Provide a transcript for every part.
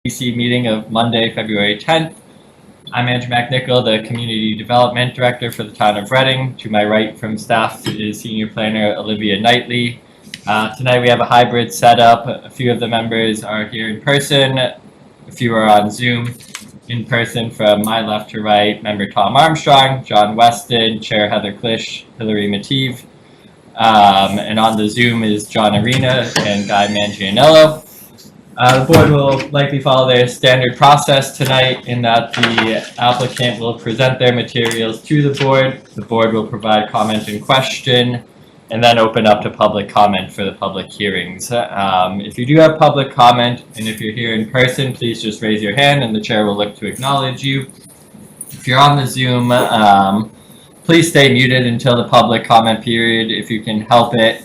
Cpdc meeting of Monday, February 10th. I'm Andrew McNichol, the Community Development Director for the town of Reading. To my right from staff is Senior Planner Olivia Knightley. Tonight we have a hybrid setup. A few of the members are here in person, a few are on Zoom. In person from my left to right, Member Tom Armstrong, John Weston, Chair Heather Klisch, Hillary Mative. And on the Zoom is John Arena and Guy Mangianello. The board will likely follow their standard process tonight in that the applicant will present their materials to the board will provide comment and question, and then open up to public comment for the public hearings. If you do have public comment, and if you're here in person, please just raise your hand and the chair will look to acknowledge you. If you're on the Zoom, please stay muted until the public comment period if you can help it.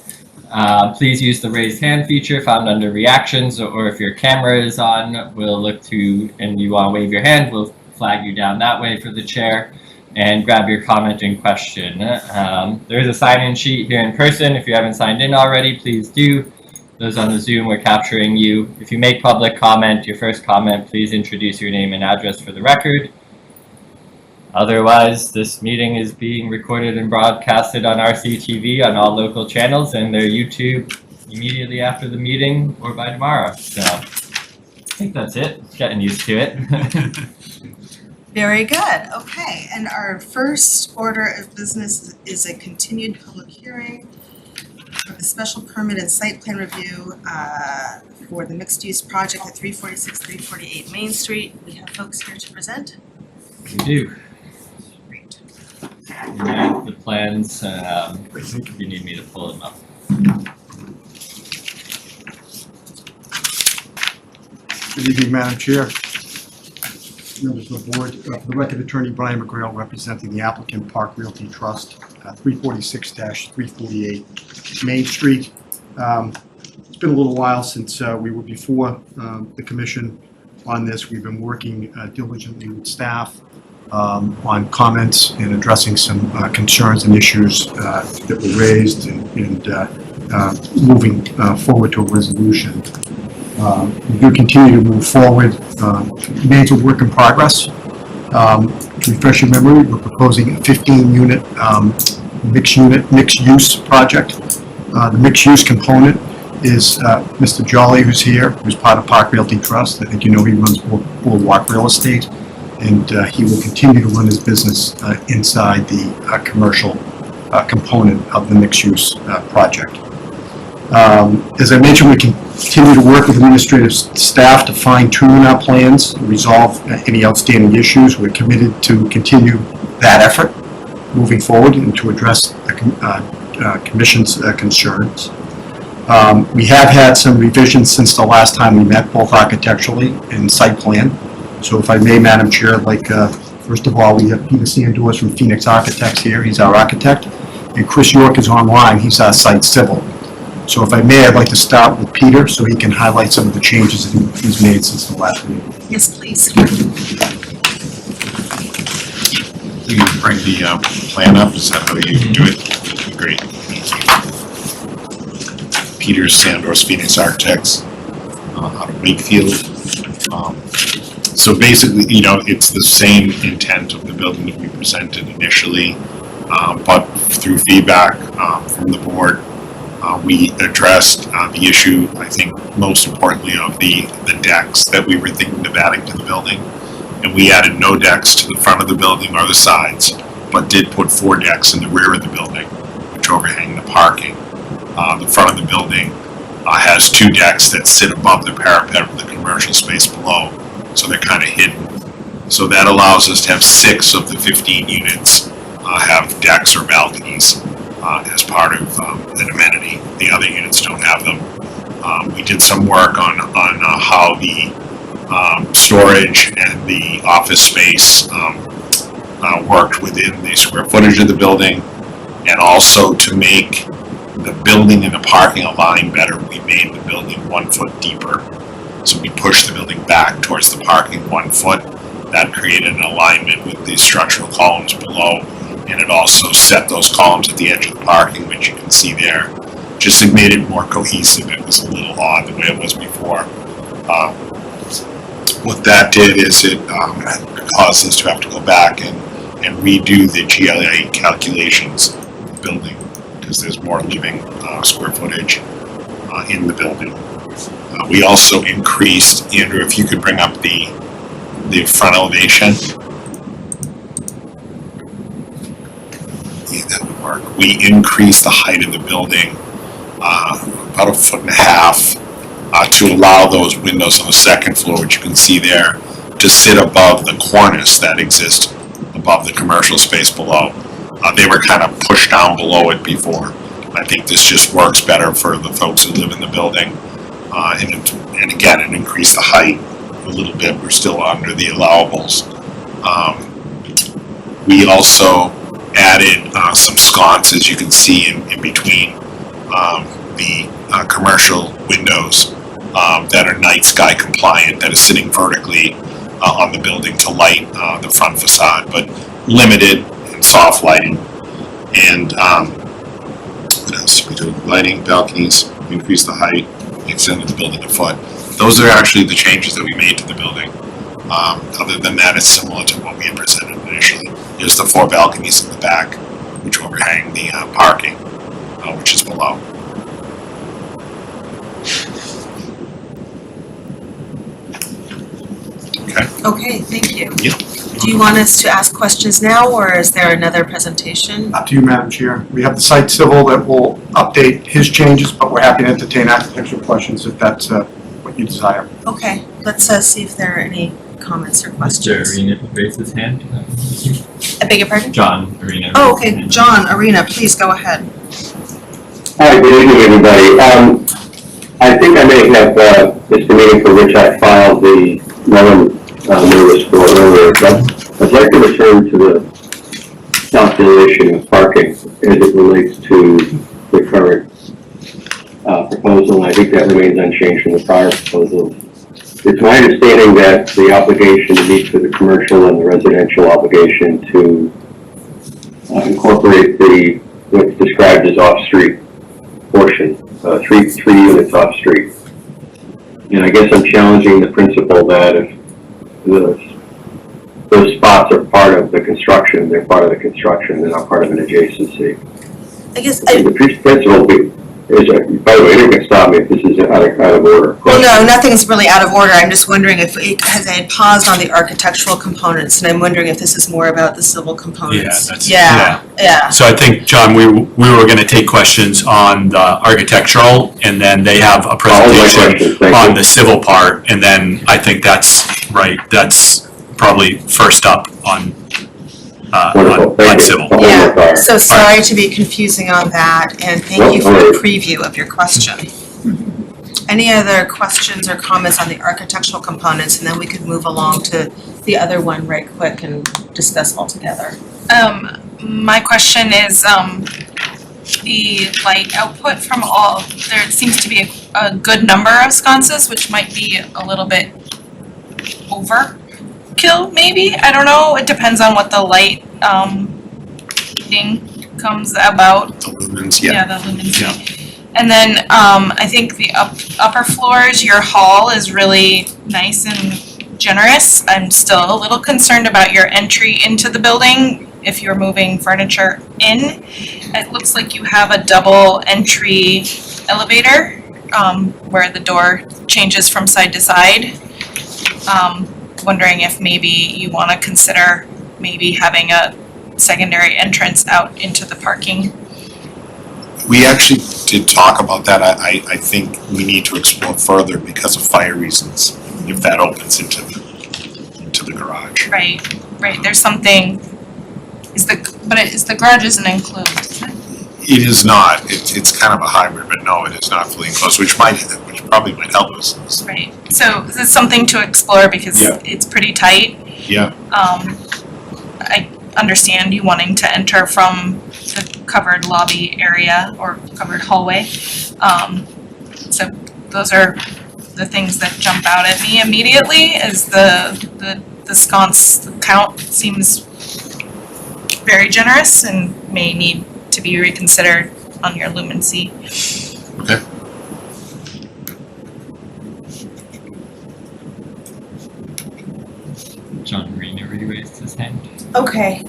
Please use the raised hand feature found under reactions, or if your camera is on, we'll look to, and you want to wave your hand, we'll flag you down that way for the chair and grab your comment and question. There is a sign-in sheet here in person. If you haven't signed in already, please do. Those on the Zoom, we're capturing you. If you make public comment, your first comment, please introduce your name and address for the record. Otherwise, this meeting is being recorded and broadcasted on RCTV on all local channels and their YouTube immediately after the meeting or by tomorrow. So I think that's it. Getting used to it. Very good. Okay, and our first order of business is a continued public hearing of a special permit and site plan review for the mixed-use project at 346, 348 Main Street. We have folks here to present. We do. And the plans, if you need me to pull them up. Good evening, Madam Chair, members of the board. For the record, Attorney Brian McGrail representing the applicant, Park Realty Trust, 346-348 Main Street. It's been a little while since we were before the commission on this. We've been working diligently with staff on comments and addressing some concerns and issues that were raised and moving forward to a resolution. We do continue to move forward. Remains a work in progress. To refresh your memory, we're proposing a 15-unit mixed-use project. The mixed-use component is Mr. Jolly, who's here, who's part of Park Realty Trust. I think you know he runs Boardwalk Real Estate. And he will continue to run his business inside the commercial component of the mixed-use project. As I mentioned, we continue to work with administrative staff to fine-tune our plans, resolve any outstanding issues. We're committed to continue that effort moving forward and to address the Commission's concerns. We have had some revisions since the last time we met, both architecturally and site plan. So if I may, Madam Chair, I'd like, first of all, we have Peter Sandors from Phoenix Architects here. He's our architect. And Chris York is online. He's our site civil. So if I may, I'd like to start with Peter so he can highlight some of the changes that he's made since the last meeting. Yes, please. You can bring the plan up. Is that how you do it? Great. Thank you. Peter Sandors, Phoenix Architects, out of Wakefield. So basically, you know, it's the same intent of the building that we presented initially, but through feedback from the board, we addressed the issue, I think, most importantly, of the decks that we were thinking of adding to the building. And we added no decks to the front of the building or the sides, but did put 4 decks in the rear of the building, which overhang the parking. The front of the building has 2 decks that sit above the parapet of the commercial space below. So they're kind of hidden. So that allows us to have 6 of the 15 units have decks or balconies as part of an amenity. The other units don't have them. We did some work on how the storage and the office space worked within the square footage of the building, and also to make the building and the parking align better, we made the building 1 foot deeper. So we pushed the building back towards the parking 1 foot. That created an alignment with the structural columns below, and it also set those columns at the edge of the parking, which you can see there. Just made it more cohesive. It was a little odd the way it was before. What that did is it caused us to have to go back and redo the GLA calculations of the building, because there's more living square footage in the building. We also increased, Andrew, if you could bring up the front elevation. Yeah, that would work. We increased the height of the building about 1.5 feet to allow those windows on the second floor, which you can see there, to sit above the cornice that exists above the commercial space below. They were kind of pushed down below it before. I think this just works better for the folks who live in the building. And again, it increased the height a little bit. We're still under the allowables. We also added some sconces, you can see in between the commercial windows that are night sky compliant, that is sitting vertically on the building to light the front facade, but limited and soft lighting. And what else did we do? Lighting, balconies, increase the height, extended the building a foot. Those are actually the changes that we made to the building. Other than that, it's similar to what we had presented initially. There's the 4 balconies in the back, which overhang the parking, which is below. Okay, thank you. Yep. Do you want us to ask questions now, or is there another presentation? Up to you, Madam Chair. We have the site civil that will update his changes, but we're happy to entertain architectural questions if that's what you desire. Okay, let's see if there are any comments or Mr. questions. Arena raised his hand. I beg your pardon? John Arena. Oh, raised his okay, hand. John Arena, please go ahead. Hi, good evening, everybody. I think I may have missed the meeting for which I filed the notice for earlier, but I'd like to return to the calculation of parking as it relates to the current proposal, and I think that remains unchanged from the prior proposal. It's my understanding that the obligation meets with the commercial and the residential obligation to incorporate what's described as off-street portion, three units off-street. And I guess I'm challenging the principle that if those spots are part of the construction, they're part of the construction, they're not part of an adjacency. I guess, The principle is, by the way, anyone can stop me if this is out of order. well, no, nothing's really out of order. I'm just wondering if, because I had paused on the architectural components, and I'm wondering if this is more about the civil components. Yeah. So I think, John, we were going to take questions on the architectural, and then they have a presentation on the civil part, and then I think that's right. That's probably first up on civil. Yeah, so sorry to be confusing on that, and thank you for the preview of your question. Any other questions or comments on the architectural components, and then we could move along to the other one right quick and discuss all together. My question is, the light output from all, there seems to be a good number of sconces, which might be a little bit overkill, maybe, I don't know, it depends on what the light, thing comes about. The lumens, yeah. The lumens. And then, I think the upper floors, your hall is really nice and generous. I'm still a little concerned about your entry into the building if you're moving furniture in. It looks like you have a double entry elevator, where the door changes from side to side. Wondering if maybe you wanna consider maybe having a secondary entrance out into the parking. We actually did talk about that. I think we need to explore further because of fire reasons, if that opens into the garage. Right, there's something, but the garage isn't enclosed, is it? It is not. It's kind of a hybrid, but no, it is not fully enclosed, which probably might help us. Right, so this is something to explore because Yeah. it's pretty tight. Yeah. I understand you wanting to enter from the covered lobby area or covered hallway. So those are the things that jump out at me immediately is the sconce count seems very generous and may need to be reconsidered on your lumency. Okay. Okay,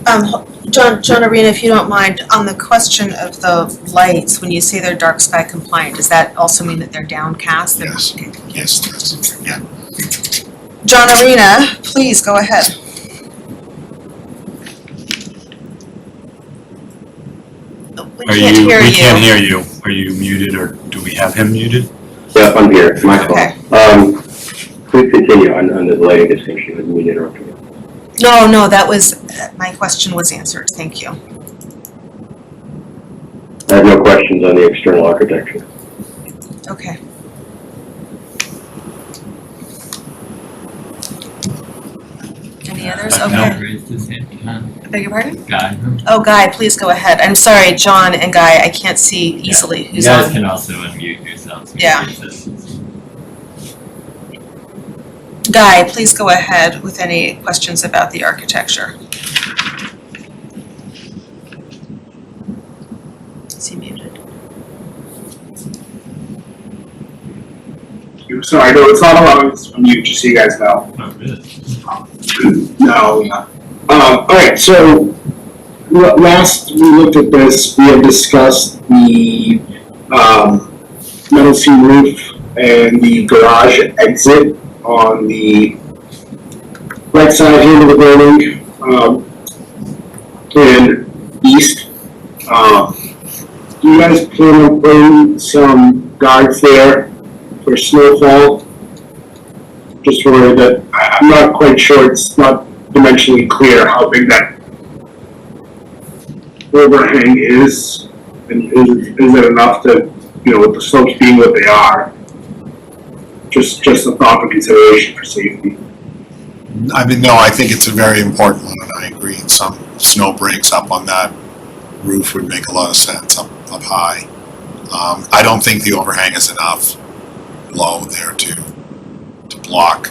John Arena, if you don't mind, on the question of the lights, when you say they're dark sky compliant, does that also mean that they're downcast? They're- Yes. okay. Yes, yeah. John Arena, please go ahead. We Are can't you, hear we you. can't hear you. Are you muted or do we have him muted? Yeah, I'm here, it's my Okay. fault. Please continue on the lighting distinction with me interrupting you. No, that was, my question was answered, thank you. I have no questions on the external architecture. Okay. Any others? Guy Okay. raised his hand. I beg your pardon? Guy. Oh, Guy, please go ahead. I'm sorry, John and Guy, I can't see easily You who's guys on. can also unmute yourselves. Yeah. Guy, please go ahead with any questions about the architecture. Is he muted? Sorry, no, it's not allowing us to unmute, just so you guys know. Oh, really? No, yeah. Alright, so last we looked at this, we had discussed the metal seam roof and the garage exit on the right side here of the building, and east. Do you guys plan on putting some guards there for snowfall? Just worried that, I'm not quite sure, it's not dimensionally clear how big that overhang is, and is it enough to, with the slopes being what they are? Just a thought for consideration for safety. I mean, no, I think it's a very important one, and I agree, and some snow breaks up on that roof would make a lot of sense up high. I don't think the overhang is enough low there to block,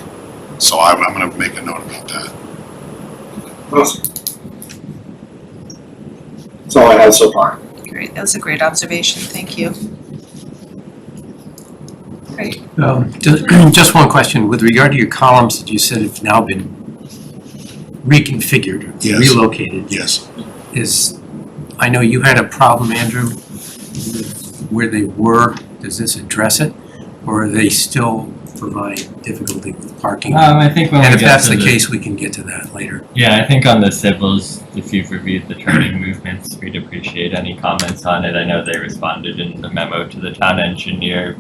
so I'm gonna make a note about that. Awesome. That's all I have so far. Great, that was a great observation, thank you. Great. Just one question, with regard to your columns that you said have now been reconfigured, Yes. relocated, Yes, I know you had a problem, Andrew, with where they were, does this address it? Or are they still provide difficulty with parking? I think when And we if get that's to the case, we can get to that later. Yeah, I think on the civils, if you've reviewed the turning movements, we'd appreciate any comments on it. I know they responded in the memo to the town engineer.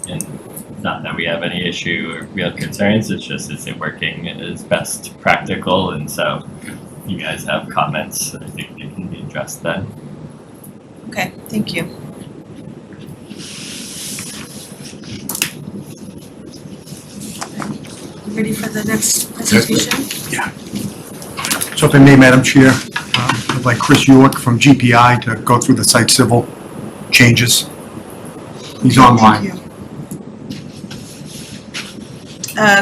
And it's not that we have any issue or real concerns, it's just is it working as best practical? And so if you guys have comments, I think it can be addressed then. Okay, thank you. Ready for the next presentation? So if I may, Madam Chair, I'd like Chris York from GPI to go through the site civil changes. He's online. Thank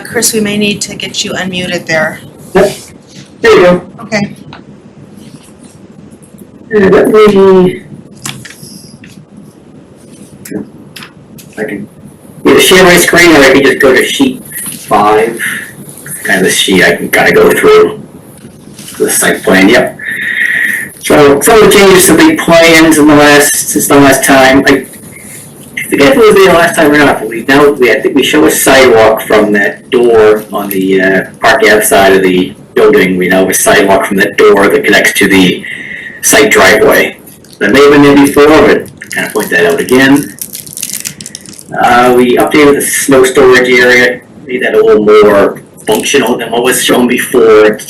you. Chris, we may need to get you unmuted there. There you go. Okay. Let me. I can either share my screen or I can just go to sheet 5. Kind of the sheet I can kind of go through the site plan. Yep. So some of the changes to the plans since the last time. I forget if it was there last time or not. I think we show a sidewalk from that door on the Park Ave side of the building. We now have a sidewalk from that door that connects to the site driveway. That may have been there before, but kind of point that out again. We updated the snow storage area, made that a little more functional than what was shown before. It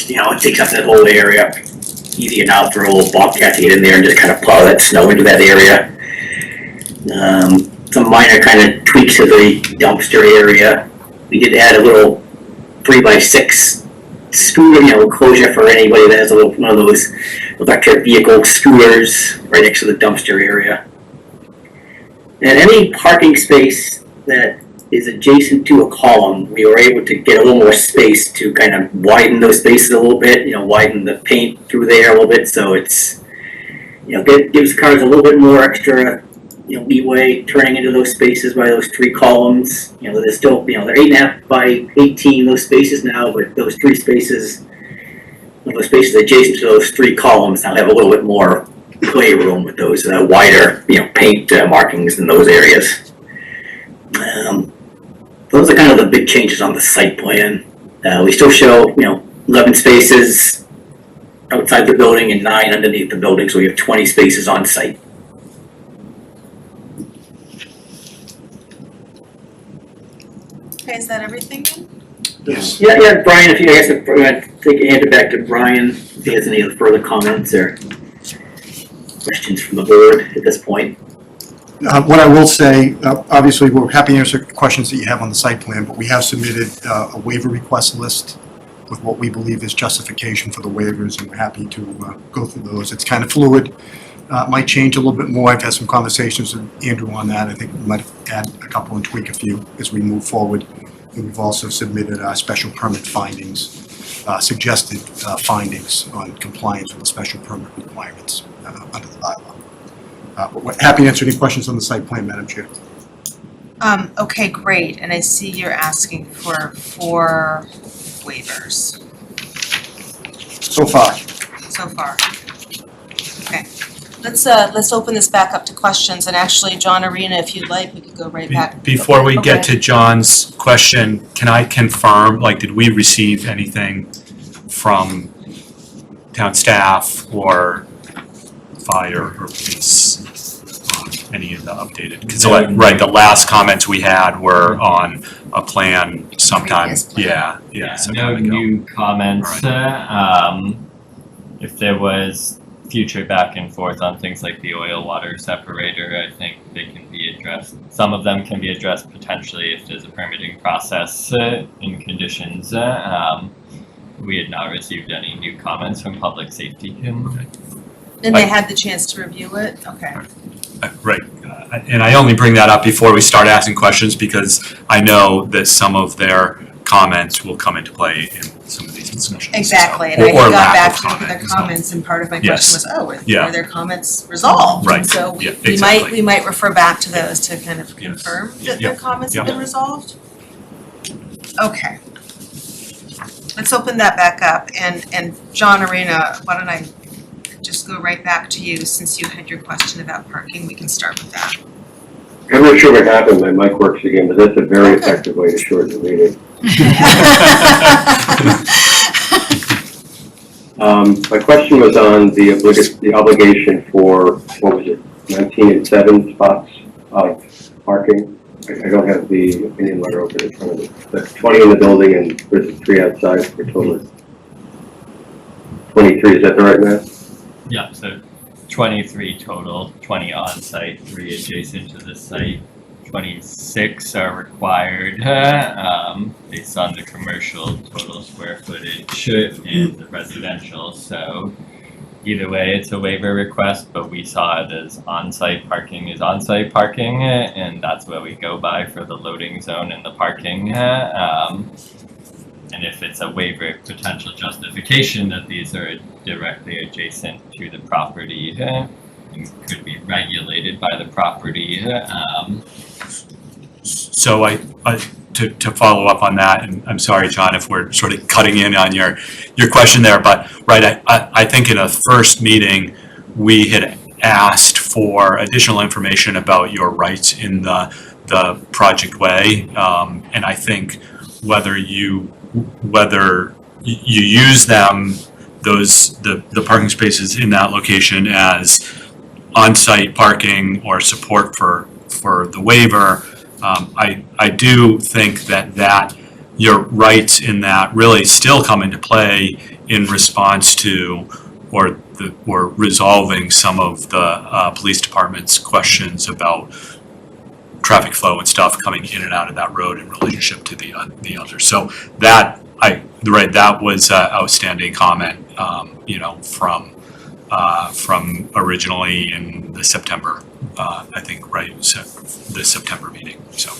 takes up that whole area. Easier now for a little bobcat to get in there and just kind of plow that snow into that area. Some minor kind of tweaks to the dumpster area. We did add a little 3x6 scooter, enclosure for anybody that has one of those electric vehicle scooters right next to the dumpster area. And any parking space that is adjacent to a column, we were able to get a little more space to kind of widen those spaces a little bit, widen the paint through there a little bit, so it's, gives cars a little bit more extra, leeway turning into those spaces by those 3 columns. They're still, they're 8.5 by 18, those spaces now, but those 3 spaces the spaces adjacent to those 3 columns now have a little bit more playroom with those wider, paint markings in those areas. Those are kind of the big changes on the site plan. We still show, 11 spaces outside the building and 9 underneath the building, so we have 20 spaces on site. Okay, is that everything? Yes. Yeah, Brian, if you guys could hand it back to Brian, if he has any other further comments or questions from the board at this point. What I will say, obviously, we're happy to answer questions that you have on the site plan, but we have submitted a waiver request list with what we believe is justification for the waivers, and we're happy to go through those. It's kind of fluid, might change a little bit more. I've had some conversations with Andrew on that. I think we might add a couple and tweak a few as we move forward. And we've also submitted special permit findings, suggested findings on compliance with the special permit requirements under the bylaw. But we're happy to answer any questions on the site plan, Madam Chair. Okay, great, and I see you're asking for 4 waivers So far. so far. Okay, let's open this back up to questions, and actually, John Arena, if you'd like, we could go right back. Before we get Okay. to John's question, can I confirm, did we receive anything from town staff or fire or police on any of the updated? Because, right, the last comments we had were on a plan sometime, Previous plan. yeah, No sometime ago. new comments. If there was future back and forth on things like the oil water separator, I think they can be addressed. Some of them can be addressed potentially if there's a permitting process in conditions. We had not received any new comments from public safety. And they had the chance to review it? Okay. Right, and I only bring that up before we start asking questions because I know that some of their comments will come into play in some of these discussions. Exactly, and Or I got lack back of to look at comment, their so. comments, and part of my Yes. question was, Yeah. are their comments resolved? Right. And so Yeah, we exactly. might refer back to those to kind of Yes. confirm Yeah. that their comments have Yeah. been resolved? Okay. Let's open that back up, and John Arena, why don't I just go right back to you, since you had your question about parking, we can start with that. I'm not sure what happened, my mic works again, but that's a very Okay. effective way to shorten the meeting. My question was on the obligation for, what was it, 19 and 7 spots of parking. I don't have the opinion letter open in front of me, but 20 in the building and there's 3 outside for a total of 23, is that the right math? Yeah, so 23 total, 20 on site, 3 adjacent to the site. 26 are required based on the commercial total square footage and the residential. So either way, it's a waiver request, but we saw it as on-site parking is on-site parking, and that's what we go by for the loading zone and the parking. And if it's a waiver potential justification that these are directly adjacent to the property and could be regulated by the property. So to follow up on that, and I'm sorry, John, if we're sort of cutting in on your question there, but right, I think in a first meeting, we had asked for additional information about your rights in the project way, and I think whether you use them, the parking spaces in that location as on-site parking or support for the waiver, I do think that your rights in that really still come into play in response to or resolving some of the police department's questions about traffic flow and stuff coming in and out of that road in relationship to the others. So that was an outstanding comment, from originally in the September, I think, right, the September meeting, so.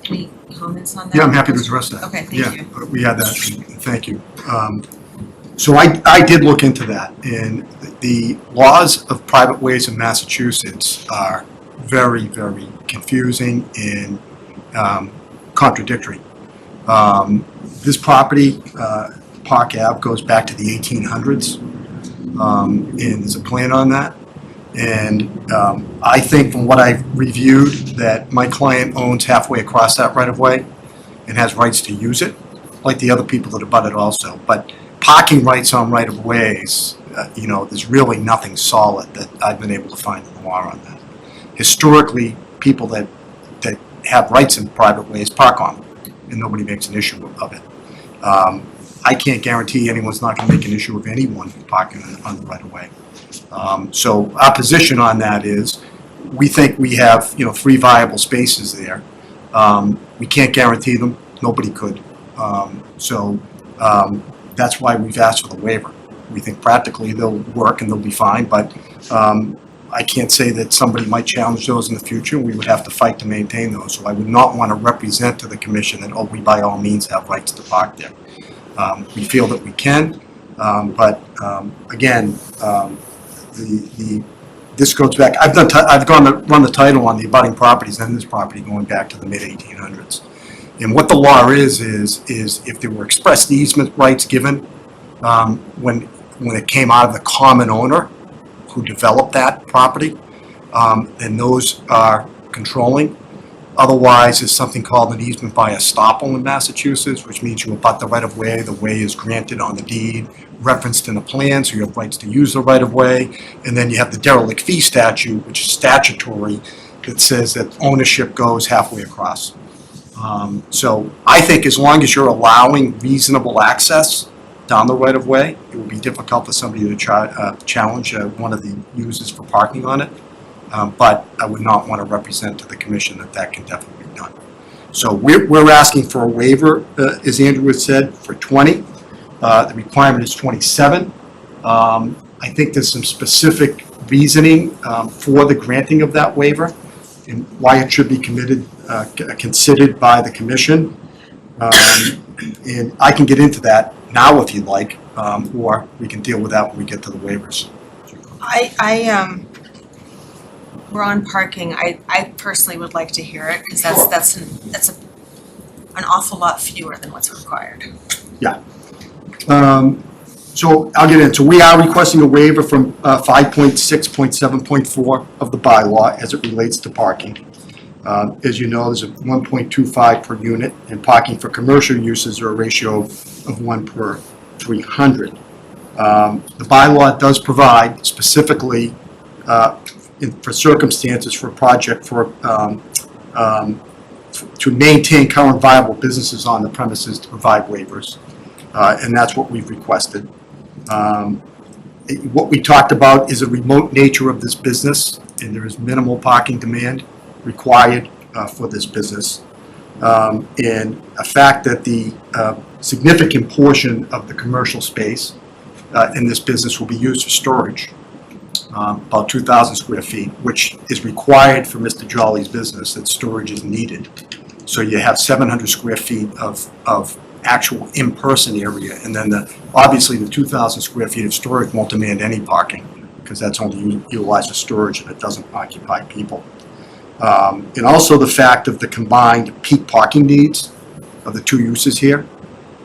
Any comments on that? Yeah, I'm happy to address that. Okay, thank you. Yeah, we had that, thank you. So I did look into that, and the laws of private ways in Massachusetts are very, very confusing and contradictory. This property, Park Ave goes back to the 1800s, and there's a plan on that. And I think from what I've reviewed, that my client owns halfway across that right-of-way and has rights to use it, like the other people that abut it also. But parking rights on right-of-ways, there's really nothing solid that I've been able to find in the law on that. Historically, people that have rights in private ways park on them, and nobody makes an issue of it. I can't guarantee anyone's not going to make an issue of anyone parking on the right-of-way. So our position on that is, we think we have, 3 viable spaces there. We can't guarantee them, nobody could. That's why we've asked for the waiver. We think practically they'll work and they'll be fine, but I can't say that somebody might challenge those in the future. We would have to fight to maintain those. So I would not want to represent to the commission that, we by all means have rights to park there. We feel that we can, but again, this goes back. I've gone to run the title on the abutting properties and this property going back to the mid-1800s. And what the law is if there were express easement rights given when it came out of the common owner who developed that property, then those are controlling. Otherwise, there's something called an easement by estoppel in Massachusetts, which means you abut the right-of-way. The way is granted on the deed, referenced in the plan, so you have rights to use the right-of-way. And then you have the derelict fee statute, which is statutory, that says that ownership goes halfway across. So I think as long as you're allowing reasonable access down the right-of-way, it would be difficult for somebody to challenge one of the users for parking on it. But I would not want to represent to the commission that can definitely be done. So we're asking for a waiver, as Andrew has said, for 20. The requirement is 27. I think there's some specific reasoning for the granting of that waiver and why it should be considered by the commission. And I can get into that now if you'd like, or we can deal with that when we get to the waivers. We're on parking. I personally would like to hear it because that's an awful lot fewer than what's required. Yeah. So I'll get into. We are requesting a waiver from 5.6.7.4 of the bylaw as it relates to parking. As you know, there's a 1.25 per unit, and parking for commercial uses are a ratio of 1 per 300. The bylaw does provide specifically for circumstances for a project to maintain current viable businesses on the premises to provide waivers, and that's what we've requested. What we talked about is a remote nature of this business, and there is minimal parking demand required for this business, and a fact that the significant portion of the commercial space in this business will be used for storage. About 2,000 square feet, which is required for Mr. Jolly's business, that storage is needed. So you have 700 square feet of actual in-person area, and then obviously the 2,000 square feet of storage won't demand any parking, because that's only utilized for storage and it doesn't occupy people. And also the fact of the combined peak parking needs of the two uses here,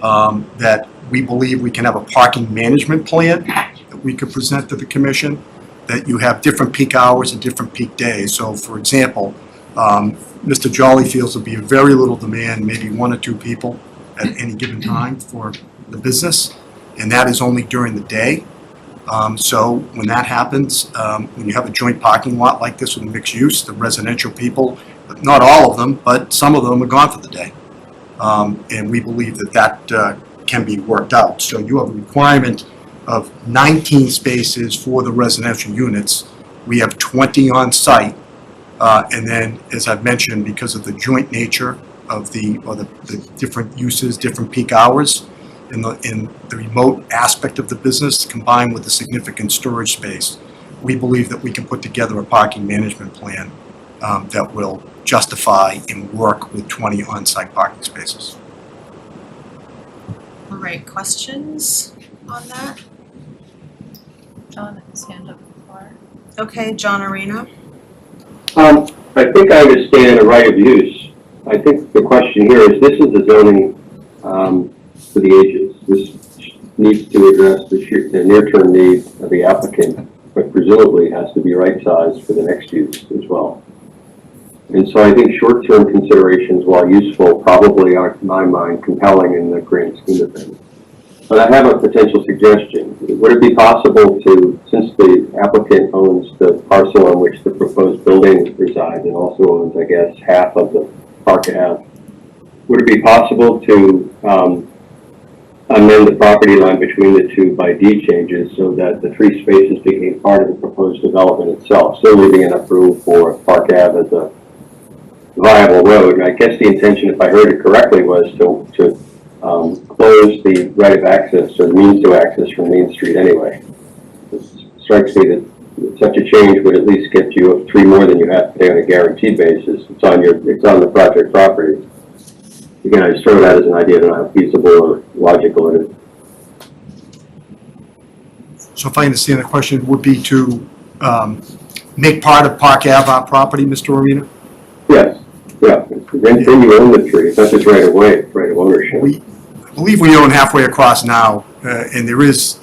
that we believe we can have a parking management plan that we could present to the commission, that you have different peak hours and different peak days. So for example, Mr. Jolly feels there'll be a very little demand, maybe 1 or 2 people at any given time for the business, and that is only during the day. So when that happens, when you have a joint parking lot like this with mixed use, the residential people, not all of them, but some of them are gone for the day. And we believe that can be worked out. So you have a requirement of 19 spaces for the residential units. We have 20 on site. And then, as I've mentioned, because of the joint nature of the different uses, different peak hours, in the remote aspect of the business, combined with the significant storage space, we believe that we can put together a parking management plan that will justify and work with 20 on-site parking spaces. All right, questions on that? John has his hand up before. Okay, John Arena. I think I understand a right of use. I think the question here is, this is the zoning for the ages. needs to address the near-term needs of the applicant, but presumably has to be right-sized for the next use as well. And so I think short-term considerations, while useful, probably aren't, in my mind, compelling in the grand scheme of things. But I have a potential suggestion. Would it be possible to, since the applicant owns the parcel on which the proposed building resides and also owns, I guess, half of the Park Ave, would it be possible to amend the property line between the two by deed changes so that the 3 spaces became part of the proposed development itself, still leaving enough room for Park Ave as a viable road? And I guess the intention, if I heard it correctly, was to close the right of access or means to access from Main Street anyway. It strikes me that such a change would at least get you 3 more than you have today on a guaranteed basis. It's on the project property. Again, I just throw that as an idea, that how feasible or logical it is. So if I understand the question, would be to make part of Park Ave our property, Mr. Arena? Yes, yeah. Then you own the tree. It's not just right away, right of ownership. I believe we own halfway across now, and there is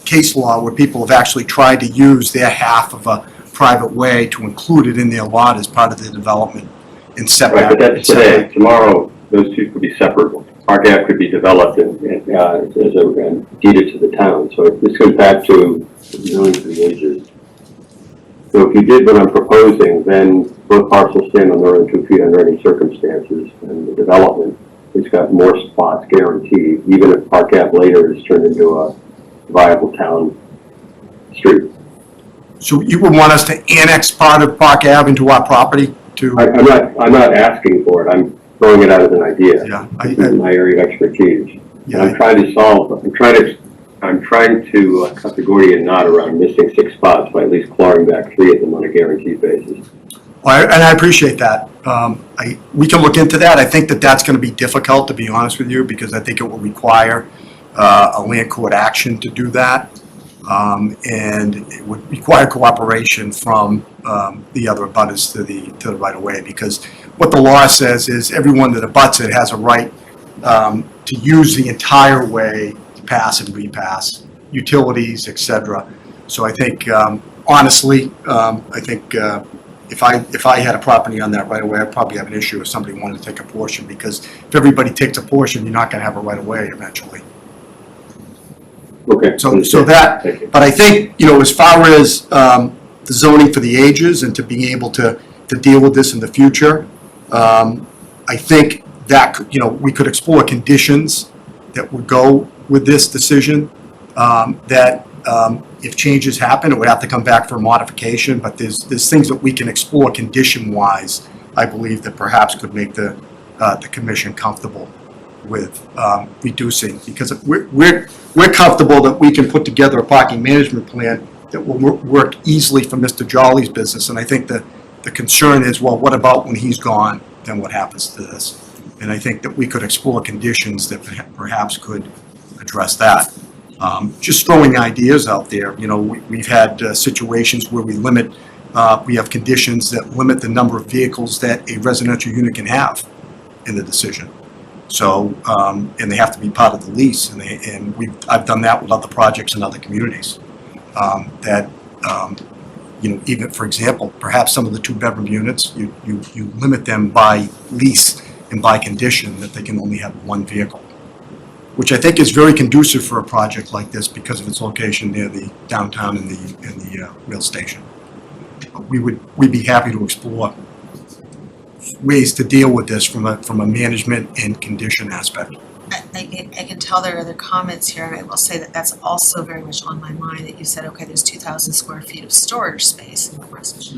case law where people have actually tried to use their half of a private way to include it in their lot as part of the development and setback. Right, but that's today. Tomorrow, those two could be separable. Park Ave could be developed and deeded to the town. So this goes back to zoning for the ages. So if you did what I'm proposing, then both parcels stand on their own 2 feet under any circumstances, and the development has got more spots guaranteed, even if Park Ave later is turned into a viable town street. So you would want us to annex part of Park Ave into our property to? I'm not asking for it. I'm throwing it out as an idea. Yeah. This is my area of expertise. Yeah. I'm trying to cut the Gordian knot around missing 6 spots by at least clawing back 3 of them on a guaranteed basis. And I appreciate that. We can look into that. I think that that's going to be difficult, to be honest with you, because I think it will require a land court action to do that. And it would require cooperation from the other abutters to the right of way, because what the law says is everyone that abuts it has a right to use the entire way to pass and repass, utilities, etc. So I think, honestly, if I had a property on that right of way, I'd probably have an issue if somebody wanted to take a portion, because if everybody takes a portion, you're not going to have a right of way eventually. Okay. So that, Thank you. but I think, as far as the zoning for the ages and to being able to deal with this in the future, I think that, we could explore conditions that would go with this decision, that if changes happen, it would have to come back for a modification, but there's things that we can explore condition-wise, I believe, that perhaps could make the commission comfortable with reducing, because we're comfortable that we can put together a parking management plan that will work easily for Mr. Jolly's business, and I think the concern is, well, what about when he's gone, then what happens to this? And I think that we could explore conditions that perhaps could address that. Just throwing ideas out there, we've had situations where we have conditions that limit the number of vehicles that a residential unit can have in the decision. So, and they have to be part of the lease, I've done that with other projects in other communities. Even, for example, perhaps some of the 2-bedroom units, you limit them by lease and by condition that they can only have 1 vehicle, which I think is very conducive for a project like this because of its location near the downtown and the rail station. But we'd be happy to explore ways to deal with this from a management and condition aspect. I can tell there are other comments here, and I will say that that's also very much on my mind, that you said, okay, there's 2,000 square feet of storage space in the rest.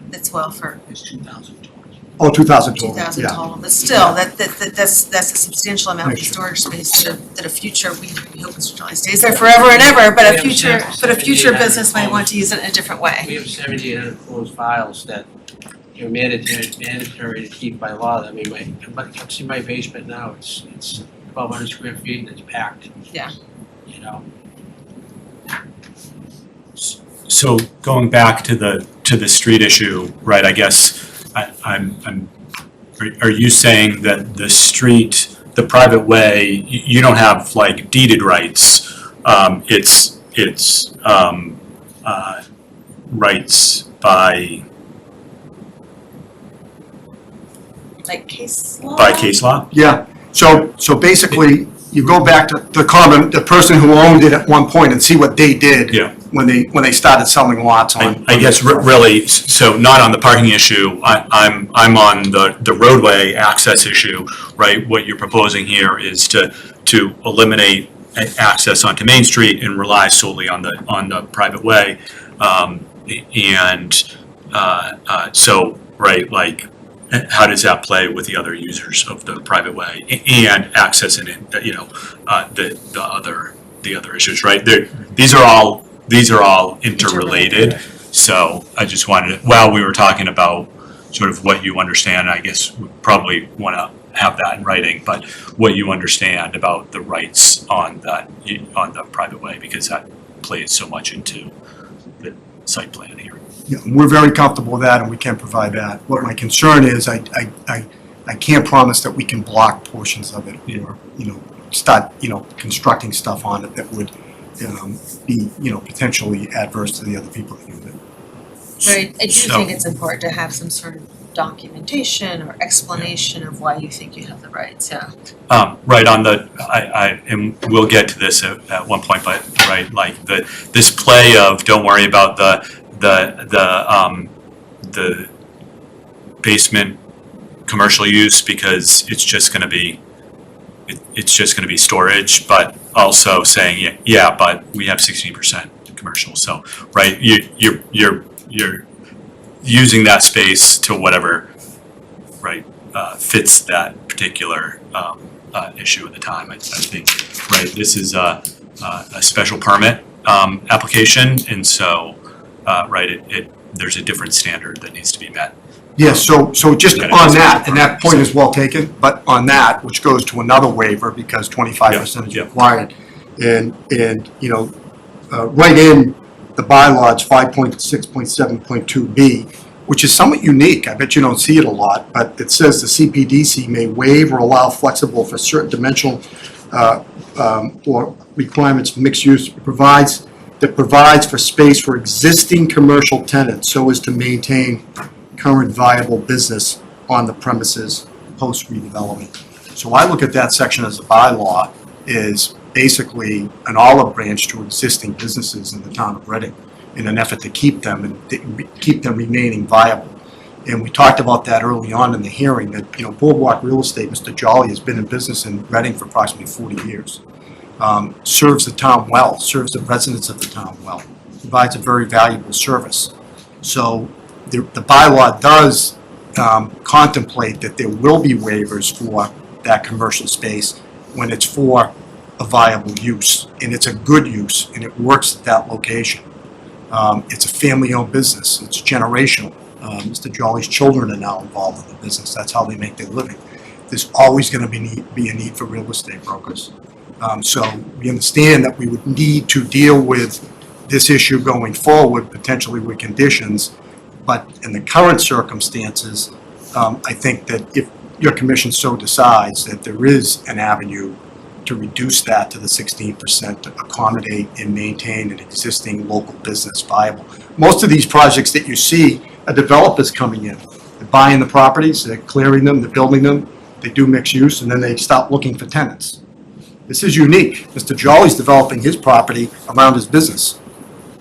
That's well for It's 2,000 total. Oh, 2,000 total, 2,000 yeah. total, but still, that's a substantial amount of Sure. storage space that a future, we hope Mr. Jolly stays there forever and ever, but a future business might want to use it in a different way. We have 1,700 closed files that are mandatory to keep by law. I mean, see my basement now, it's 1,200 square feet and it's packed. Yeah. So going back to the street issue, right, I guess are you saying that the street the private way, you don't have like deeded rights. It's rights by Like case law? case law. Yeah, so basically, you go back to the person who owned it at one point and see what they did. Yeah. When they started selling lots on. I guess really, so not on the parking issue, I'm on the roadway access issue, right? What you're proposing here is to eliminate access onto Main Street and rely solely on the private way. So, right, like, how does that play with the other users of the private way and accessing it, you know, the other issues, right? These are all interrelated. So I just wanted to, while we were talking about sort of what you understand, I guess we probably want to have that in writing, but what you understand about the rights on the private way, because that plays so much into the site plan here. Yeah, we're very comfortable with that and we can provide that. What my concern is, I can't promise that we can block portions of it or, you know, start, you know, constructing stuff on it that would be, you know, potentially adverse to the other people that use it. Right, I do So- think it's important to have some sort of documentation or explanation of why you think you have the rights, yeah. Right on the, and we'll get to this at one point, but right, like this play of don't worry about the basement commercial use because it's just going to be storage, but also saying yeah, but we have 16% commercial. So right, you're using that space to whatever right fits that particular issue at the time. I think right. This is a special permit application, and so right, there's a different standard that needs to be met. Yeah, so just on that, and that point is well taken, but on that, which goes to another waiver because 25% is Yeah. required. And you know, right in the bylaws, 5.6.7.2B, which is somewhat unique. I bet you don't see it a lot, but it says the Cpdc may waive or allow flexible for certain dimensional or requirements for mixed use, provides for space for existing commercial tenants so as to maintain current viable business on the premises post redevelopment. So I look at that section as a bylaw is basically an olive branch to existing businesses in the town of Reading in an effort to keep them and keep them remaining viable. And we talked about that early on in the hearing that, you know, Boardwalk Real Estate, Mr. Jolly has been in business in Reading for approximately 40 years. Serves the town well, serves the residents of the town well, provides a very valuable service. So the bylaw does contemplate that there will be waivers for that commercial space when it's for a viable use, and it's a good use, and it works at that location. It's a family-owned business, it's generational. Mr. Jolly's children are now involved in the business, that's how they make their living. There's always gonna be a need for real estate brokers. So we understand that we would need to deal with this issue going forward, potentially with conditions. But in the current circumstances, I think that if your commission so decides that there is an avenue to reduce that to the 16% to accommodate and maintain an existing local business viable. Most of these projects that you see are developers coming in. They're buying the properties, they're clearing them, they're building them, they do mixed use, and then they stop looking for tenants. This is unique. Mr. Jolly's developing his property around his business.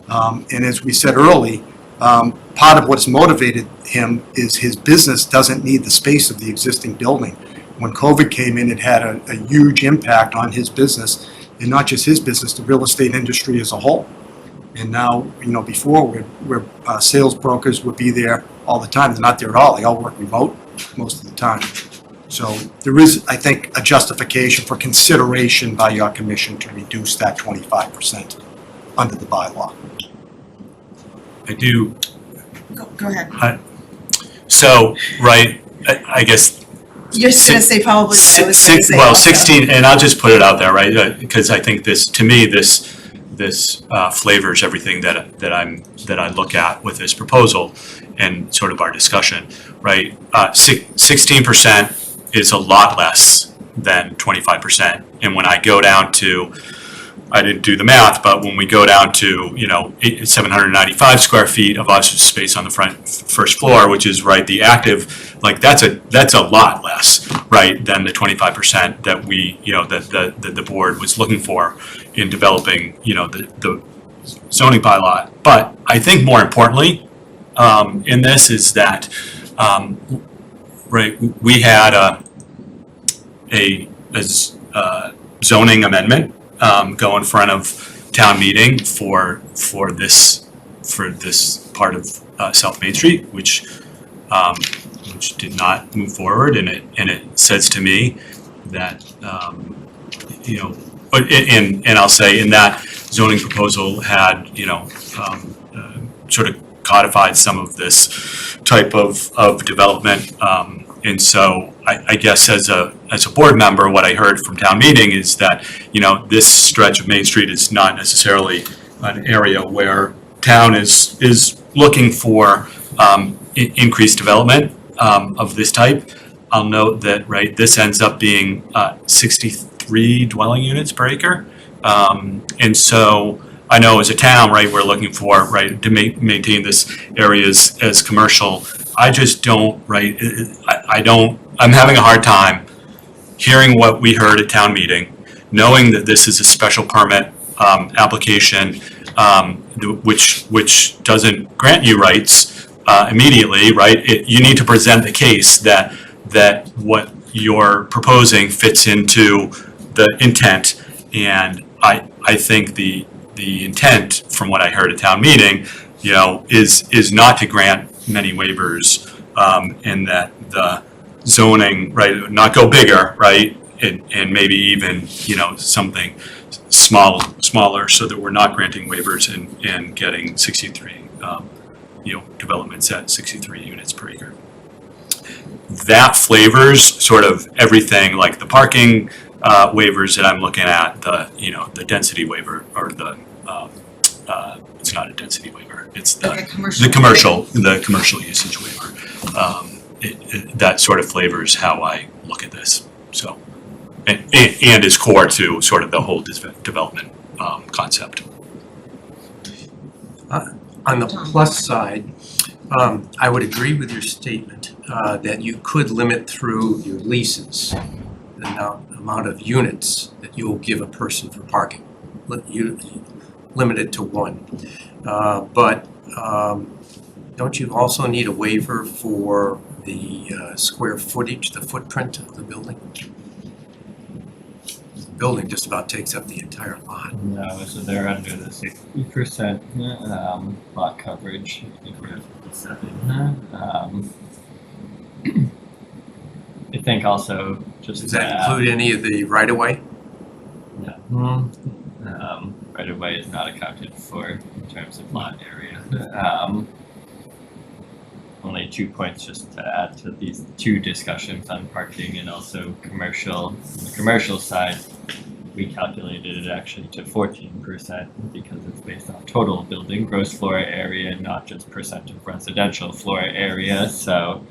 And as we said early, part of what's motivated him is his business doesn't need the space of the existing building. When COVID came in, it had a huge impact on his business, and not just his business, the real estate industry as a whole. And now, you know, before where sales brokers would be there all the time, they're not there at all. They all work remote most of the time. So there is, I think, a justification for consideration by your commission to reduce that 25% under the bylaw. I do. Go ahead. So, right, I guess. You're just gonna say probably what I was gonna say. Well, also. 16, and I'll just put it out there, right, because I think this, to me, this flavors everything that I look at with this proposal and sort of our discussion, right? 16% is a lot less than 25%. And when I go down to, I didn't do the math, but when we go down to, 795 square feet of office space on the first floor, which is the active, like that's a lot less, right, than the 25% that we, that the board was looking for in developing, the zoning bylaw. But I think more importantly, in this is that, we had a zoning amendment go in front of town meeting for this part of South Main Street, which did not move forward, and it says to me that and I'll say in that zoning proposal had sort of codified some of this type of development, and so I guess as a board member, what I heard from town meeting is that, this stretch of Main Street is not necessarily an area where town is looking for increased development of this type. I'll note that, this ends up being 63 dwelling units per acre. And so I know as a town, we're looking for, to maintain this area as commercial. I just don't, I'm having a hard time hearing what we heard at town meeting, knowing that this is a special permit application, which doesn't grant you rights immediately, you need to present the case that what you're proposing fits into the intent, and I think the intent, from what I heard at town meeting, is not to grant many waivers, and that the zoning, not go bigger, and maybe even, something smaller, so that we're not granting waivers and getting 63, developments at 63 units per acre. That flavors sort of everything, like the parking waivers that I'm looking at, the density waiver, or it's not a density waiver, it's Like a the commercial usage waiver. That sort of flavors how I look at this. So, and is core to sort of the whole development concept. On the plus side, I would agree with your statement that you could limit through your leases the amount of units that you will give a person for parking. You limit it to one. But don't you also need a waiver for the square footage, the footprint of the building? The building just about takes up the entire lot. No, so they're under the 60% lot coverage. I think we're at 57. I think also just Does that include any of the right-of-way? No. Right of way is not accounted for in terms of lot area. Only 2 points just to add to these two discussions on parking and also commercial. On the commercial side, we calculated it actually to 14% because it's based on total building gross floor area, not just percent of residential floor area. So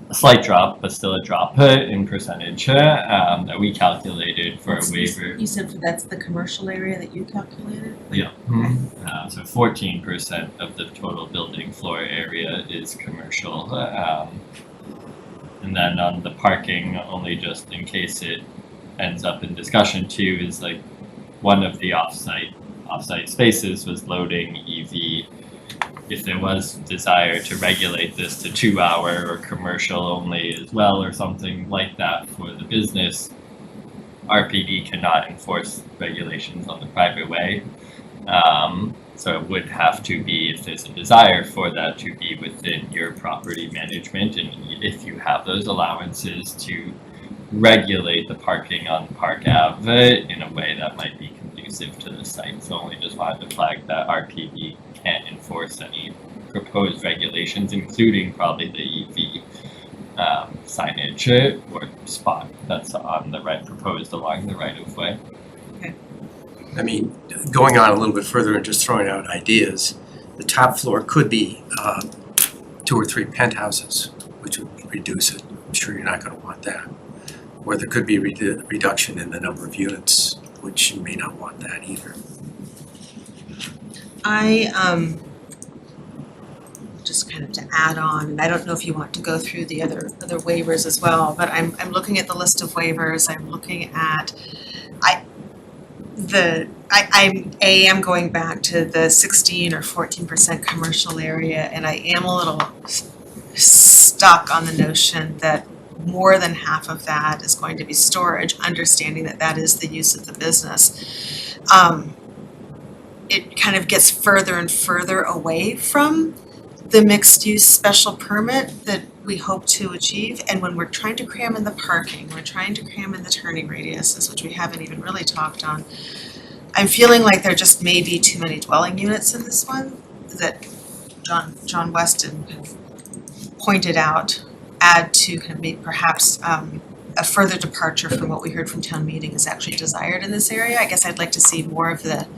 a slight drop, but still a drop in percentage that we calculated for a waiver. You said that's the commercial area that you calculated? Yeah. So 14% of the total building floor area is commercial. And then on the parking, only just in case it ends up in discussion too, is like one of the off-site spaces was loading EV. If there was desire to regulate this to 2 hour or commercial only as well, or something like that for the business, RPD cannot enforce regulations on the private way. So it would have to be, if there's a desire for that, to be within your property management, and if you have those allowances, to regulate the parking on Park Ave in a way that might be conducive to the site. So only just wanted to flag that RPD can't enforce any proposed regulations, including probably the EV signage or spot that's on the right, proposed along the right of way. I mean, going on a little bit further and just throwing out ideas, the top floor could be 2 or 3 penthouses, which would reduce it. I'm sure you're not going to want that. or there could be reduction in the number of units, which you may not want that either. I just kind of to add on, and I don't know if you want to go through the other waivers as well, but I'm looking at the list of waivers. I'm looking at I'm going back to the 16 or 14% commercial area, and I am a little stuck on the notion that more than half of that is going to be storage, understanding that that is the use of the business. It kind of gets further and further away from the mixed-use special permit that we hope to achieve. And when we're trying to cram in the parking, we're trying to cram in the turning radiuses, which we haven't even really talked on, I'm feeling like there just may be too many dwelling units in this one that John Weston kind of pointed out, add to kind of maybe perhaps a further departure from what we heard from town meeting is actually desired in this area. I guess I'd like to see more of the,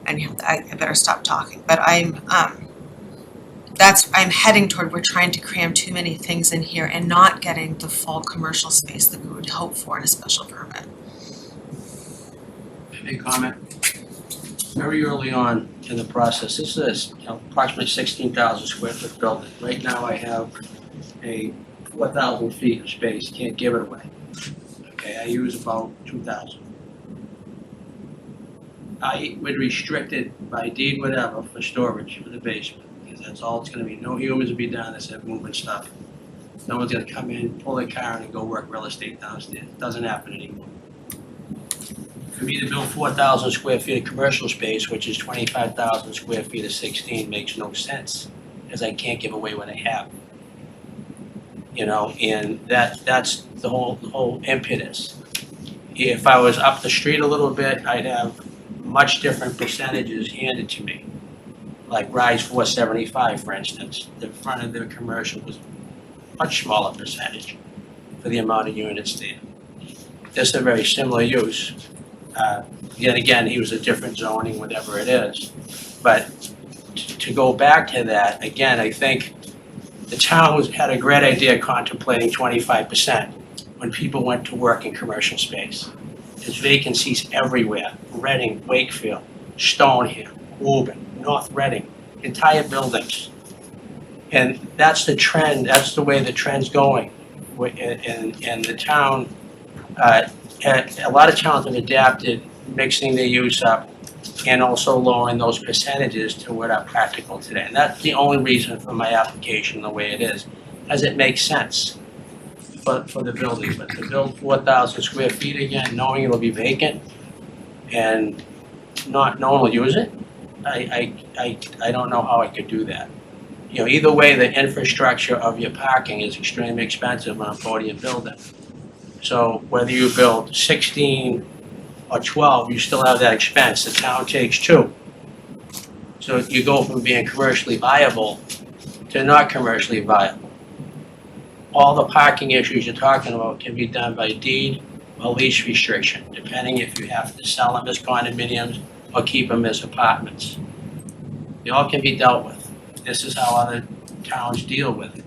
anyhow, I better stop talking, but I'm heading toward, we're trying to cram too many things in here and not getting the full commercial space that we would hope for in a special permit. A comment. Very early on in the process, this is approximately 16,000 square foot building. Right now I have a 4,000 feet of space, can't give it away. Okay, I use about 2,000. I would restrict it by deed, whatever, for storage for the basement, because that's all it's gonna be. No humans will be down there moving stuff. No one's gonna come in, pull their car in and go work real estate downstairs. It doesn't happen anymore. For me to build 4,000 square feet of commercial space, which is 25,000 square feet of 16, makes no sense, because I can't give away what I have. You know, and that's the whole impetus. If I was up the street a little bit, I'd have much different percentages handed to me. Like Rise 475, for instance, the front of the commercial was much smaller percentage for the amount of units there. This is a very similar use. Yet again, he was a different zoning, whatever it is. But to go back to that, again, I think the town had a great idea contemplating 25% when people went to work in commercial space. There's vacancies everywhere, Reading, Wakefield, Stoneham, Woburn, North Reading, entire buildings. And that's the trend, that's the way the trend's going. And the town, a lot of towns have adapted, mixing their use up and also lowering those percentages to what are practical today. And that's the only reason for my application the way it is, as it makes sense for the building. But to build 4,000 square feet again, knowing it'll be vacant and no one will use it, I don't know how I could do that. You know, either way, the infrastructure of your parking is extremely expensive on a podium building. So whether you build 16 or 12, you still have that expense. The town takes 2. So you go from being commercially viable to not commercially viable. All the parking issues you're talking about can be done by deed or lease restriction, depending if you have to sell them as condominiums or keep them as apartments. They all can be dealt with. This is how other towns deal with it.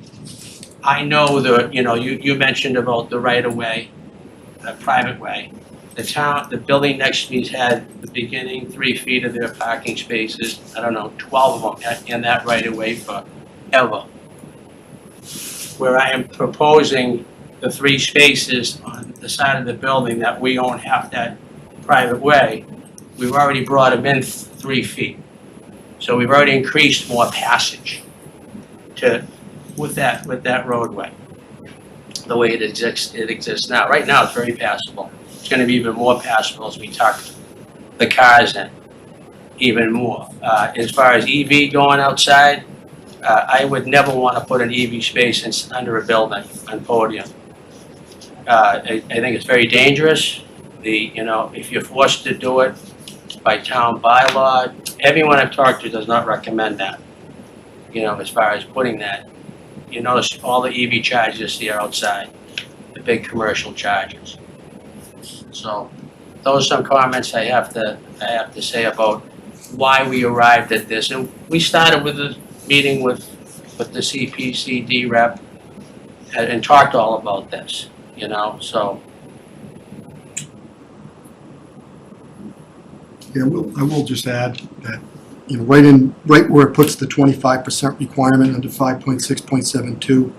I know you mentioned about the right-of-way, the private way. The building next to me's had the beginning 3 feet of their parking spaces, 12 of them in that right-of-way forever. Where I am proposing the 3 spaces on the side of the building that we own half that private way, we've already brought them in 3 feet. So we've already increased more passage with that roadway, the way it exists now. Right now, it's very passable. It's gonna be even more passable as we tuck the cars in, even more. As far as EV going outside, I would never wanna put an EV space under a building on podium. I think it's very dangerous. If you're forced to do it by town bylaw, everyone I've talked to does not recommend that. As far as putting that, you notice all the EV chargers here outside, the big commercial chargers. So those are some comments I have to say about why we arrived at this. And we started with a meeting with the CPCD rep and talked all about this. you know, so. Yeah, I will just add that, you know, right where it puts the 25% requirement under 5.6.72,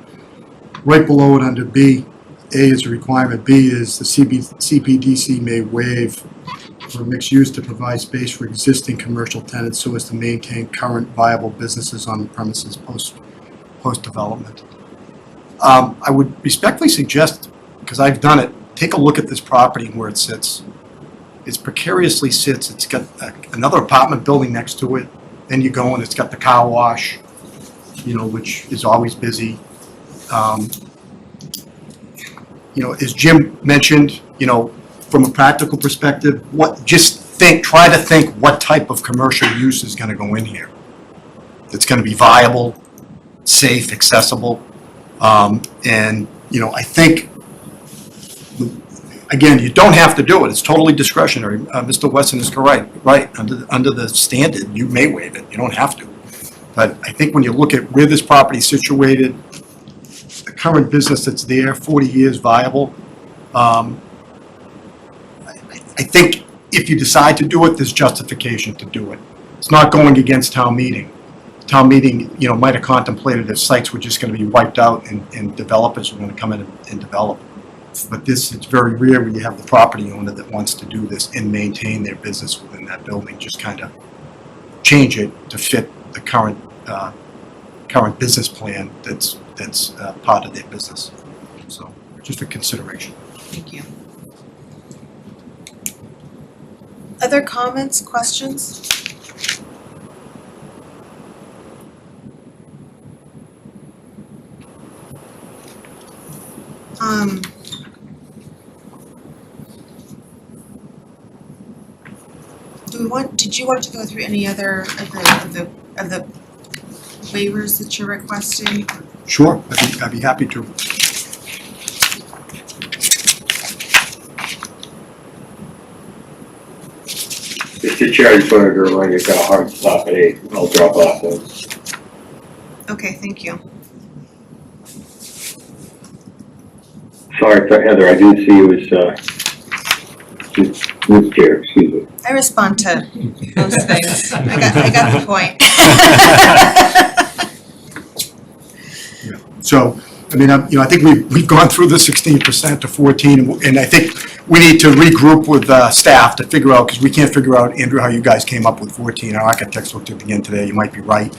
right below it under B, A is a requirement, B is the Cpdc may waive for mixed use to provide space for existing commercial tenants so as to maintain current viable businesses on the premises post-development. I would respectfully suggest, because I've done it, take a look at this property and where it sits. It precariously sits. It's got another apartment building next to it. Then you go and it's got the car wash, you know, which is always busy. You know, as Jim mentioned, you know, from a practical perspective, try to think what type of commercial use is going to go in here. That's going to be viable, safe, accessible, and you know, I think. Again, you don't have to do it. It's totally discretionary. Mr. Wesson is correct. Right, under the standard, you may waive it. You don't have to. But I think when you look at where this property is situated, the current business that's there, 40 years viable, I think if you decide to do it, there's justification to do it. It's not going against town meeting. Town meeting, you know, might have contemplated if sites were just going to be wiped out and developers were going to come in and develop. But it's very rare when you have the property owner that wants to do this and maintain their business within that building, just kind of change it to fit the current business plan that's part of their business. So just a consideration. Thank you. Other comments, questions? Did you want to go through any other of the waivers that you're requesting? Sure, I'd be happy to. Mr. Chair, I just wanted to remind you, I've got a hard stop at 8. I'll drop off then. Okay, thank you. Sorry, Heather, I didn't see you as, Ms. Chair, excuse me. I respond to most things. I got the point. So, I mean, I think we've gone through the 16% to 14, and I think we need to regroup with staff to figure out, because we can't figure out, Andrew, how you guys came up with 14. Our architects looked at it again today. You might be right,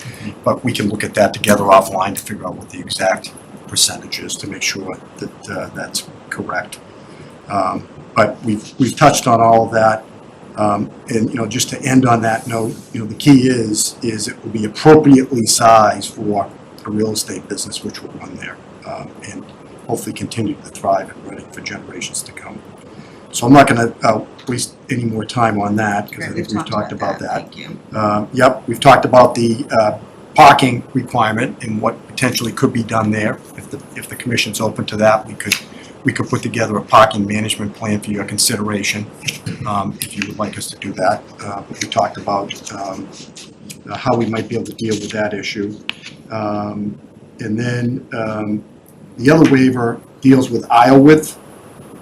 but we can look at that together offline to figure out what the exact percentage is to make sure that that's correct. But we've touched on all of that, and you know, just to end on that note, you know, the key is it will be appropriately sized for a real estate business which will run there, and hopefully continue to thrive and run it for generations to come. So I'm not going to waste any more time on that, because I think we've talked about that. Thank you. Yep, we've talked about the parking requirement and what potentially could be done there. If the commission's open to that, we could put together a parking management plan for your consideration, if you would like us to do that. We talked about how we might be able to deal with that issue. And then the other waiver deals with aisle width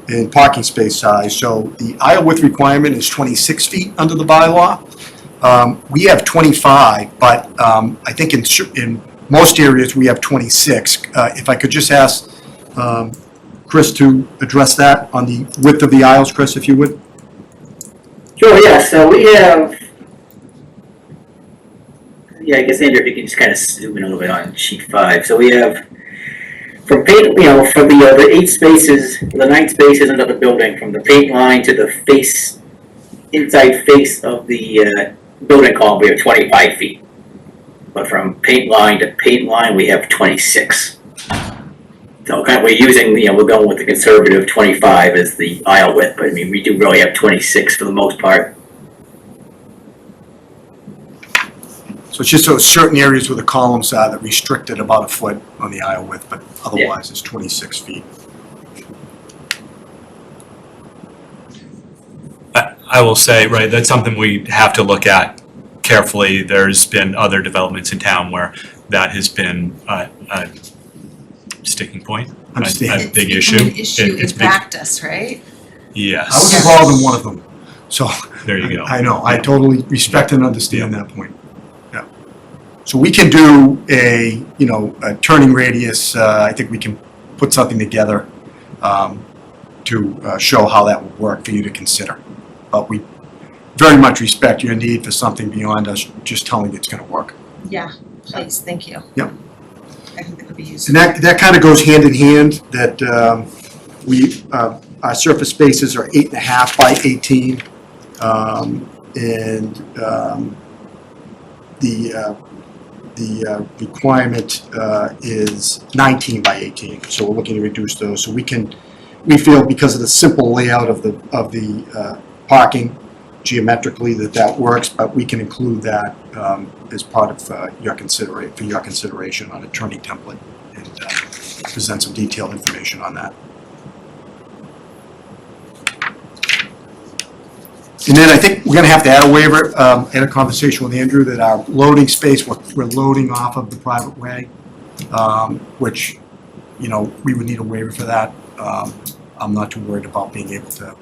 and parking space size. So the aisle width requirement is 26 feet under the bylaw. We have 25, but I think in most areas we have 26. If I could just ask Chris to address that on the width of the aisles, Chris, if you would. Sure, yeah, so we have, I guess Andrew, if you can just kind of zoom in a little bit on sheet 5. So we have, from paint, from the 8 spaces, the 9 spaces under the building, from the paint line to the inside face of the building column, we have 25 feet. But from paint line to paint line, we have 26. So kind of we're using, we're going with the conservative 25 as the aisle width, but I mean, we do really have 26 for the most part. So it's just those certain areas where the columns are that restricted about a foot on the aisle width, but otherwise it's 26 feet. I will say, right, that's something we have to look at carefully. There's been other developments in town where that has been a sticking point. understand. big It's issue. become an issue in It's big. practice, right? Yes. I was involved in one of them, so. There you go. I know, I totally respect and understand that point. Yeah. So we can do a turning radius, I think we can put something together to show how that would work for you to consider. But we very much respect your need for something beyond us just telling you it's gonna work. Yeah, please, thank you. Yep. I think that would be useful. And that kind of goes hand in hand, that our surface spaces are 8.5 by 18. The requirement is 19 by 18, so we're looking to reduce those. So we feel because of the simple layout of the parking geometrically that works, but we can include that as part of your consideration on a turning template and present some detailed information on that. And then I think we're gonna have to add a waiver, in a conversation with Andrew, that our loading space, we're loading off of the private way, which, we would need a waiver for that. I'm not too worried about being able to,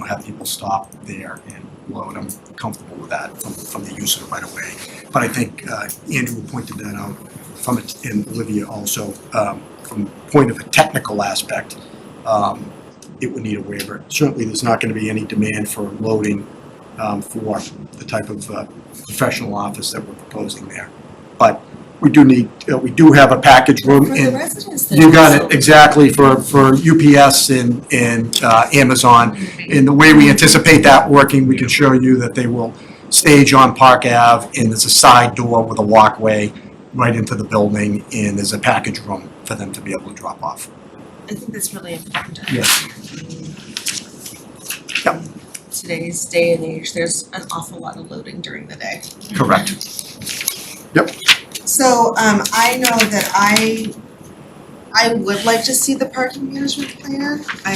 have people stop there and load. I'm comfortable with that from the use of the right of way. But I think, Andrew pointed that out from it, and Olivia also, from the point of a technical aspect, it would need a waiver. Certainly, there's not going to be any demand for loading for the type of professional office that we're proposing there. But we do have a package room. For the and residents that you got also- it, exactly, for UPS and Amazon. And the way we anticipate that working, we can show you that they will stage on Park Ave, and there's a side door with a walkway right into the building, and there's a package room for them to be able to drop off. I think that's really important. Yes. Yep. Today's day and age, there's an awful lot of loading during the day. Correct. So, I know that I would like to see the parking management plan. I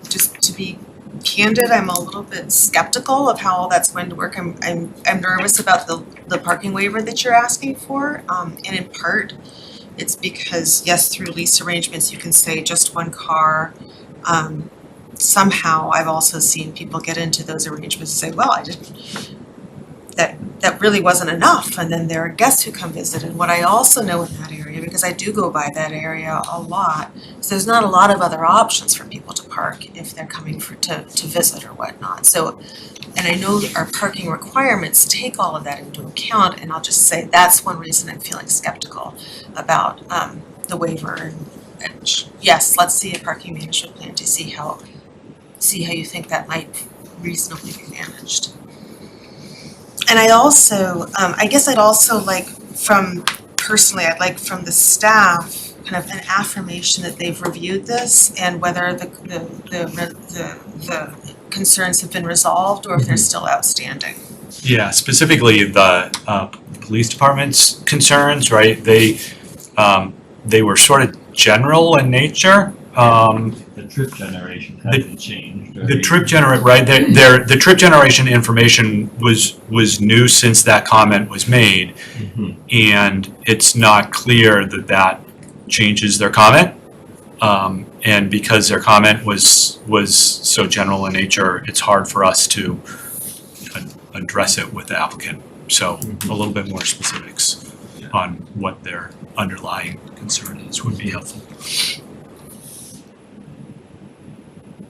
just, to be candid, I'm a little bit skeptical of how all that's going to work. I'm nervous about the parking waiver that you're asking for, and in part, it's because, yes, through lease arrangements, you can say just one car. Somehow, I've also seen people get into those arrangements and say, well, that really wasn't enough, and then there are guests who come visit. And what I also know in that area, because I do go by that area a lot, is there's not a lot of other options for people to park if they're coming to visit or whatnot. So, and I know our parking requirements take all of that into account, and I'll just say that's one reason I'm feeling skeptical about the waiver. And yes, let's see a parking management plan to see how you think that might reasonably be managed. And I also, I guess I'd also like I'd like from the staff, kind of an affirmation that they've reviewed this and whether the concerns have been resolved or if they're still outstanding. Yeah, specifically the police department's concerns, right? They were sort of general in nature. The trip generation hasn't changed. The trip the trip generation information was new since that comment was made, and it's not clear that changes their comment. And because their comment was so general in nature, it's hard for us to address it with the applicant. So a little bit more specifics on what their underlying concern is would be helpful.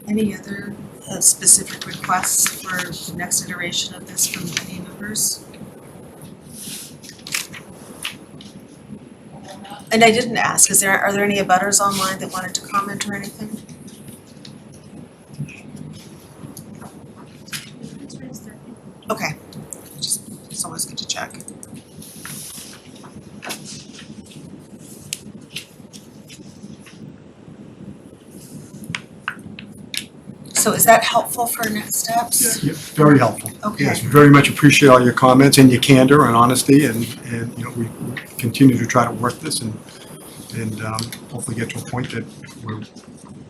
Any other specific requests for the next iteration of this from any members? And I didn't ask, are there any abutters online that wanted to comment or anything? Okay, it's always good to check. So is that helpful for next steps? Yeah, very helpful. Okay. Yes, very much appreciate all your comments and your candor and honesty, and we continue to try to work this and hopefully get to a point that we're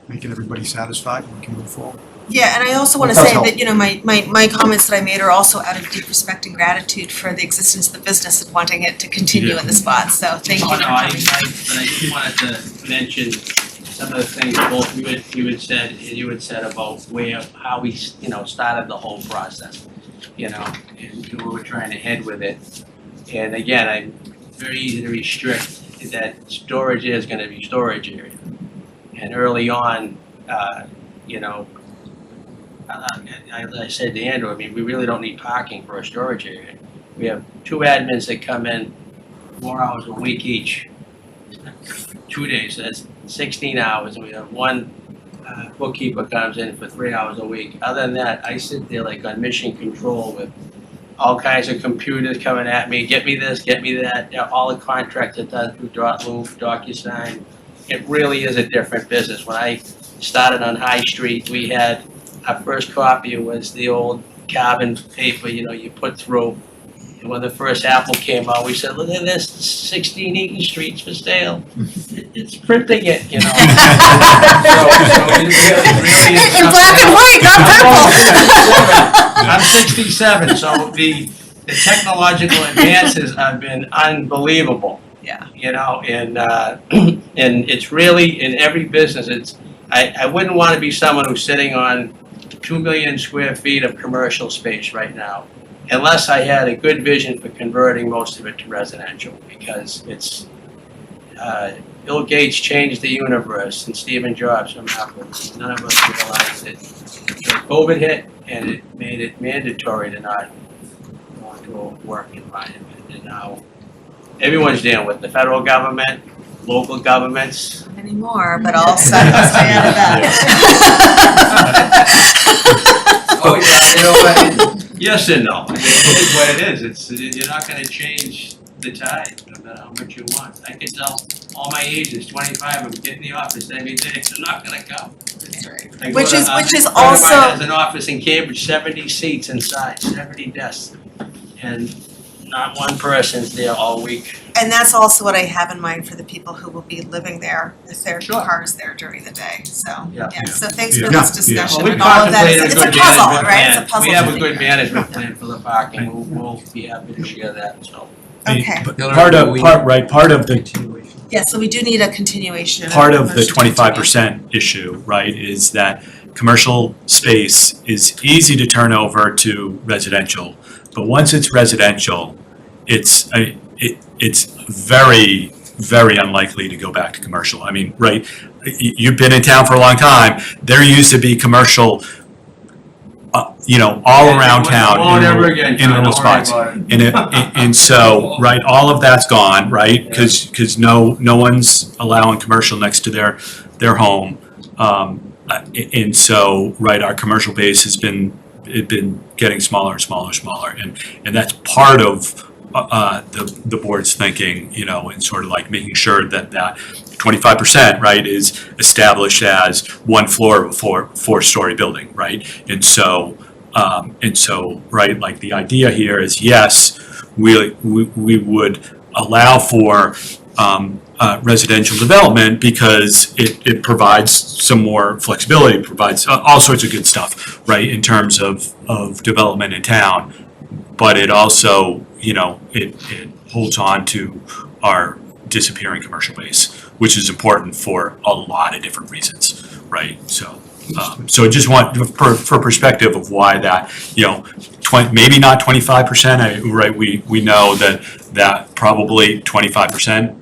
making everybody satisfied and we can move forward. Yeah, and I also wanna It does say help. that, you know, my comments that I made are also out of deep respect and gratitude for the existence of the business and wanting it to continue in the spot, so thank you Oh, for no, I coming. but I just wanted to mention some of the things both you had said, and you had said about how we, you know, started the whole process, you know, and where we're trying to head with it. And again, I'm very easy to restrict that storage is gonna be storage area. And early on, you know, I said to Andrew, I mean, we really don't need parking for a storage area. We have 2 admins that come in 4 hours a week each. 2 days, so that's 16 hours, and we have 1 bookkeeper comes in for 3 hours a week. Other than that, I sit there like on mission control with all kinds of computers coming at me, get me this, get me that, you know, all the contracts are done through Loop, DocuSign. It really is a different business. When I started on High Street, we had, our first copier was the old carbon paper, you know, you put through. And when the first Apple came out, we said, look at this, 16 Eaton Street's for sale. It's printing it, you know. So it really is In black and white, not purple. I'm 67, so the technological advances have been unbelievable. Yeah. You know, and it's really, in every business, I wouldn't want to be someone who's sitting on 2 million square feet of commercial space right now, unless I had a good vision for converting most of it to residential, because it's, Bill Gates changed the universe and Stephen Jobs from Apple. None of us realized it. So COVID hit and it made it mandatory to not go into a work environment. And now everyone's dealing with the federal government, local governments. Not anymore, but all set to stay out of that. Oh, yeah, you know what? Yes and no. I mean, it is what it is. You're not gonna change the tide, no matter how much you want. I can tell all my agents, 25 of them, get in the office every day, they're not gonna come. I go Which to, is a friend of also. mine has an office in Cambridge, 70 seats inside, 70 desks. And not one person's there all week. And that's also what I have in mind for the people who will be living there with their Sure. cars there during the day, so, Yeah. so thanks for Yeah. this discussion Well, we and all of that, contemplate it's a a good puzzle, management right, it's a plan. puzzle We have to a figure good out. management plan for the parking, we'll be happy to share that, so. Okay, Part of the Continuation. yeah, so we do need a continuation. and a part of the motion to continue. 25% issue, right, is that commercial space is easy to turn over to residential, but once it's residential, it's very, very unlikely to go back to commercial. I mean, right, you've been in town for a long time, there used to be commercial, you know, all around town Won't ever again, in John, little don't worry spots. about it. And so, right, all of that's gone, right? Because no one's allowing commercial next to their home. And so, right, our commercial base has been getting smaller and smaller and smaller. And that's part of the board's thinking, you know, and sort of like making sure that 25%, right, is established as one floor of a four-story building, right? And so, right, like the idea here is, yes, we would allow for residential development because it provides some more flexibility, provides all sorts of good stuff, right, in terms of development in town. But it also, you know, it holds on to our disappearing commercial base, which is important for a lot of different reasons, right? So I just want, for perspective of why that, you know, maybe not 25%, right? We know that probably 25%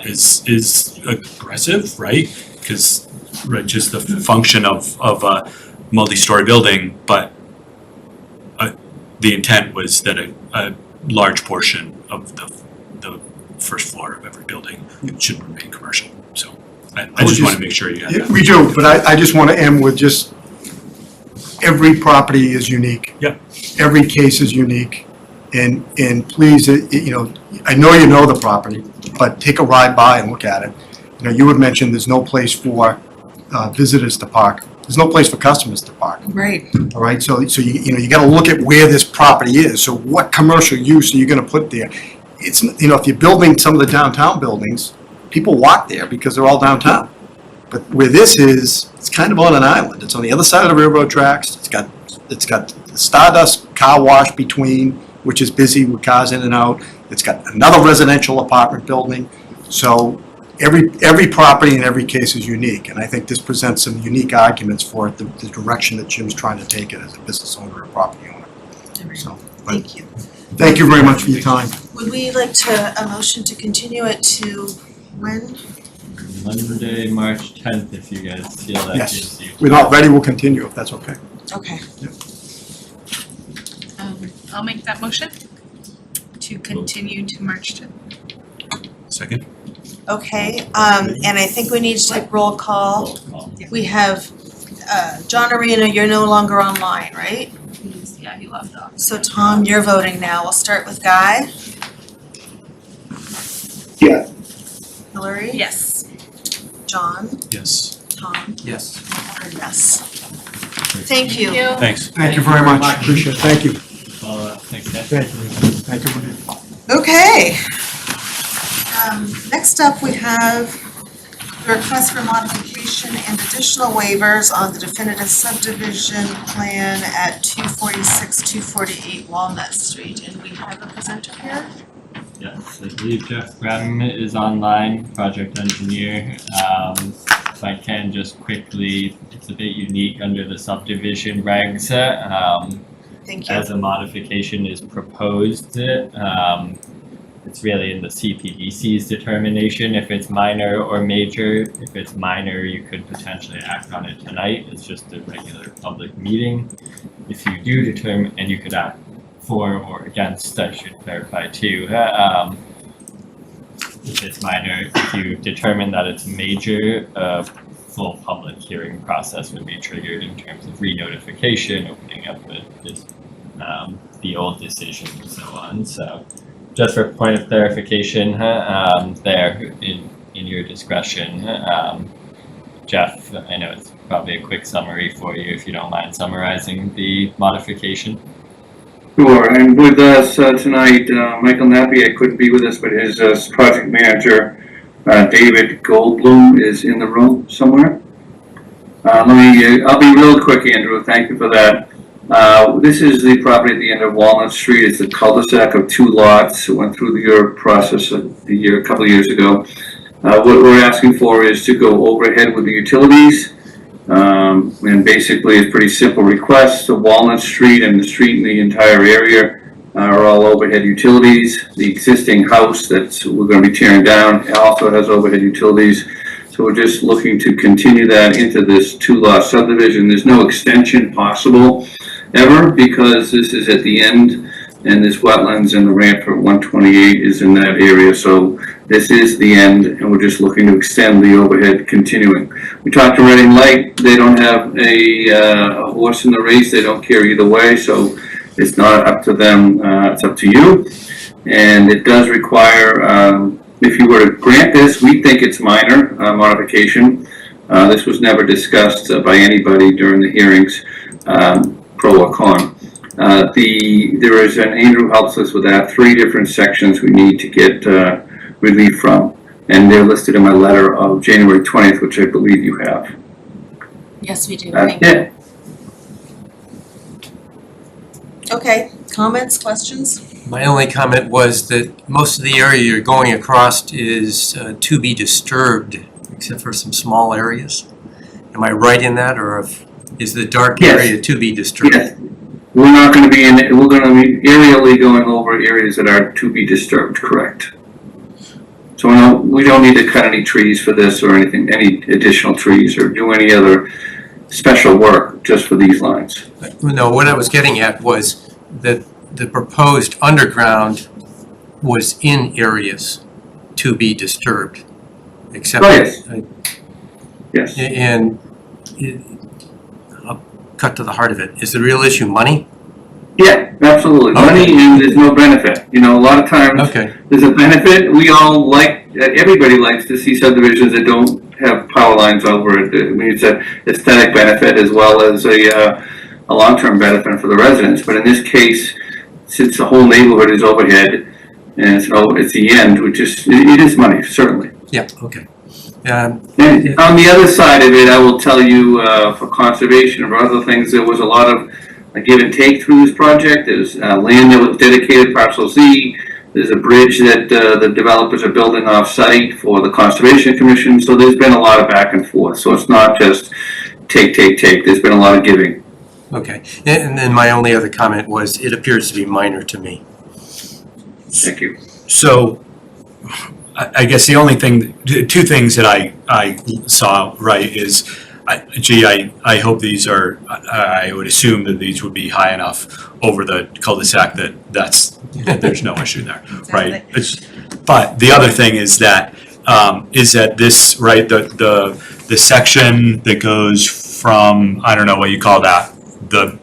is aggressive, right? Because, right, just the function of a multi-story building, but the intent was that a large portion of the first floor of every building should remain commercial. So I just want to make sure you have that. We do, but I just want to end with just, every property is unique. Yep. Every case is unique, and please, you know you know the property, but take a ride by and look at it. You know, you had mentioned there's no place for visitors to park. There's no place for customers to park. Right. All right, so you got to look at where this property is. So what commercial use are you going to put there? It's, you know, if you're building some of the downtown buildings, people walk there because they're all downtown. But where this is, it's kind of on an island. It's on the other side of the railroad tracks. It's got the Stardust car wash between, which is busy with cars in and out. It's got another residential apartment building. So every property in every case is unique, and I think this presents some unique arguments for it, the direction that Jim's trying to take it as a business owner or property owner. So, Thank you. thank you very much for your time. Would we like a motion to continue it to when? Monday, March 10th, if you guys feel that Yes. gives you. We're not ready, we'll continue if that's okay. Okay. I'll make that motion to continue to March 10th. Second? Okay, and I think we need to take roll call. Roll call. We have, John Arena, you're no longer online, right? Yeah, he left off. So Tom, you're voting now. We'll start with Guy. Yeah. Hillary? Yes. John? Yes. Tom? Yes. Or yes. Thank you. Thanks. Thank you very much, appreciate it, thank you. Follow up. Thanks, guys. Thank you. Thank you. Okay. Next up, we have the request for modification and additional waivers on the definitive subdivision plan at 246, 248 Walnut Street. And we have a presenter here. Yes, I believe Jeff Graham is online, project engineer. If I can just quickly, it's a bit unique under the subdivision regs. Thank you. As a modification is proposed, it's really in the Cpdc's determination if it's minor or major. If it's minor, you could potentially act on it tonight. It's just a regular public meeting. If you do determine, and you could act for or against, I should clarify too. If it's minor, if you determine that it's major, a full public hearing process would be triggered in terms of re-notification, opening up the old decision and so on. So just for point of clarification, there in your discretion, Jeff, I know it's probably a quick summary for you if you don't mind summarizing the modification. Sure, and with us tonight, Michael Napier couldn't be with us, but his project manager, David Goldblum, is in the room somewhere. I'll be real quick, Andrew, thank you for that. This is the property at the end of Walnut Street. It's a cul-de-sac of 2 lots. It went through your process a couple of years ago. What we're asking for is to go overhead with the utilities. And basically it's a pretty simple request. The Walnut Street and the street in the entire area are all overhead utilities. The existing house that we're going to be tearing down also has overhead utilities. So we're just looking to continue that into this 2-lot subdivision. There's no extension possible ever because this is at the end and this wetlands and the ramp for 128 is in that area. So this is the end and we're just looking to extend the overhead continuing. We talked to Reading Light. They don't have a horse in the race. They don't care either way. So it's not up to them. It's up to you. And it does require, if you were to grant this, we think it's minor modification. This was never discussed by anybody during the hearings, pro or con. There is an, Andrew helps us with that, 3 different sections we need to get relief from. And they're listed in my letter of January 20th, which I believe you have. Yes, we do. Yeah. Okay, comments, questions? My only comment was that most of the area you're going across is to be disturbed, except for some small areas. Am I right in that, or is the dark Yes. area to be disturbed? Yes. We're not going to be we're going to be aerially going over areas that are to be disturbed, correct? So we don't need to cut any trees for this or anything, any additional trees or do any other special work just for these lines. No, what I was getting at was that the proposed underground was in areas to be disturbed, except. Oh, yes. Yes. And I'll cut to the heart of it. Is the real issue money? Yeah, absolutely. Okay. Money and there's no benefit. You know, a lot of times Okay. there's a benefit. We all everybody likes to see subdivisions that don't have power lines over it. I mean, it's an aesthetic benefit as well as a long-term benefit for the residents. But in this case, since the whole neighborhood is overhead and it's the end, it is money, certainly. Yeah, okay. And on the other side of it, I will tell you, for conservation or other things, there was a lot of a give and take through this project. There's land that was dedicated, parcel Z. There's a bridge that the developers are building off-site for the Conservation Commission. So there's been a lot of back and forth. So it's not just take. There's been a lot of giving. Okay, and then my only other comment was, it appears to be minor to me. Thank you. So, I guess the only thing, two things that I saw, right, is, I hope these are, I would assume that these would be high enough over the cul-de-sac that there's no issue there, right? But the other thing is that this, right, the section that goes from, I don't know what you call that, where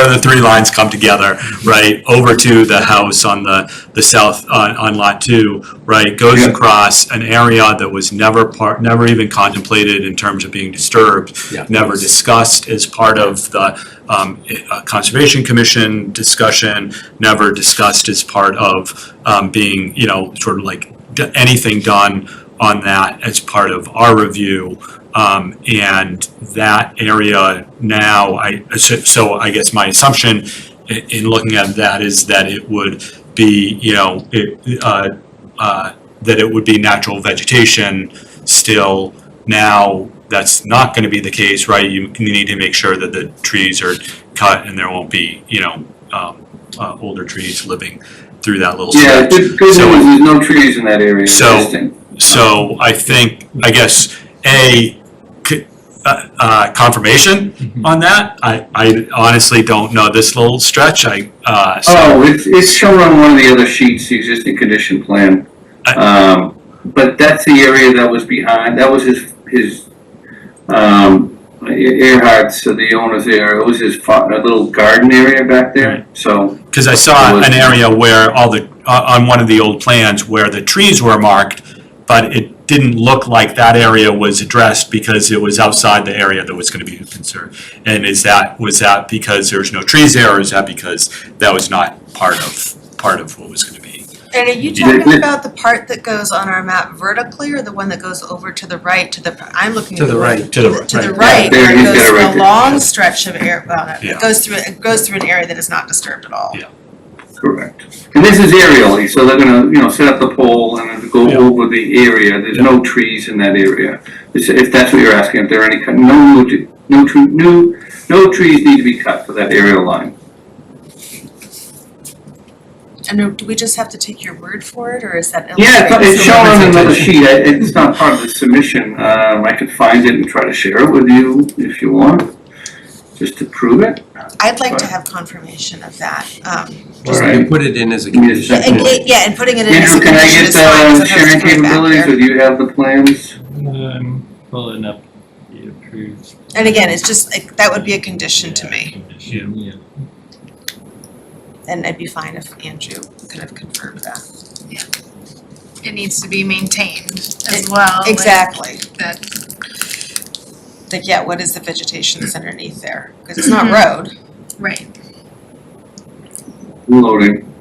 the three lines come together, right, over to the house on the south, on lot 2, right, goes across an area that was never even contemplated in terms of being disturbed, never discussed as part of the Conservation Commission discussion, never discussed as part of being, sort of like anything done on that as part of our review. And that area now, so I guess my assumption in looking at that is that it would be, that it would be natural vegetation still. Now, that's not going to be the case, right? You need to make sure that the trees are cut and there won't be, older trees living through that little stretch. Yeah, good news, there's no trees in that area. So I guess, confirmation on that. I honestly don't know this little stretch. It's shown on one of the other sheets, the existing condition plan. But that's the area that was behind. That was his Earhart's, the owner's there. It was his little garden area back there. Right. So because I saw an area where on one of the old plans where the trees were marked, but it didn't look like that area was addressed because it was outside the area that was going to be conserved. And was that because there's no trees there, or is that because that was not part of what was going to be? And are you talking about the part that goes on our map vertically, or the one that goes over to the right, I'm looking at the right. To the right, where it goes through a long stretch of area, it goes through an area that is not disturbed at all. Yeah. Correct. And this is aerially, so they're gonna, set up the pole and go over the area. There's no trees in that area. If that's what you're asking, if there are any no trees need to be cut for that aerial line. And do we just have to take your word for it, or is that? Yeah, it's shown on another sheet. It's not part of the submission. I could find it and try to share it with you if you want, just to prove it. I'd like to have confirmation of that. Just put it in as a condition. And putting it in as a Andrew, can I condition is fine, get sharing capabilities, or do you have the plans? I'm pulling up the approved. And again, it's just, that would be a condition to me. Yeah. And it'd be fine if Andrew kind of confirmed that. It needs to be maintained as well. Exactly. That, what is the vegetation that's underneath there? Because it's not road. right. Loading.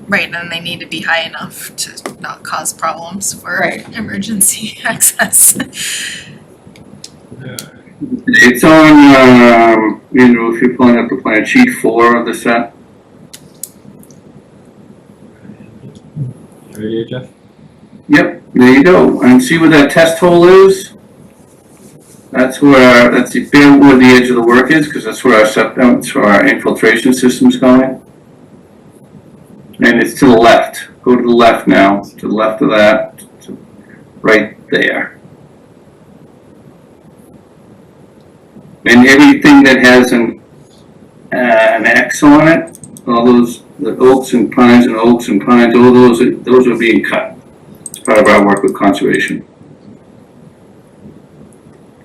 Right, and they need to be high enough to not cause problems for Right. emergency access. It's on, if you're pulling up the plan, sheet 4 of the set. Ready, Jeff? Yep, there you go. And see where that test hole is? That's where the edge of the work is, because that's where our infiltration system's going. And it's to the left. Go to the left now, to the left of that, right there. And everything that has an X on it, all those, the oaks and pines, all those are being cut. It's part of our work with conservation.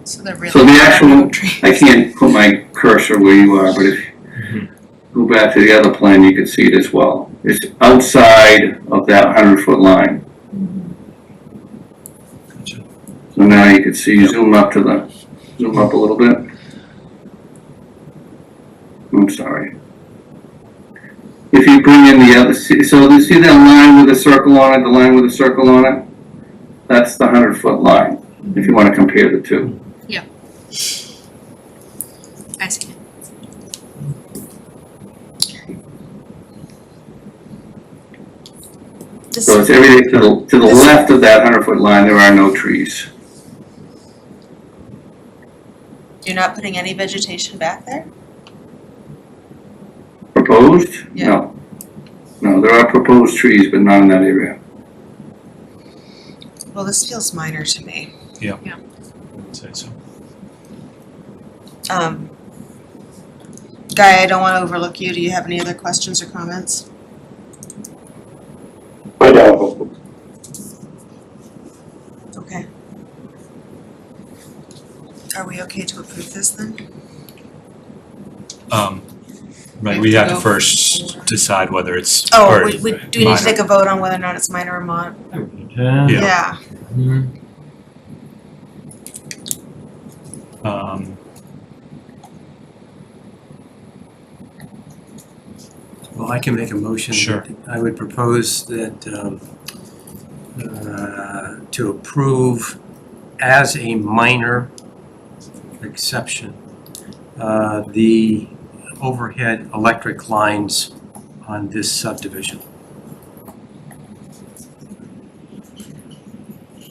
So they're really. So the actual, I can't put my cursor where you are, but if you go back to the other plan, you can see it as well. It's outside of that 100-foot line. So now you can see, zoom up a little bit. I'm sorry. if you bring in the other, so you see that line with a circle on it, the line with a circle on it? That's the 100-foot line, if you want to compare the two. I see. So it's everything to the left of that 100-foot line, there are no trees. You're not putting any vegetation back there? Proposed? Yeah. No. No, there are proposed trees, but not in that area. Well, this feels minor to me. I'd say so. Guy, I don't want to overlook you. Do you have any other questions or comments? I don't. Okay. Are we okay to approve this then? Right, we have to first decide whether it's. Oh, or do we need to minor. take a vote on whether or not it's minor or mod? Yeah. Yeah. Well, I can make a motion. Sure. I would propose that, to approve as a minor exception, the overhead electric lines on this subdivision.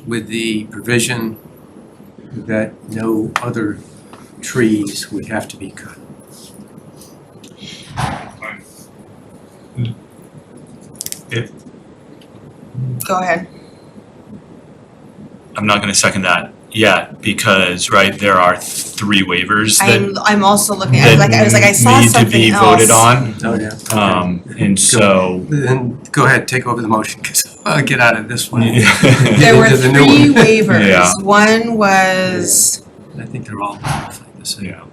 With the provision that no other trees would have to be cut. Go ahead. I'm not gonna second that yet, because, right, there are 3 waivers that I'm also looking, I was like, I saw need to something be else. voted on. Oh, yeah. And so. Then go ahead, take over the motion, because I'll get out of this one. There were Into the new 3 one. waivers. Yeah. One was, I think they're all the same. Yeah.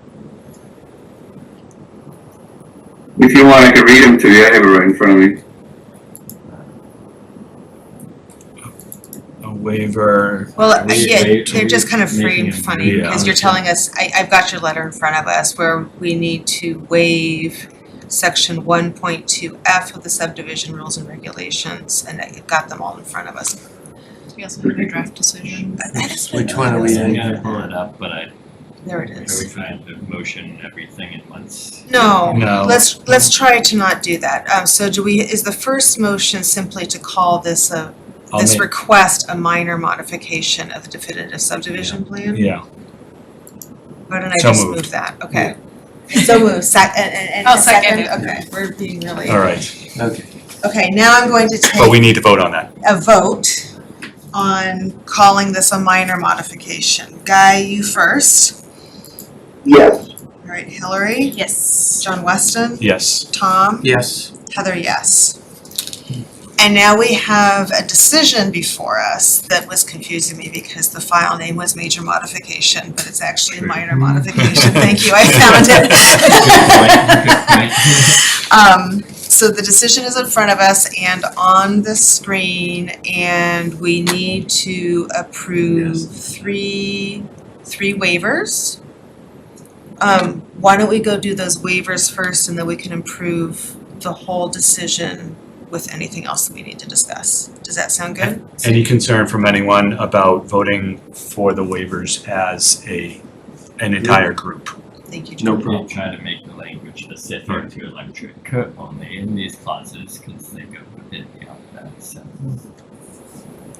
If you want, I can read them to you, I have it right in front of me. A waiver. well, Are we- yeah, are they're we just kind of making framed a- funny, Yeah. because you're telling us, I've got your letter in front of us, where we need to waive section 1.2F of the subdivision rules and regulations, and I've got them all in front of us. We also have a draft decision. I just didn't Which know one there are was we I'm a- in? gonna pull it up, but There it are we is. trying to motion everything at once? No, No. let's try to not do that. So is the first motion simply to call this I'll this make- request a minor modification of the definitive subdivision plan? Yeah, Why don't I So just moved. move that? Okay. So moved, and I'll a second second? it. Okay, we're being really. all right, Okay. Okay, now I'm going to but we take need to vote on that. a vote on calling this a minor modification. Guy, you first. Yes. All right, Hillary, Yes. John Weston, Yes, Tom, Yes. Heather, yes. And now we have a decision before us that was confusing me because the file name was major modification, but it's actually a minor modification. Thank you, I found it. So the decision is in front of us and on the screen, and we need to approve three waivers. Why don't we go do those waivers first, and then we can approve the whole decision with anything else that we need to discuss. Does that sound good? any concern from anyone about voting for the waivers as an entire group? Thank you, No John. problem. We're trying to make the language specific to electric only in these clauses, because they go a bit beyond that, so.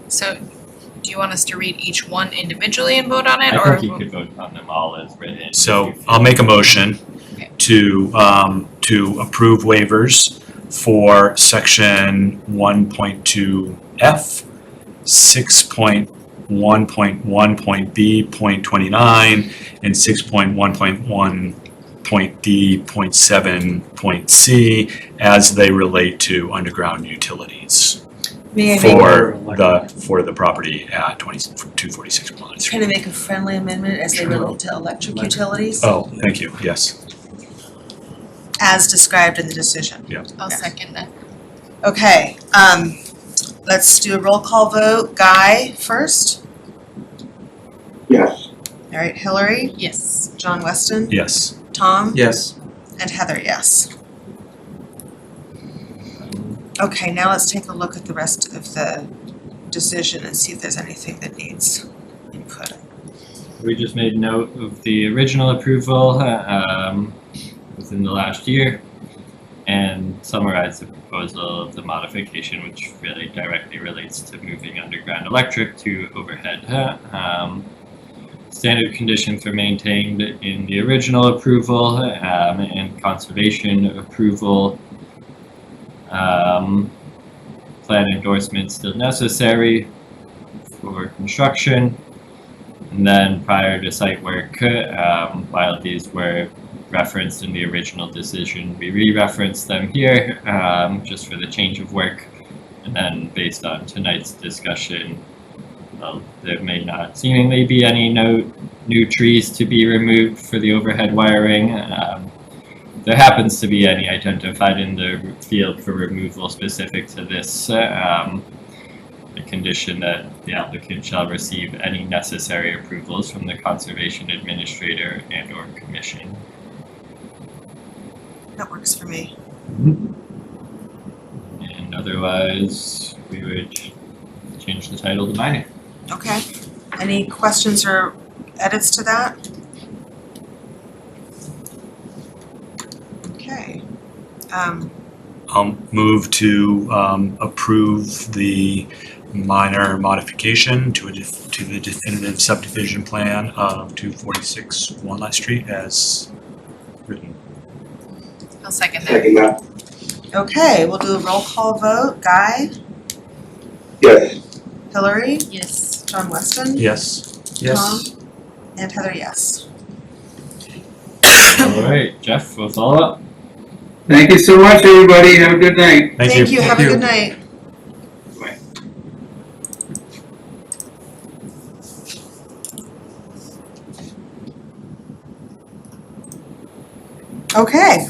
So, do you want us to read each one individually and vote on it, I or? think you could vote on them all as written. So I'll make a motion Okay. to approve waivers for section 1.2F, 6.1.1.B.29, and 6.1.1.D.7.C as they relate to underground utilities May I make, for the property at 246 Pond Street. can I make a friendly amendment as they relate to electric utilities? Oh, thank you, yes. As described in the decision. I'll second that. Okay, let's do a roll call vote. Guy first. Yes. All right, Hillary, Yes. John Weston, Yes. Tom, Yes. and Heather, yes. Okay, now let's take a look at the rest of the decision and see if there's anything that needs input. We just made note of the original approval within the last year and summarized the proposal of the modification, which really directly relates to moving underground electric to overhead. Standard conditions were maintained in the original approval and conservation approval. Plan endorsement still necessary for construction. And then prior to site work, while these were referenced in the original decision, we re-referenced them here just for the change of work. And then based on tonight's discussion, well, there may not seemingly be any new trees to be removed for the overhead wiring. If there happens to be any identified in the field for removal specific to this, the condition that the applicant shall receive any necessary approvals from the conservation administrator and or commission. That works for me. And otherwise, we would change the title to minor. Okay. Any questions or edits to that? Okay. I'll move to approve the minor modification to the definitive subdivision plan of 246 Walnut Street as written. I'll second that. Second that. Okay, we'll do a roll call vote. Guy? Yes. Hillary? Yes. John Weston? Yes. Tom? And Heather, yes. All right, Jeff, we'll follow up. Thank you so much, everybody. Have a good night. Thank you. Have a good night. Bye. Okay.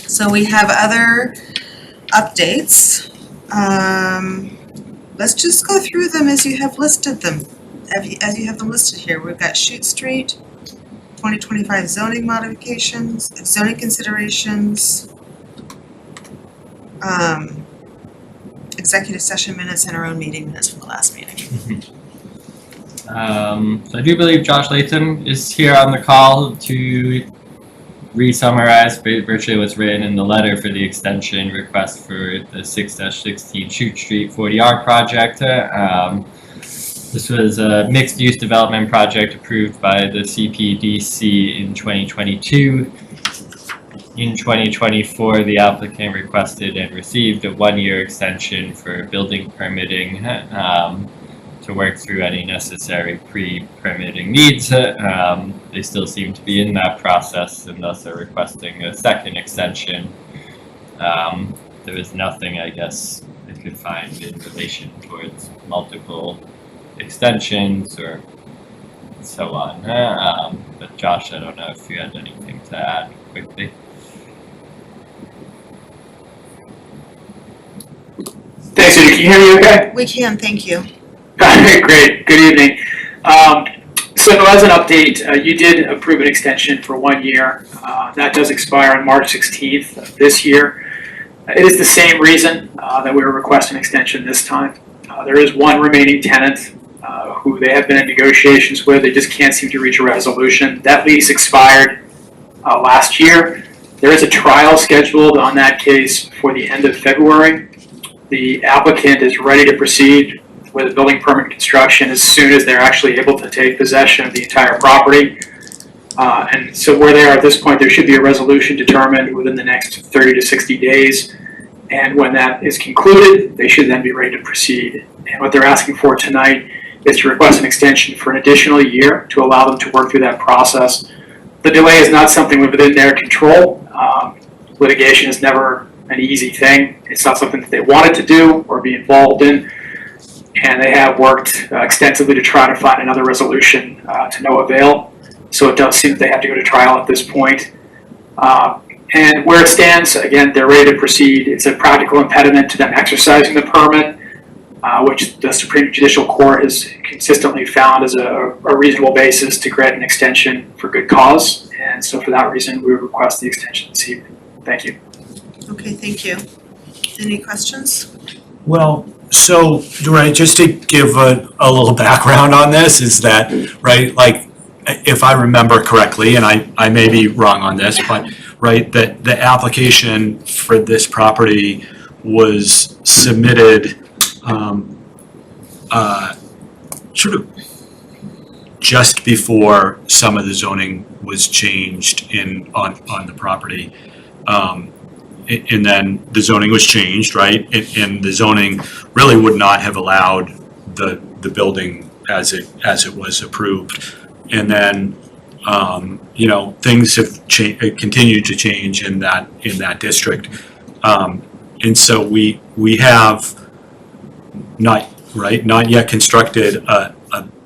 So we have other updates. Let's just go through them as you have listed them, as you have them listed here. We've got Chute Street, 2025 zoning modifications, zoning considerations, executive session minutes, and our own meeting minutes from the last meeting. So I do believe Josh Latham is here on the call to re-summarize virtually what's written in the letter for the extension request for the 6-16 Chute Street 40R project. This was a mixed-use development project approved by the Cpdc in 2022. In 2024, the applicant requested and received a one-year extension for building permitting to work through any necessary pre-permitting needs. They still seem to be in that process and thus are requesting a second extension. There is nothing, I guess, I could find in relation towards multiple extensions or so on. But Josh, I don't know if you had anything to add quickly. Thanks, Judy. Can you hear me okay? We can, thank you. Great. Good evening. So as an update, you did approve an extension for 1 year. That does expire on March 16th of this year. It is the same reason that we were requesting an extension this time. There is one remaining tenant who they have been in negotiations with. They just can't seem to reach a resolution. That lease expired last year. There is a trial scheduled on that case for the end of February. The applicant is ready to proceed with a building permit construction as soon as they're actually able to take possession of the entire property. And so where they are at this point, there should be a resolution determined within the next 30 to 60 days. And when that is concluded, they should then be ready to proceed. And what they're asking for tonight is to request an extension for an additional year to allow them to work through that process. The delay is not something within their control. Litigation is never an easy thing. It's not something that they wanted to do or be involved in. And they have worked extensively to try to find another resolution to no avail. So it does seem that they have to go to trial at this point. And where it stands, again, they're ready to proceed. It's a practical impediment to them exercising the permit, which the Supreme Judicial Court has consistently found as a reasonable basis to grant an extension for good cause. And so for that reason, we would request the extension this evening. Thank you. Okay, thank you. Any questions? Well, so, right, just to give a little background on this is that, right, like, if I remember correctly, and I may be wrong on this, but, right, that the application for this property was submitted, sort of just before some of the zoning was changed on the property. And then the zoning was changed, right? And the zoning really would not have allowed the building as it was approved. And then, things have continued to change in that district. And so we have not yet constructed a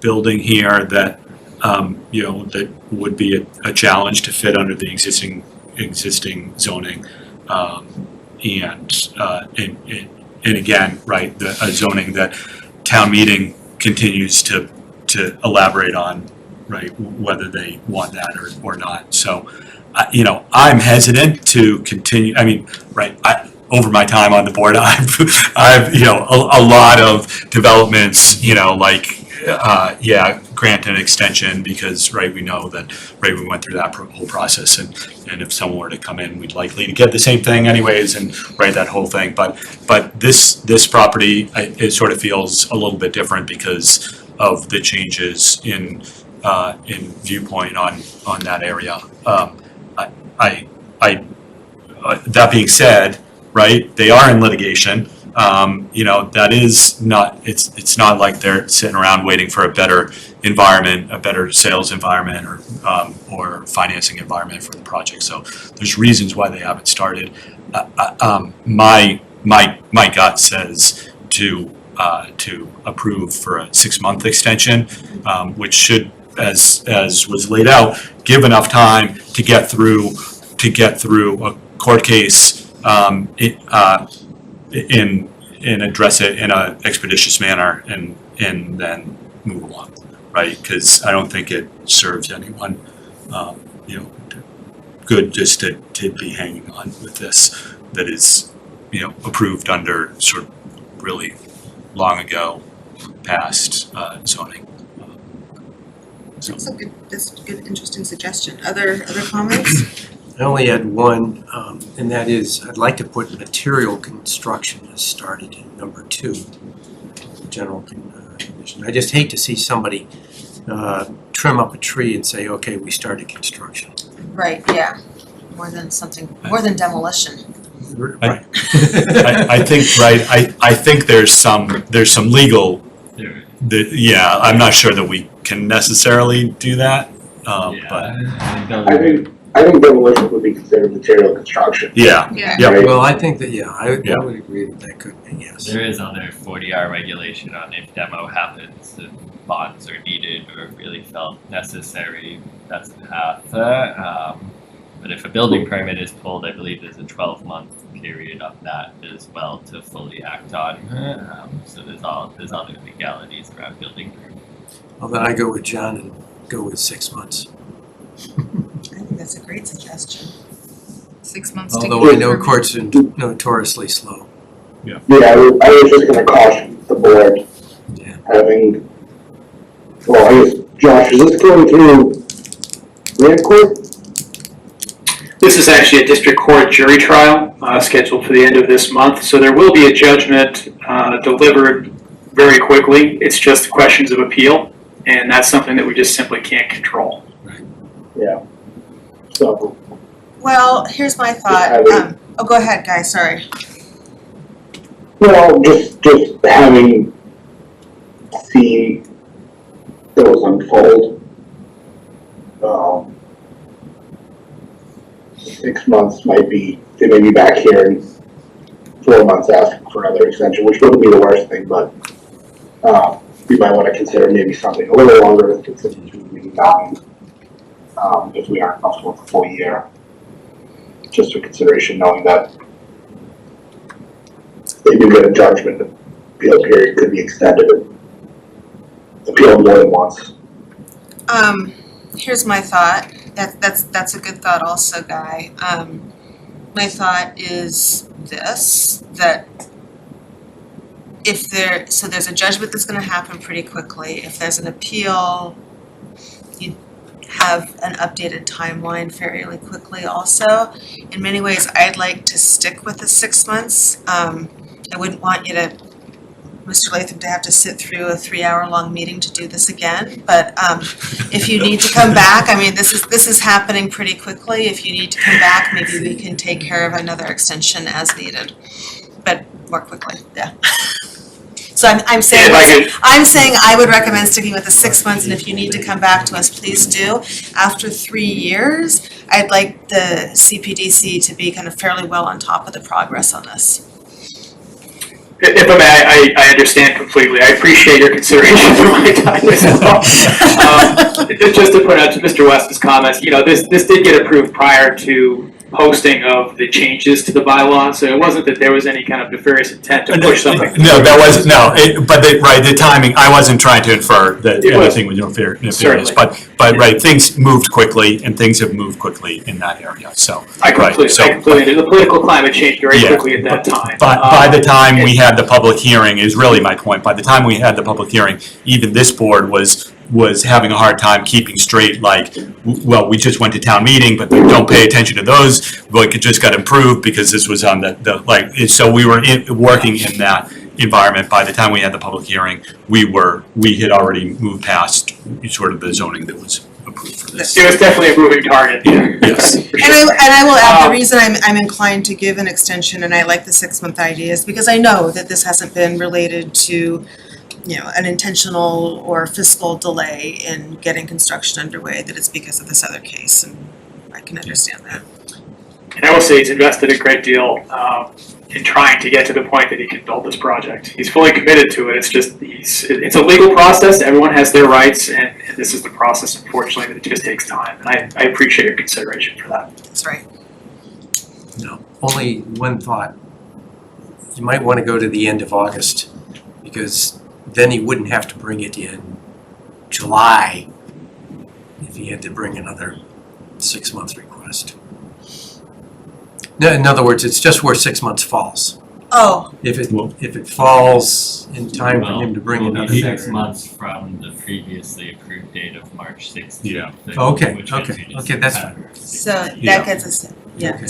building here that, that would be a challenge to fit under the existing zoning. And again, right, a zoning that town meeting continues to elaborate on, right, whether they want that or not. So, I'm hesitant to continue. I mean, right, over my time on the board, I've a lot of developments, grant an extension because, right, we know that, right, we went through that whole process, and if someone were to come in, we'd likely to get the same thing anyways, and, right, that whole thing. But this property, it sort of feels a little bit different because of the changes in viewpoint on that area. That being said, right, they are in litigation. That is not, it's not like they're sitting around waiting for a better environment, a better sales environment or financing environment for the project. So there's reasons why they haven't started. My gut says to approve for a 6-month extension, which should, as was laid out, give enough time to get through a court case, and address it in an expeditious manner and then move along, right? Because I don't think it serves anyone, good just to be hanging on with this that is, approved under sort of really long ago past zoning. That's a good, interesting suggestion. Other comments? I only had one, and that is, I'd like to put material construction as started in number 2, general condition. I just hate to see somebody trim up a tree and say, okay, we started construction. Right, yeah. More than demolition. Right. I think, right, I think there's some legal, I'm not sure that we can necessarily do that, but. I think demolition would be considered material construction. Yeah. Right? Well, I think that, I would agree that could be, yes. There is other 40R regulation on if demo happens and bonds are needed or really felt necessary, that's the path. But if a building permit is pulled, I believe there's a 12-month period of that as well to fully act on. So there's other legalities around building permits. Well, then I go with John and go with 6 months. I think that's a great suggestion. 6 months to Although I know courts are notoriously slow. Yeah, I was just gonna caution the board, having, well, I guess, Josh, is this going through land court? This is actually a district court jury trial scheduled for the end of this month, so there will be a judgment delivered very quickly. It's just questions of appeal, and that's something that we just simply can't control. Yeah. So. Well, here's my thought. Go ahead, Guy, sorry. Well, just having seen those unfold, 6 months might be, they may be back here in 4 months asking for another extension, which wouldn't be the worst thing, but we might want to consider maybe something a little longer if it's maybe 9, if we aren't comfortable with the full year. Just for consideration, knowing that they do get a judgment, the appeal period could be extended and appealed more than once. Here's my thought. That's a good thought also, Guy. my thought is this, that if there's a judgment that's gonna happen pretty quickly. If there's an appeal, you have an updated timeline fairly quickly also. In many ways, I'd like to stick with the 6 months. I wouldn't want you to, Mr. Latham, to have to sit through a 3-hour-long meeting to do this again. But if you need to come back, I mean, this is happening pretty quickly. If you need to come back, maybe we can take care of another extension as needed, but more quickly, yeah. So I'm saying, I would recommend sticking with the 6 months, and if you need to come back to us, please do. After 3 years, I'd like the CPDC to be kind of fairly well on top of the progress on this. If I may, I understand completely. I appreciate your consideration for my time as well. Just to put out to Mr. West's comments, this did get approved prior to posting of the changes to the bylaw, so it wasn't that there was any kind of nefarious intent to push something. No, the timing, I wasn't trying to infer that anything was nefarious, but right, things moved quickly and things have moved quickly in that area, so. I completely, the political climate changed very quickly at that time. By the time we had the public hearing, is really my point, by the time we had the public hearing, even this board was having a hard time keeping straight, like, well, we just went to town meeting, but don't pay attention to those, like, it just got improved because this was on so we were working in that environment. By the time we had the public hearing, we had already moved past sort of the zoning that was approved for this. It was definitely a moving target. Yes. And I will add, the reason I'm inclined to give an extension, and I like the 6-month idea, is because I know that this hasn't been related to an intentional or fiscal delay in getting construction underway, that it's because of this other case, and I can understand that. And I will say he's invested a great deal in trying to get to the point that he can build this project. He's fully committed to it. It's just, it's a legal process. Everyone has their rights, and this is the process, unfortunately, that it just takes time. And I appreciate your consideration for that. That's right. No, only one thought. You might want to go to the end of August, because then he wouldn't have to bring it in July if he had to bring another 6-month request. In other words, it's just where 6 months falls. Oh. If it falls in time for him to bring another. 6 months from the previously approved date of March 16th. Yeah. Okay, Which gets you to that's September fine. 16th. So that gets us,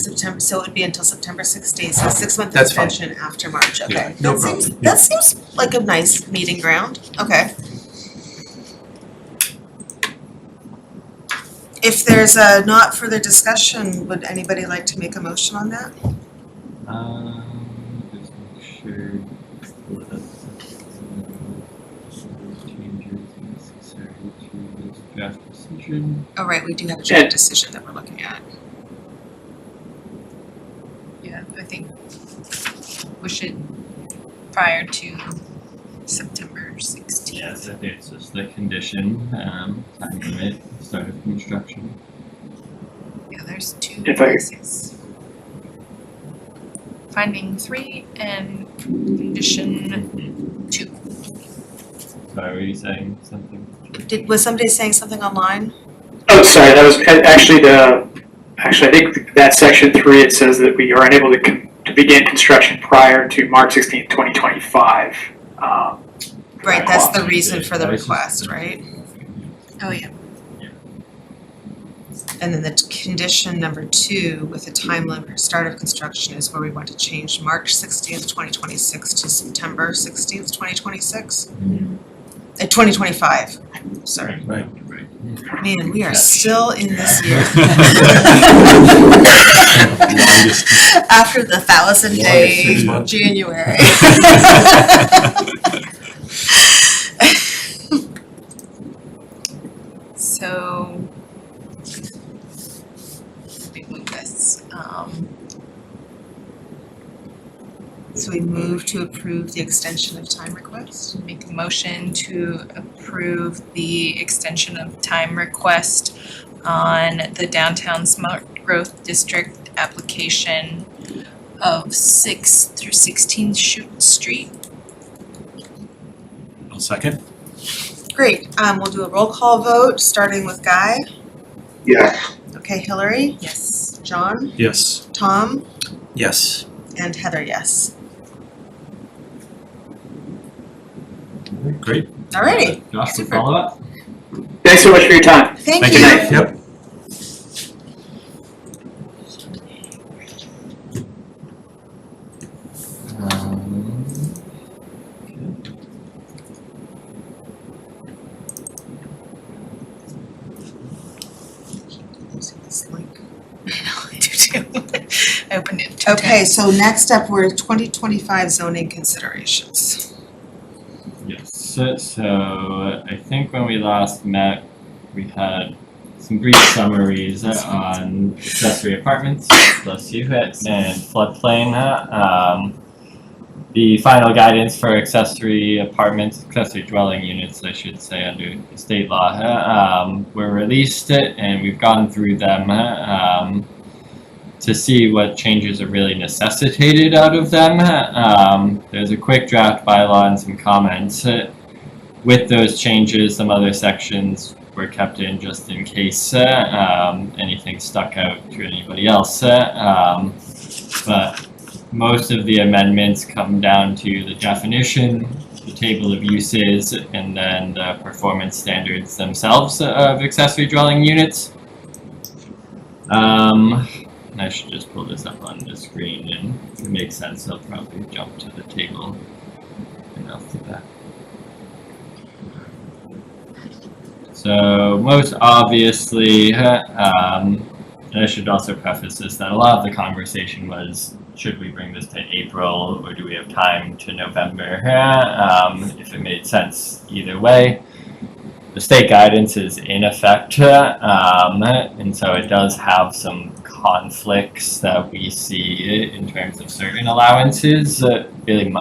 September, so it would be until September 16th, so 6-month That's fine. extension after March, okay. Yeah, no problem. That seems like a nice meeting ground, okay. If there's not further discussion, would anybody like to make a motion on that? Just make sure what changes necessary to this draft decision. Oh, right, we do have a draft decision that we're looking at. Yeah, I think push it prior to September 16th. Yes, I think it's just the condition, time limit, start of construction. Yeah, there's 2 If I- places. Finding 3 and condition 2. Sorry, were you saying something? Was somebody saying something online? Oh, sorry, that was actually I think that section 3, it says that we are unable to begin construction prior to March 16th, 2025. Right, that's the reason for the request, right? Oh, yeah. And then the condition number 2 with the time limit for start of construction is where we want to change March 16th, 2026 to September 16th, 2026? 2025, sorry. Right. Man, we are still in this year. After the 1,000-day January. So, let me move this. So we move to approve the extension of time request. Make a motion to approve the extension of time request on the Downtown Smart Growth District application of 6th through 16th Chute Street. I'll second. Great, we'll do a roll call vote, starting with Guy. Yes. Okay, Hillary, Yes. John, Yes. Tom, Yes. and Heather, yes. Great. Alrighty, Josh, for super. follow-up? Thanks so much for your time. Thank Thank you. you. Yep. This link. I do too. I opened it 2 Okay, times. so next up, we're 2025 zoning considerations. Yes, so I think when we last met, we had some brief summaries on accessory apartments, bless you, and floodplain. The final guidance for accessory apartments, accessory dwelling units, I should say, under state law, were released, and we've gone through them to see what changes are really necessitated out of them. There's a quick draft bylaw and some comments. With those changes, some other sections were kept in just in case anything stuck out to anybody else. But most of the amendments come down to the definition, the table of uses, and then the performance standards themselves of accessory dwelling units. I should just pull this up on the screen, and if it makes sense, I'll probably jump to the table and off the back. So most obviously, and I should also preface this, that a lot of the conversation was, should we bring this to April or do we have time to November? If it made sense either way. The state guidance is in effect, and so it does have some conflicts that we see in terms of certain allowances. Really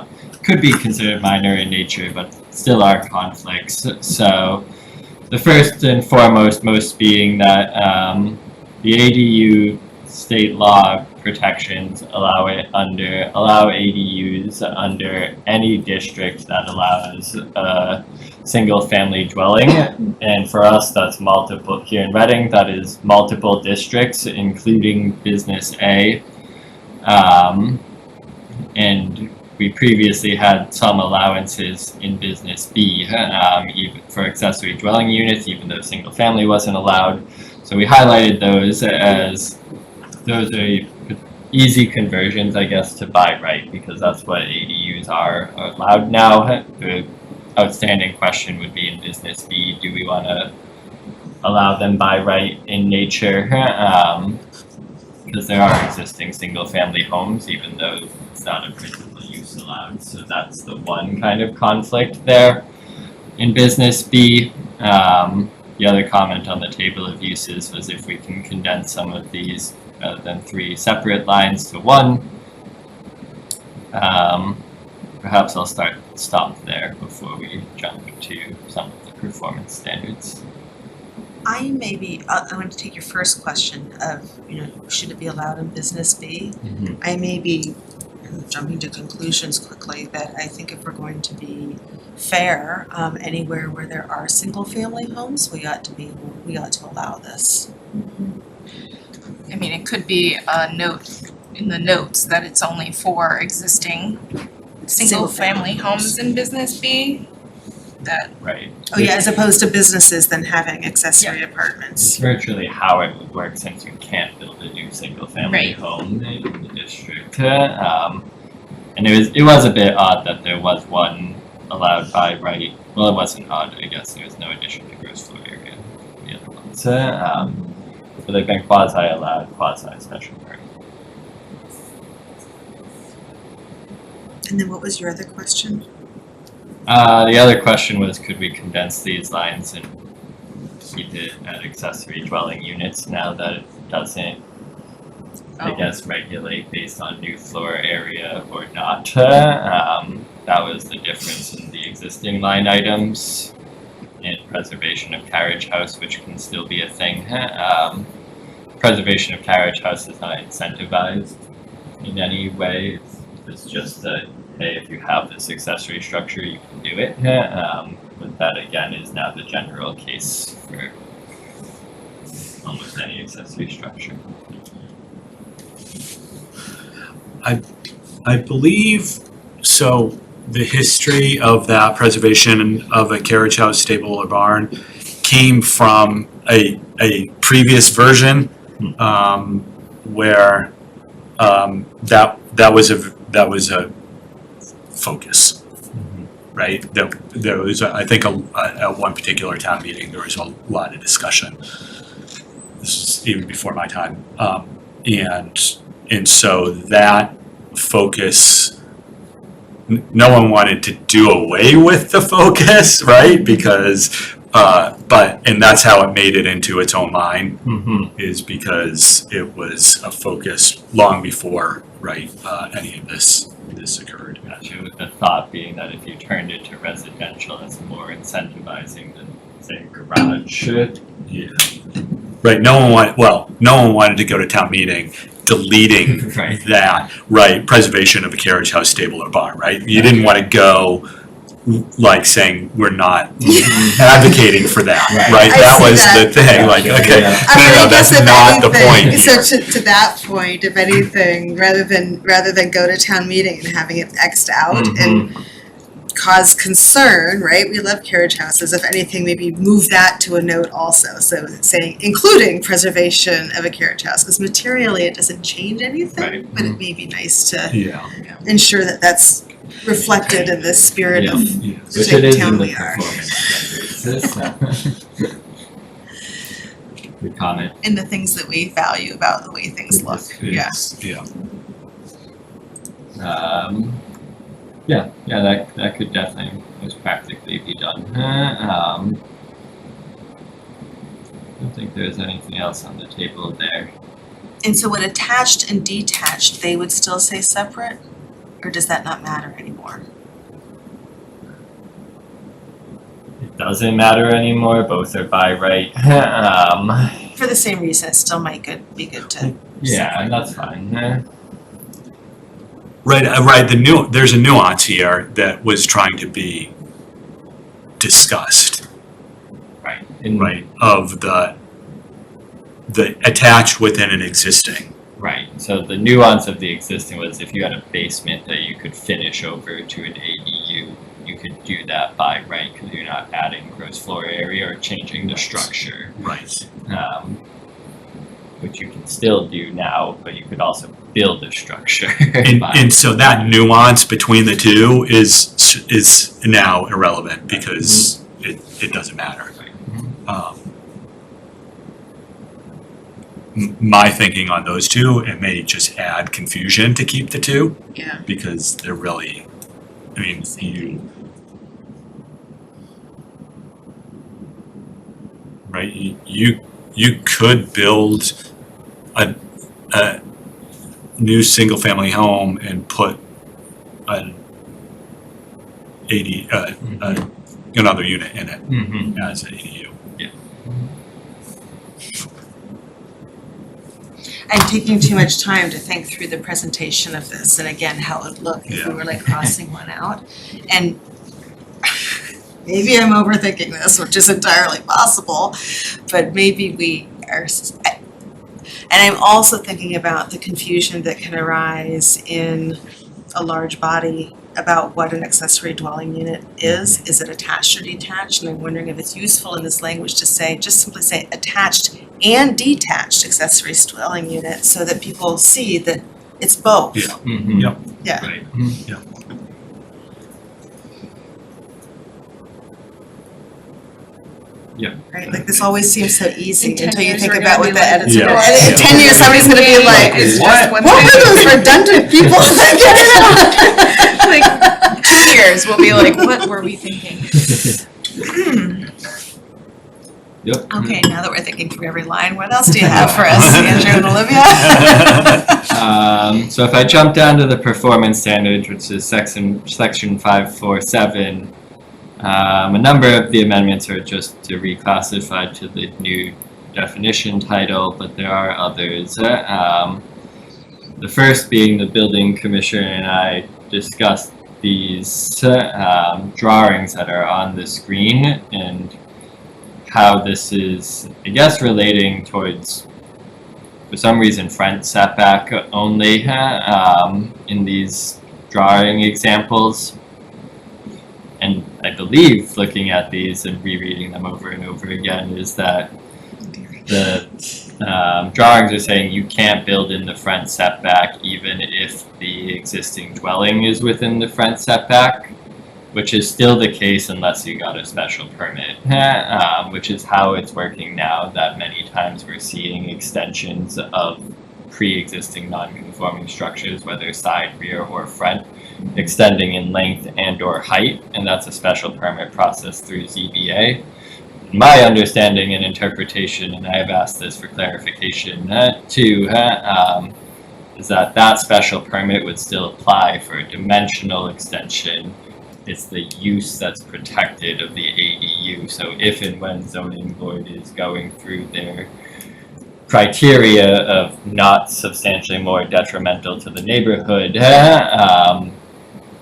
could be considered minor in nature, but still are conflicts. So the first and foremost, most being that the ADU state law protections allow ADUs under any district that allows a single family dwelling, and for us that's multiple. Here in Reading, that is multiple districts including business A, and we previously had some allowances in business B, even for accessory dwelling units, even though single family wasn't allowed. So we highlighted those as those are easy conversions, I guess, to by right, because that's what ADUs are allowed now. The outstanding question would be in business B, do we want to allow them by right in nature? Because there are existing single family homes, even though it's not a principal use allowed. So that's the one kind of conflict there. In business B, the other comment on the table of uses was if we can condense some of these rather than 3 separate lines to 1. Perhaps I'll stop there before we jump to some of the performance standards. I want to take your first question of, should it be allowed in business B? Mm-hmm. I may be jumping to conclusions quickly that I think if we're going to be fair, anywhere where there are single family homes, we ought to allow this. I mean, it could be a note in the notes that it's only for existing single family homes in business B. That Right. Oh yeah, as opposed to businesses then having accessory It's apartments. virtually how it would work since you can't build a new single family Right. home in the district. And it was a bit odd that there was one allowed by right. Well, it wasn't odd, I guess. There was no addition to gross floor area. The other ones. So they've been quasi allowed, quasi special permit. And then what was your other question? The other question was, could we condense these lines and keep it at accessory dwelling units now that it doesn't, I guess, regulate based on new floor area or not? That was the difference in the existing line items. And preservation of carriage house, which can still be a thing. Preservation of carriage house is not incentivized in any way. It's just that, hey, if you have this accessory structure, you can do it. But that again is now the general case for almost any accessory structure. I believe, so the history of that preservation of a carriage house, stable, or barn came from a previous version, where, that was a focus, right? There was, I think, at one particular town meeting, there was a lot of discussion. This is even before my time. And so that focus, no one wanted to do away with the focus, right? Because, and that's how it made it into its own line, is because it was a focus long before, right, any of this occurred. Gotcha, with the thought being that if you turned it to residential, that's more incentivizing than, say, garage. Yeah. Right, no one wanted to go to town meeting deleting Right. that, right, preservation of a carriage house, stable, or barn, right? You didn't want to go like saying we're not advocating for that, right? I That see was that. the thing, like, okay, Yeah. no, that's not the point So here. to that point, if anything, rather than go to town meeting and having it X'd out and cause concern, right? We love carriage houses. If anything, maybe move that to a note also. So saying including preservation of a carriage house, because materially it doesn't change anything, Right. but it may be nice to Yeah, ensure that that's reflected in the spirit of yeah. Which it is town in the we are. performance standards. Good comment. in the things that we value about the way things look. Yeah. Yeah. That could definitely most practically be done. I don't think there's anything else on the table there. And so would attached and detached, they would still say separate? Or does that not matter anymore? It doesn't matter anymore, both are by right. For the same reason, it still might be good to. Yeah, that's fine. Right, there's a nuance here that was trying to be discussed, Right. right, of the attached within an existing. Right, so the nuance of the existing was if you had a basement that you could finish over to an ADU, you could do that by right because you're not adding gross floor area or changing the structure. Right. Which you can still do now, but you could also build a structure. And so that nuance between the two is now irrelevant because it doesn't matter. My thinking on those two, it may just add confusion to keep the two. Yeah. Because they're really, I mean, you could build a new single family home and put an another unit in it as an ADU. I'm taking too much time to think through the presentation of this and again, how it would look if we were like crossing one out. And maybe I'm overthinking this, which is entirely possible, but maybe we are, and I'm also thinking about the confusion that can arise in a large body about what an accessory dwelling unit is. Is it attached or detached? And I'm wondering if it's useful in this language to say, just simply say attached and detached accessory dwelling unit so that people see that it's both. Yeah. Yep. Yeah. Right. Yeah. Yep. Right, like this always seems so easy In 10 until you years, think we're about gonna what be the like, edits Yeah. are. Yeah. In 10 years, somebody's gonna be like, It's what? just one what thing. were those redundant people that get it out? Like 2 years, we'll be like, what were we thinking? Yep. Okay, now that we're thinking through every line, what else do you have for us, Andrew and Olivia? So if I jump down to the performance standards, which is section 547, a number of the amendments are just to reclassify to the new definition title, but there are others. The first being the building commissioner and I discussed these drawings that are on the screen and how this is, I guess, relating towards for some reason, front setback only in these drawing examples. And I believe, looking at these and rereading them over and over again, is that the drawings are saying you can't build in the front setback even if the existing dwelling is within the front setback, which is still the case unless you got a special permit, which is how it's working now, that many times we're seeing extensions of pre-existing non-conforming structures, whether side, rear, or front, extending in length and or height, and that's a special permit process through ZBA. My understanding and interpretation, and I have asked this for clarification too, is that that special permit would still apply for a dimensional extension. It's the use that's protected of the ADU. So if and when zoning board is going through their criteria of not substantially more detrimental to the neighborhood,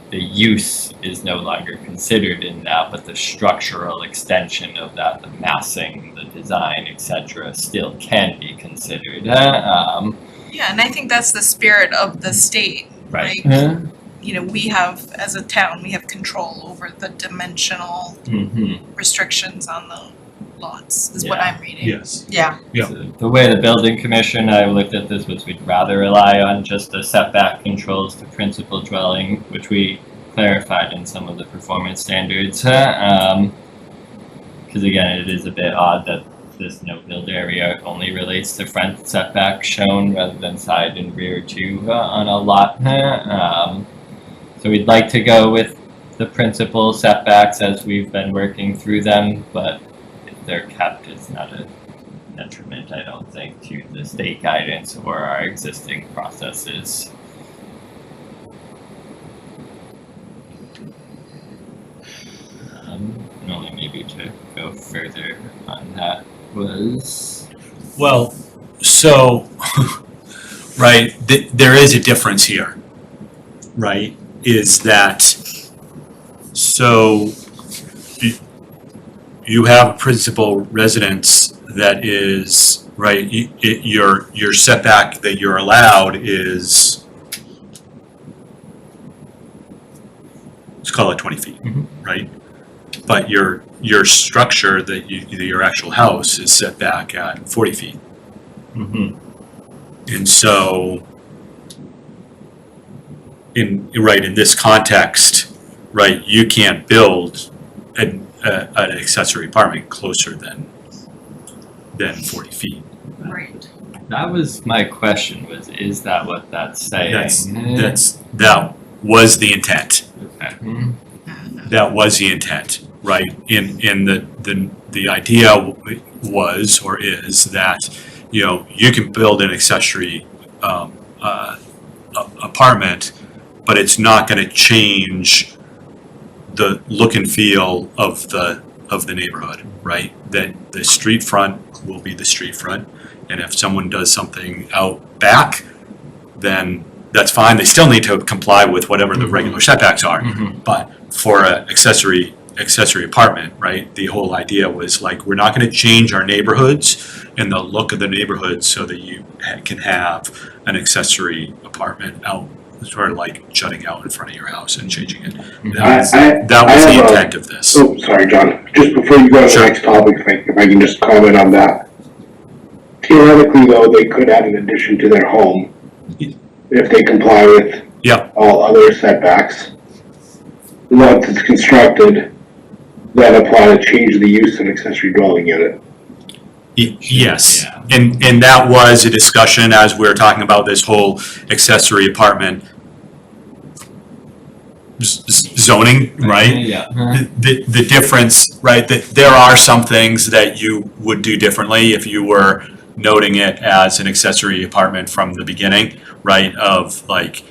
the use is no longer considered in that, but the structural extension of that, the massing, the design, etc., still can be considered. Yeah, and I think that's the spirit of the state. Right. Like, you know, we have, as a town, we have control over the dimensional restrictions on the lots, is what Yeah. I'm reading. Yes. Yeah. Yeah. So the way the building commission, I looked at this, was we'd rather rely on just the setback controls to principal dwelling, which we clarified in some of the performance standards. Because again, it is a bit odd that this no build area only relates to front setback shown rather than side and rear too on a lot. So we'd like to go with the principal setbacks as we've been working through them, but if they're kept, it's not a detriment, I don't think, to the state guidance or our existing processes. And only maybe to go further on that was... Well, so, right, there is a difference here, right? Is that, so you have a principal residence that is, right, your setback that you're allowed is, let's call it 20 feet, right? But your structure that your actual house is set back at 40 feet. And so, in this context, right, you can't build an accessory apartment closer than 40 feet. Right. That was my question, is that what that's saying? That was the intent. Okay. That was the intent, right? In the idea was or is that, you know, you can build an accessory apartment, but it's not going to change the look and feel of the neighborhood, right? That the street front will be the street front, and if someone does something out back, then that's fine. They still need to comply with whatever the regular setbacks are. But for an accessory apartment, right, the whole idea was like, we're not going to change our neighborhoods and the look of the neighborhood so that you can have an accessory apartment out, sort of like jutting out in front of your house and changing it. That was the intent of this. Oh, sorry, John. Just before you go to the next topic, if I can just comment on that. Theoretically, though, they could add an addition to their home if they comply with all other setbacks. Once it's constructed, then apply to change the use of an accessory dwelling unit. Yes, and that was a discussion as we were talking about this whole accessory apartment zoning, right? Yeah. The difference, right, that there are some things that you would do differently if you were noting it as an accessory apartment from the beginning, right? Of like,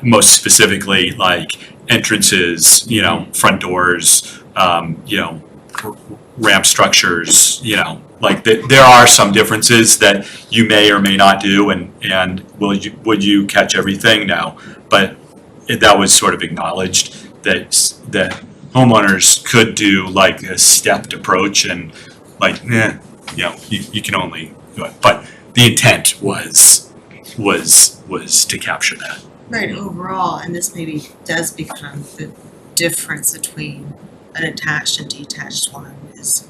most specifically, like entrances, you know, front doors, you know, ramp structures, you know, like there are some differences that you may or may not do, and would you catch everything? No, but that was sort of acknowledged that homeowners could do like a stepped approach and like, you know, you can only do it. But the intent was to capture that. Right, overall, and this maybe does become the difference between an attached and detached one is,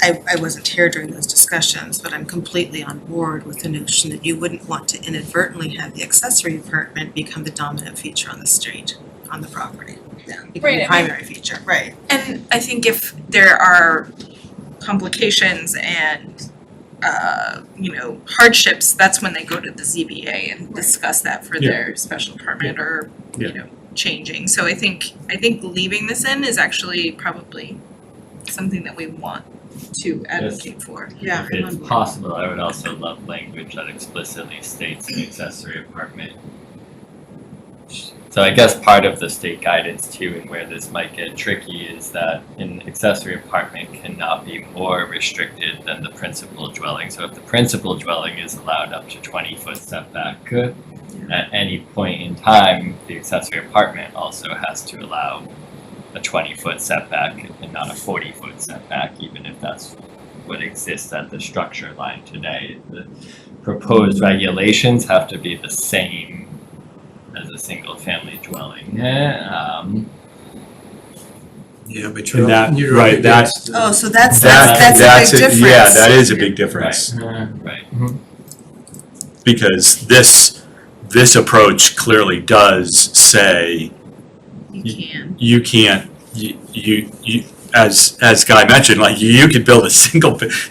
I wasn't here during those discussions, but I'm completely on board with the notion that you wouldn't want to inadvertently have the accessory apartment become the dominant feature on the street, on the property. Yeah, become Right, the I mean- primary feature, right. And I think if there are complications and hardships, that's when they go to the ZBA and discuss that for their special permit or, changing. So I think leaving this in is actually probably something that we want to advocate for. Yeah, If it's possible, I would also love language that explicitly states an accessory apartment. So I guess part of the state guidance too, and where this might get tricky, is that an accessory apartment cannot be more restricted than the principal dwelling. So if the principal dwelling is allowed up to 20-foot setback, at any point in time, the accessory apartment also has to allow a 20-foot setback and not a 40-foot setback, even if that's what exists at the structure line today. The proposed regulations have to be the same as a single-family dwelling. Yeah, but you're up right, against, Oh, so that's a that's big difference. yeah, that is a big difference. Right. Because this approach clearly does say you can't, as Guy mentioned, like you could build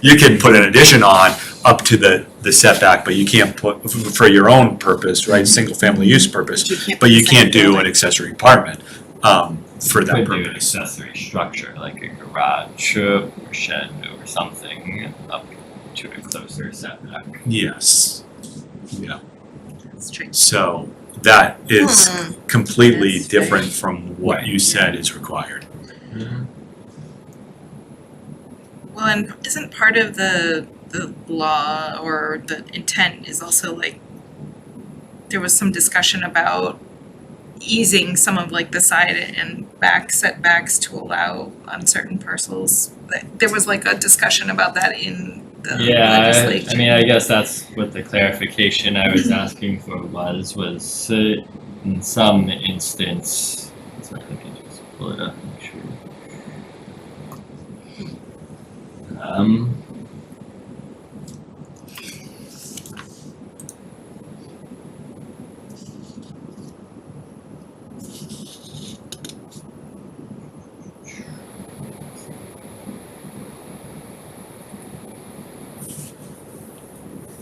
you can put an addition on up to the setback, but you can't put, for your own purpose, right, single family use purpose, but you can't do an accessory apartment, for that Could do an purpose. accessory structure like a garage or shed or something up to a closer setback. Yes, yeah, That's true. so that is completely That's different from what you said is required. Well, and isn't part of the law or the intent is also like, there was some discussion about easing some of like the side and back setbacks to allow on certain parcels. There was like a discussion about that in the legislature. I mean, I guess that's what the clarification I was asking for was in some instance, so I can just pull it up, make sure.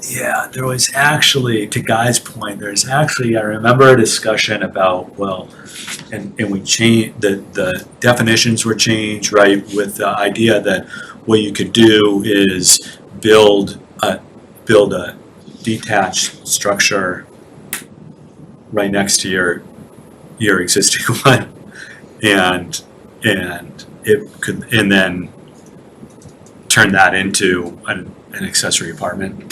Yeah, there was actually, to Guy's point, there's actually, I remember a discussion about, well, and we changed, the definitions were changed, right, with the idea that what you could do is build a detached structure right next to your existing one, and it could, and then turn that into an accessory apartment.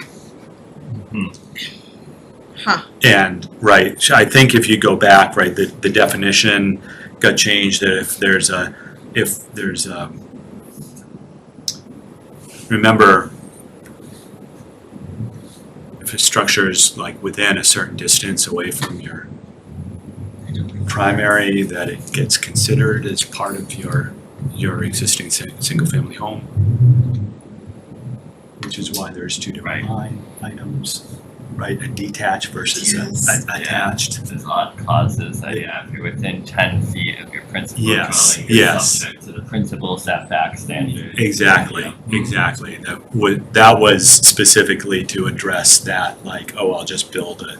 And, right, I think if you go back, right, the definition got changed, that if there's remember, if a structure is like within a certain distance away from your primary, that it gets considered as part of your existing single-family home, which is why there's two different line items, right? A detached versus a attached. There's odd clauses that, if you're within 10 feet of your principal Yes, dwelling, you're yes. subject to the principal setback standard. Exactly, exactly. That was specifically to address that, like, oh, I'll just build a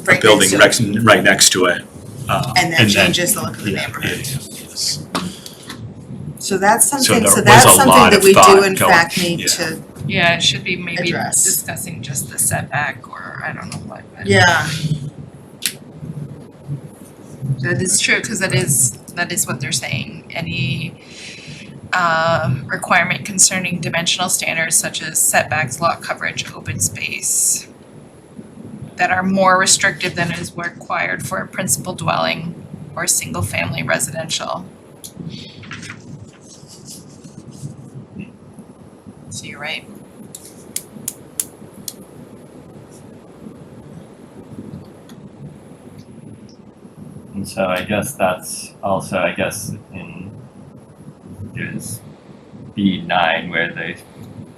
Right building next to right next to it. And that changes the look of the yeah, neighborhood. yes. So that's something, there so was that's a something lot that of we do thought in going- fact need yeah. to, Yeah, it should be maybe Address. discussing just the setback or I don't know what, but. yeah. That is true, cause that is what they're saying. Any requirement concerning dimensional standards such as setbacks, lot coverage, open space that are more restricted than is required for a principal dwelling or single family residential. So you're right. And so I guess that's also, I guess, there's B9 where they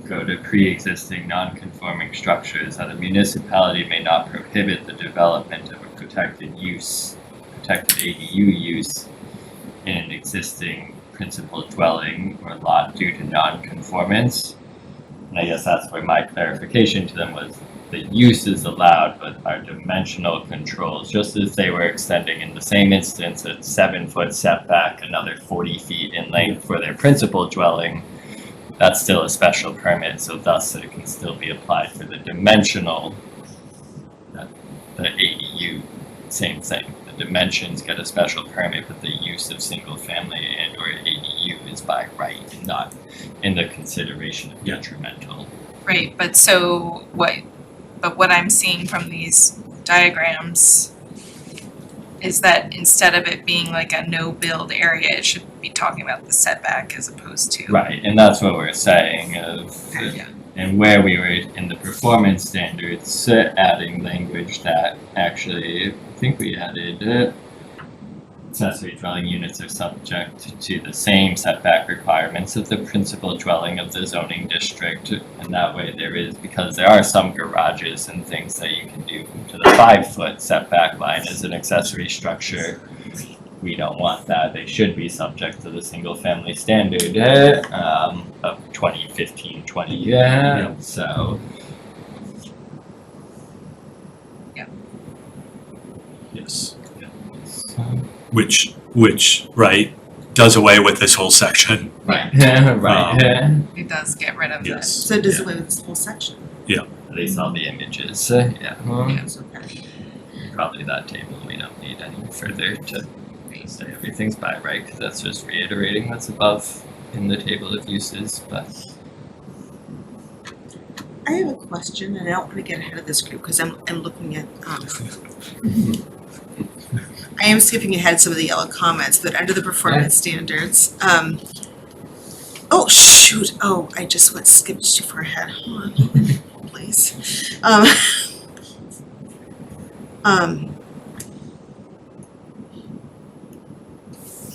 go to pre-existing non-conforming structures, that a municipality may not prohibit the development of a protected ADU use in an existing principal dwelling or lot due to non-conformance. And I guess that's where my clarification to them was the use is allowed, but our dimensional controls, just as they were extending in the same instance a 7-foot setback, another 40 feet in length for their principal dwelling, that's still a special permit, so thus it can still be applied for the dimensional, the ADU, same thing. The dimensions get a special permit, but the use of single family and or ADU is by right, not in the consideration of detrimental. Right, but what I'm seeing from these diagrams is that instead of it being like a no build area, it should be talking about the setback as opposed to. Right, and that's what we're saying and where we were in the performance standards, adding language that actually, I think we added accessory dwelling units are subject to the same setback requirements of the principal dwelling of the zoning district. And that way because there are some garages and things that you can do to the 5-foot setback line as an accessory structure. We don't want that. They should be subject to the single family standard of 2015-20, so. Yes. So. Which, right, does away with this whole section. Right, right. It does get rid of Yes. So it does away with this whole section. At least all the images, yeah. Yes, okay. Probably that table, we don't need any further to say everything's by right, because that's just reiterating what's above in the table of uses, but. I have a question, and I don't want to get ahead of this group because I'm looking at, I am skipping ahead some of the yellow comments, but under the performance standards, oh shoot, I just skipped too far ahead, hold on, please.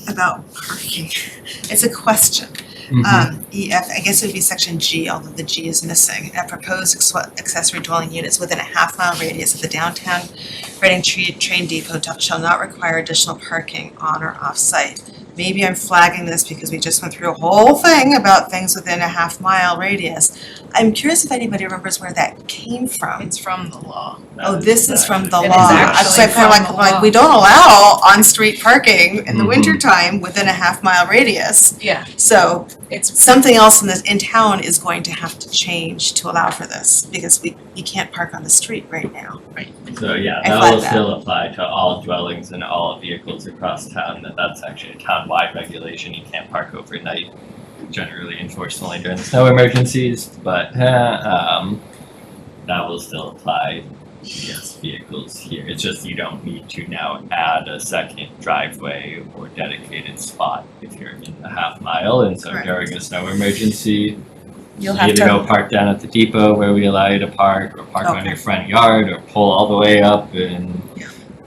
About parking, it's a question. EF, I guess it would be section G, although the G is missing. Proposed accessory dwelling units within a half-mile radius of the downtown Reading train depot shall not require additional parking on or off-site. Maybe I'm flagging this because we just went through a whole thing about things within a half-mile radius. I'm curious if anybody remembers where that came from. It's from the law. Oh, this is from the It is law. actually So I kind from of the like law. we don't allow on-street parking in the wintertime within a half-mile radius. Yeah, So it's something else in town is going to have to change to allow for this, because you can't park on the street right now. So yeah, I that thought will that. still apply to all dwellings and all vehicles across town, that's actually a town-wide regulation, you can't park overnight. Generally enforced only during snow emergencies, but that will still apply, yes, vehicles here. It's just you don't need to now add a second driveway or dedicated spot if you're in a half mile, and so Correct. during a snow emergency, You'll you have either to. go park down at the depot where we allow you to park, or park on Okay. your front yard, or pull all the way up and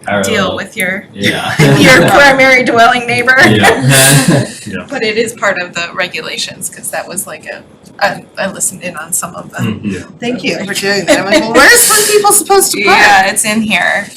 parallel. deal with your Yeah. your primary dwelling neighbor. Yeah. But it is part of the regulations, because that was like I listened in on some of them. Yeah. Thank you for doing that. I'm like, well, where's some people supposed to park? Yeah, it's in here.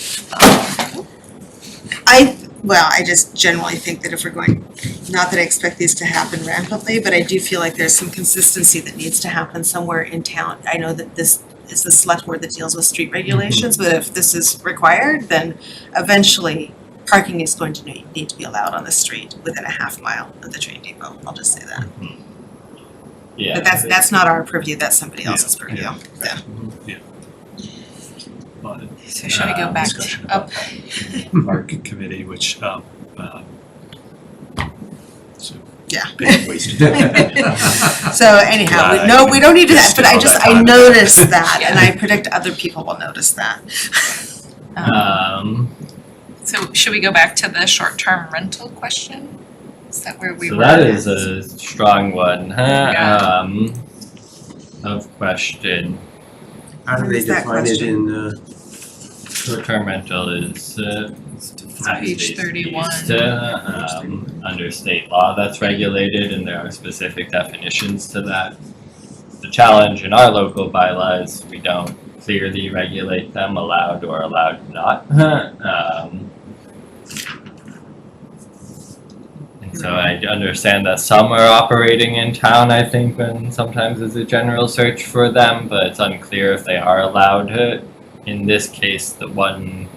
I just generally think that if we're going, not that I expect these to happen rampantly, but I do feel like there's some consistency that needs to happen somewhere in town. I know that this is the select board that deals with street regulations, but if this is required, then eventually parking is going to need to be allowed on the street within a half mile of the train depot. I'll just say that. Yeah. But that's not our purview, that's somebody else's purview. Yeah. But, So should we go back discussion up? Park committee, which, so. Yeah. Big waste of time. So anyhow, Glad we don't need to, just but I all just, that I time. noticed that, and I predict other people will notice that. So should we go back to the short-term rental question? Is that where we So were? that is a strong one, Yeah. of question. How do What they is that define it question? in short-term rental is Page 31. Under state law that's regulated, and there are specific definitions to that. The challenge in our local bylaws, we don't clearly regulate them, allowed or allowed not. And so I understand that some are operating in town, I think, when sometimes there's a general search for them, but it's unclear if they are allowed. In this case, the one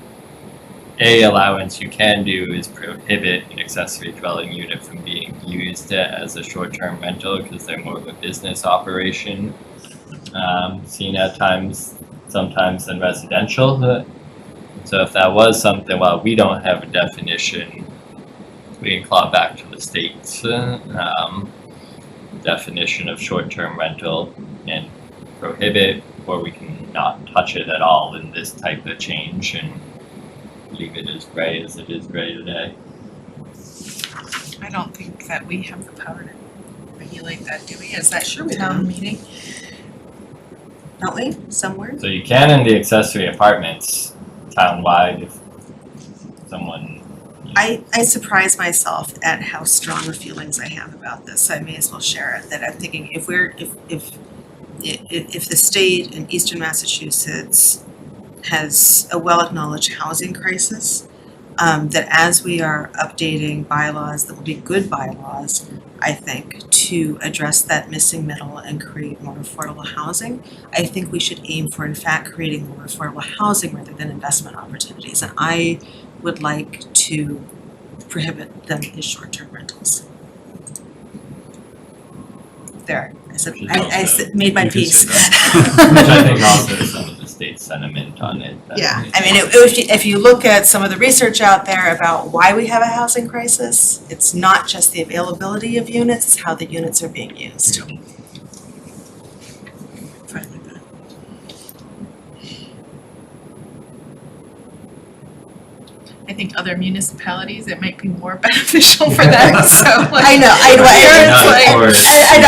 allowance you can do is prohibit an accessory dwelling unit from being used as a short-term rental because they're more of a business operation, seen at times, sometimes than residential. So if that was something, well, we don't have a definition, we can claw back to the state's definition of short-term rental and prohibit, or we can not touch it at all in this type of change and leave it as gray as it is gray today. I don't think that we have the power to regulate that, do we? Is that Sure we town do. meeting? Don't we, somewhere? So you can in the accessory apartments townwide if someone. I surprise myself at how strong the feelings I have about this, so I may as well share it, that I'm thinking if the state in eastern Massachusetts has a well-acknowledged housing crisis, that as we are updating bylaws that will be good bylaws, I think, to address that missing middle and create more affordable housing, I think we should aim for, in fact, creating more affordable housing rather than investment opportunities. And I would like to prohibit them as short-term rentals. There, I made my piece. Which I think also is some of the state's sentiment on it. Yeah, I mean, if you look at some of the research out there about why we have a housing crisis, it's not just the availability of units, it's how the units are being used. Fine with that. I think other municipalities, it might be more beneficial for them, so like. I know,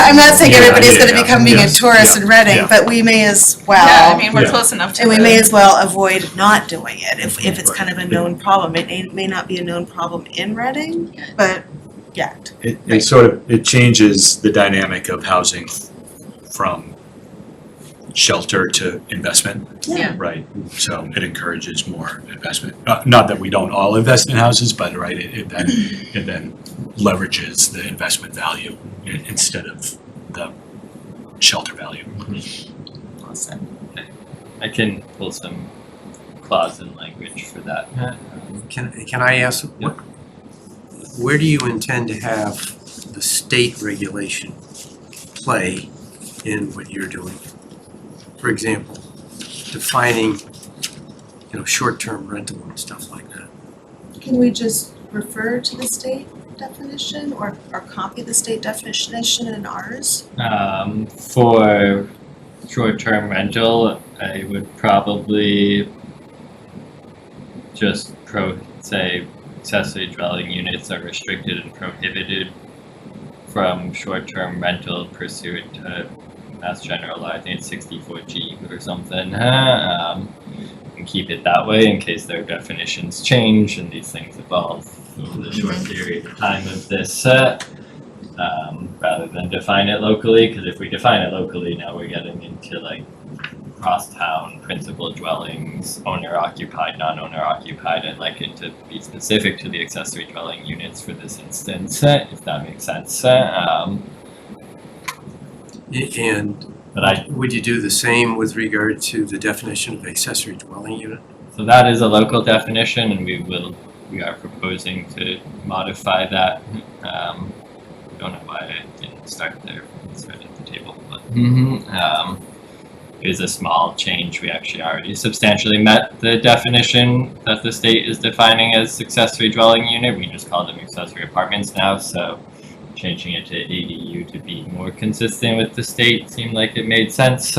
I'm not saying Yeah, everybody's gonna yeah, be coming in yes, tourists in Reading, yeah. but we may as Yeah, well. I mean, we're Yeah. close enough to And we the- may as well avoid not doing it if it's kind of a known problem. It may not be a known problem in Reading, but yeah. It sort of, it changes the dynamic of housing from shelter to investment. Yeah. Right, so it encourages more investment. Not that we don't all invest in houses, but right, it then leverages the investment value instead of the shelter value. Awesome. I can pull some clause and language for that. Can I ask, where do you intend to have the state regulation play in what you're doing? For example, defining, short-term rental and stuff like that. Can we just refer to the state definition or copy the state definition in ours? For short-term rental, I would probably just say accessory dwelling units are restricted and prohibited from short-term rental pursuant to Mass General Law, I think it's 64G or something, and keep it that way in case their definitions change and these things evolve over the short period of time of this, rather than define it locally, because if we define it locally, now we're getting into like cross-town principal dwellings, owner-occupied, non-owner occupied. I'd like it to be specific to the accessory dwelling units for this instance, if that makes sense. And But would you do the same with regard to the definition of accessory dwelling unit? so that is a local definition, and we are proposing to modify that. Don't know why I didn't start there. It's right at the table, but it is a small change. We actually already substantially met the definition that the state is defining as accessory dwelling unit. We just call them accessory apartments now, so changing it to ADU to be more consistent with the state seemed like it made sense.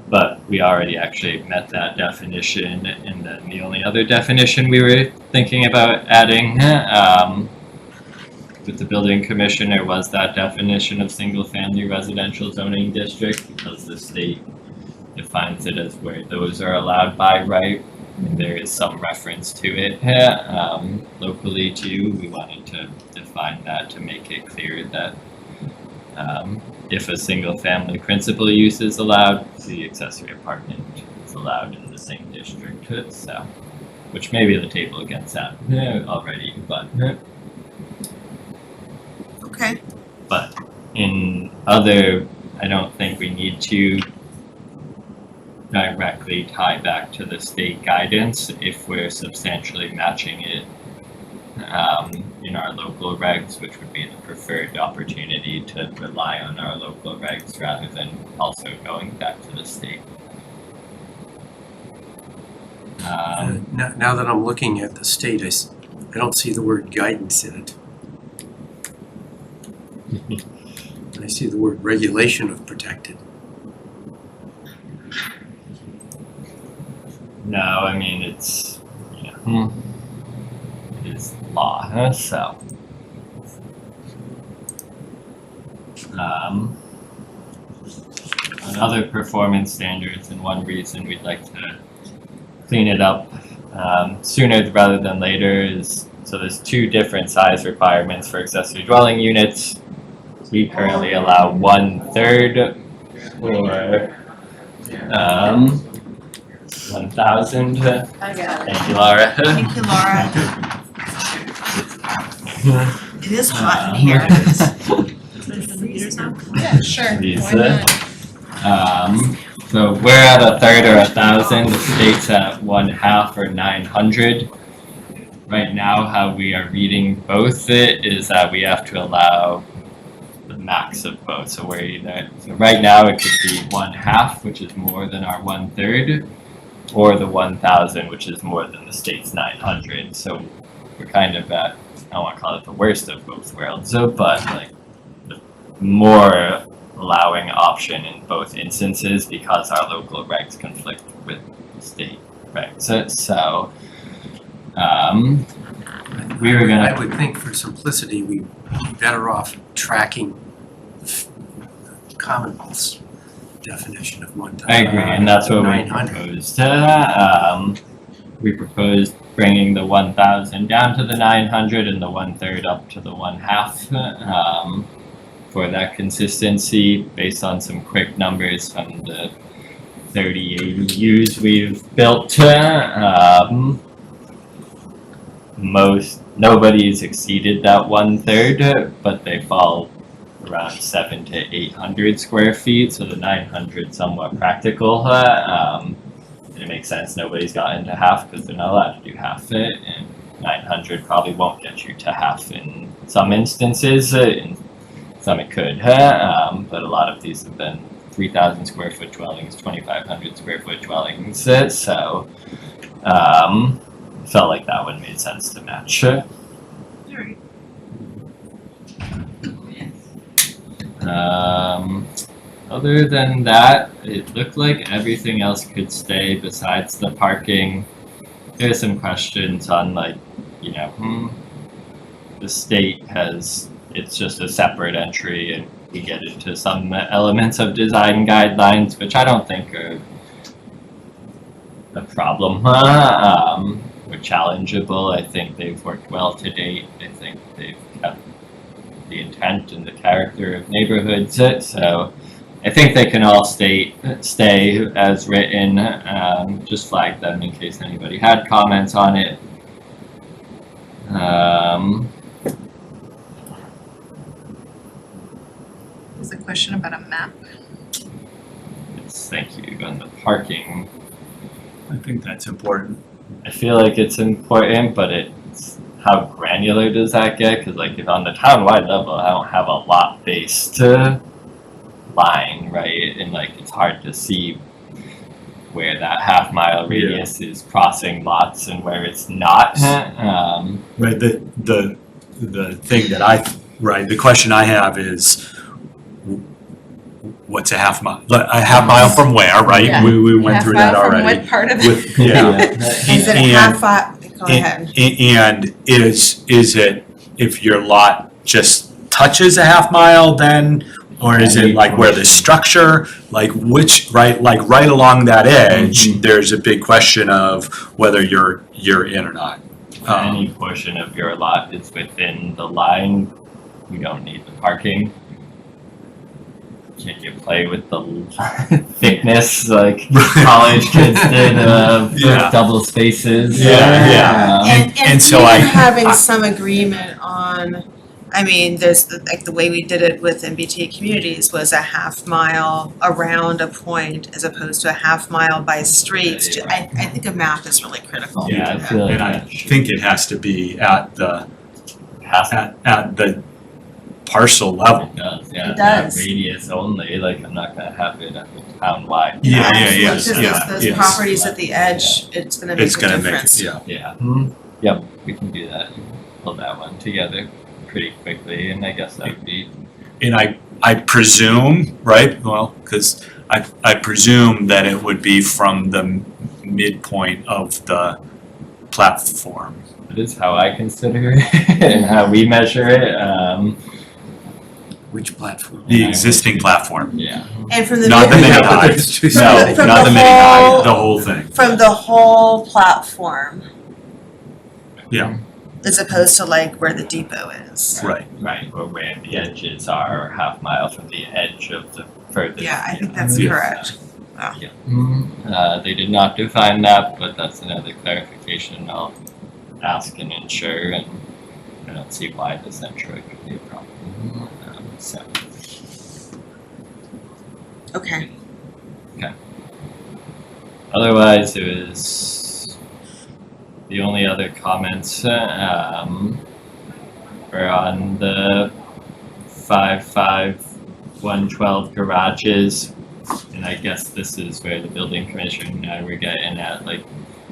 But we already actually met that definition, and then the only other definition we were thinking about adding with the building commissioner was that definition of single-family residential zoning district, because the state defines it as where those are allowed by right. And there is some reference to it locally too. We wanted to define that to make it clear that if a single family principal use is allowed, the accessory apartment is allowed in the same district. So, which may be the table against that already, but Okay, in other, I don't think we need to directly tie back to the state guidance if we're substantially matching it in our local regs, which would be the preferred opportunity to rely on our local regs rather than also going back to the state. Now that I'm looking at the state, I don't see the word guidance in it. I see the word regulation of protected. No, I mean, it's, it's law, so. On other performance standards, and one reason we'd like to clean it up sooner rather than later is, so there's two different size requirements for accessory dwelling units. We currently allow 1/3 or 1,000. I got it. Thank you, Laura. Thank you, Laura. It is hot in here. Yeah, sure. Lisa. So we're at 1/3 or 1,000. The state's at 1/2 or 900. Right now, how we are reading both it is that we have to allow the max of both. So we're either, so right now it could be 1/2, which is more than our 1/3, or the 1,000, which is more than the state's 900. So we're kind of at, I don't want to call it the worst of both worlds, but like the more allowing option in both instances because our local regs conflict with the state regs. So we were gonna. I would think for simplicity, we'd be better off tracking Commonwealth's definition of 1,000. I agree, and that's what we 900. proposed. We proposed bringing the 1,000 down to the 900 and the 1/3 up to the 1/2 for that consistency, based on some quick numbers from the 30 ADUs we've built. Nobody's exceeded that 1/3, but they fall around 700 to 800 square feet, so the 900 somewhat practical. It makes sense. Nobody's gotten to half because they're not allowed to do half it, and 900 probably won't get you to half in some instances. In some it could, but a lot of these have been 3,000 square foot dwellings, 2,500 square foot dwellings. So felt like that one made sense to match. Other than that, it looked like everything else could stay besides the parking. There's some questions on like, the state has, it's just a separate entry and we get into some elements of design guidelines, which I don't think are a problem or challengeable. I think they've worked well to date. I think they've kept the intent and the character of neighborhoods. So I think they can all stay as written. Just flag them in case anybody had comments on it. There's a question about a map. Yes, thank you. On the parking, I think that's important. I feel like it's important, but it's how granular does that get? Because like if on the town-wide level, I don't have a lot-based line, right? And like it's hard to see where that half-mile radius is crossing lots and where it's not. Right. The thing that the question I have is, what's a half mile? A half mile from where? Right. Yeah. We went through that already. What part of it? With, yeah. Is it a half mile? Go ahead. And is it if your lot just touches a half mile, then Or is it like where the structure, like which, right along that edge, there's a big question of whether you're in or not. Any portion of your lot is within the line, you don't need the parking. Can you play with the thickness like college kids did Yeah. double spaces? Yeah. And so even I- having some agreement on, I mean, there's the way we did it with MBTA communities was a half mile around a point as opposed to a half mile by streets. Yeah, I think a map is really critical. Yeah, I feel like And I that should- think it has to be at the has to. at the parcel level. It does, yeah. It does. That radius only, like I'm not gonna have it at the town wide. Yeah, Because yeah, those yes. properties at the edge, it's gonna make It's a gonna make difference. it, yeah. Yeah. Yep, we can do that. Pull that one together pretty quickly, and I guess that would be And I presume, right, well, because I presume that it would be from the midpoint of the platform. that is how I consider it and how we measure it. Which platform? The existing platform, Yeah. And from the not the mini mid- high, no, From not the the mini high, whole- the whole thing, from the whole platform, yeah, as opposed to like where the depot is. right. Right, or where the edges are, half mile from the edge of the furthest. Yeah, I think that's Yeah. correct. Yeah. They did not define that, but that's another clarification I'll ask and ensure, and I don't see why the centroid would be a problem. So, Okay. otherwise, it was the only other comments were on the 55112 garages, and I guess this is where the building commissioner and I were getting at, like,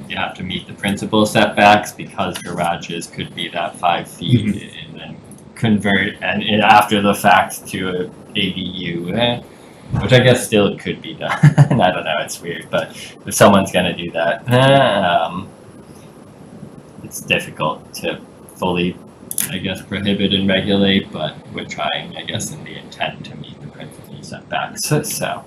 you have to meet the principal setbacks because garages could be that 5 feet and then convert and after the fact to a ADU, which I guess still could be done. I don't know, it's weird, but if someone's gonna do that, it's difficult to fully, I guess, prohibit and regulate, but we're trying, I guess, in the intent to meet the principal setbacks, so.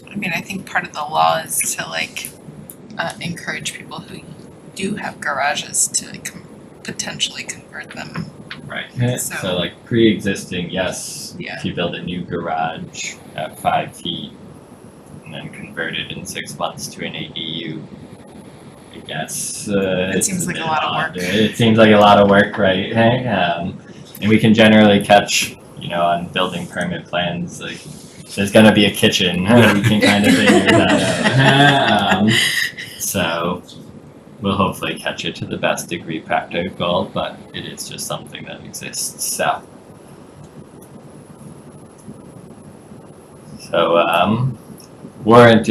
I mean, I think part of the law is to like encourage people who do have garages to potentially convert them. Right, So- so like pre-existing, yes, Yeah. if you build a new garage at 5 feet and then convert it in 6 months to an ADU, I guess, It it's seems like a bit lot of odd. work. It seems like a lot of work, right? And we can generally catch, on building permit plans, like, there's gonna be a kitchen, we can kind of figure that out. So, we'll hopefully catch it to the best degree practical, but it is just something that exists, so. So, warrant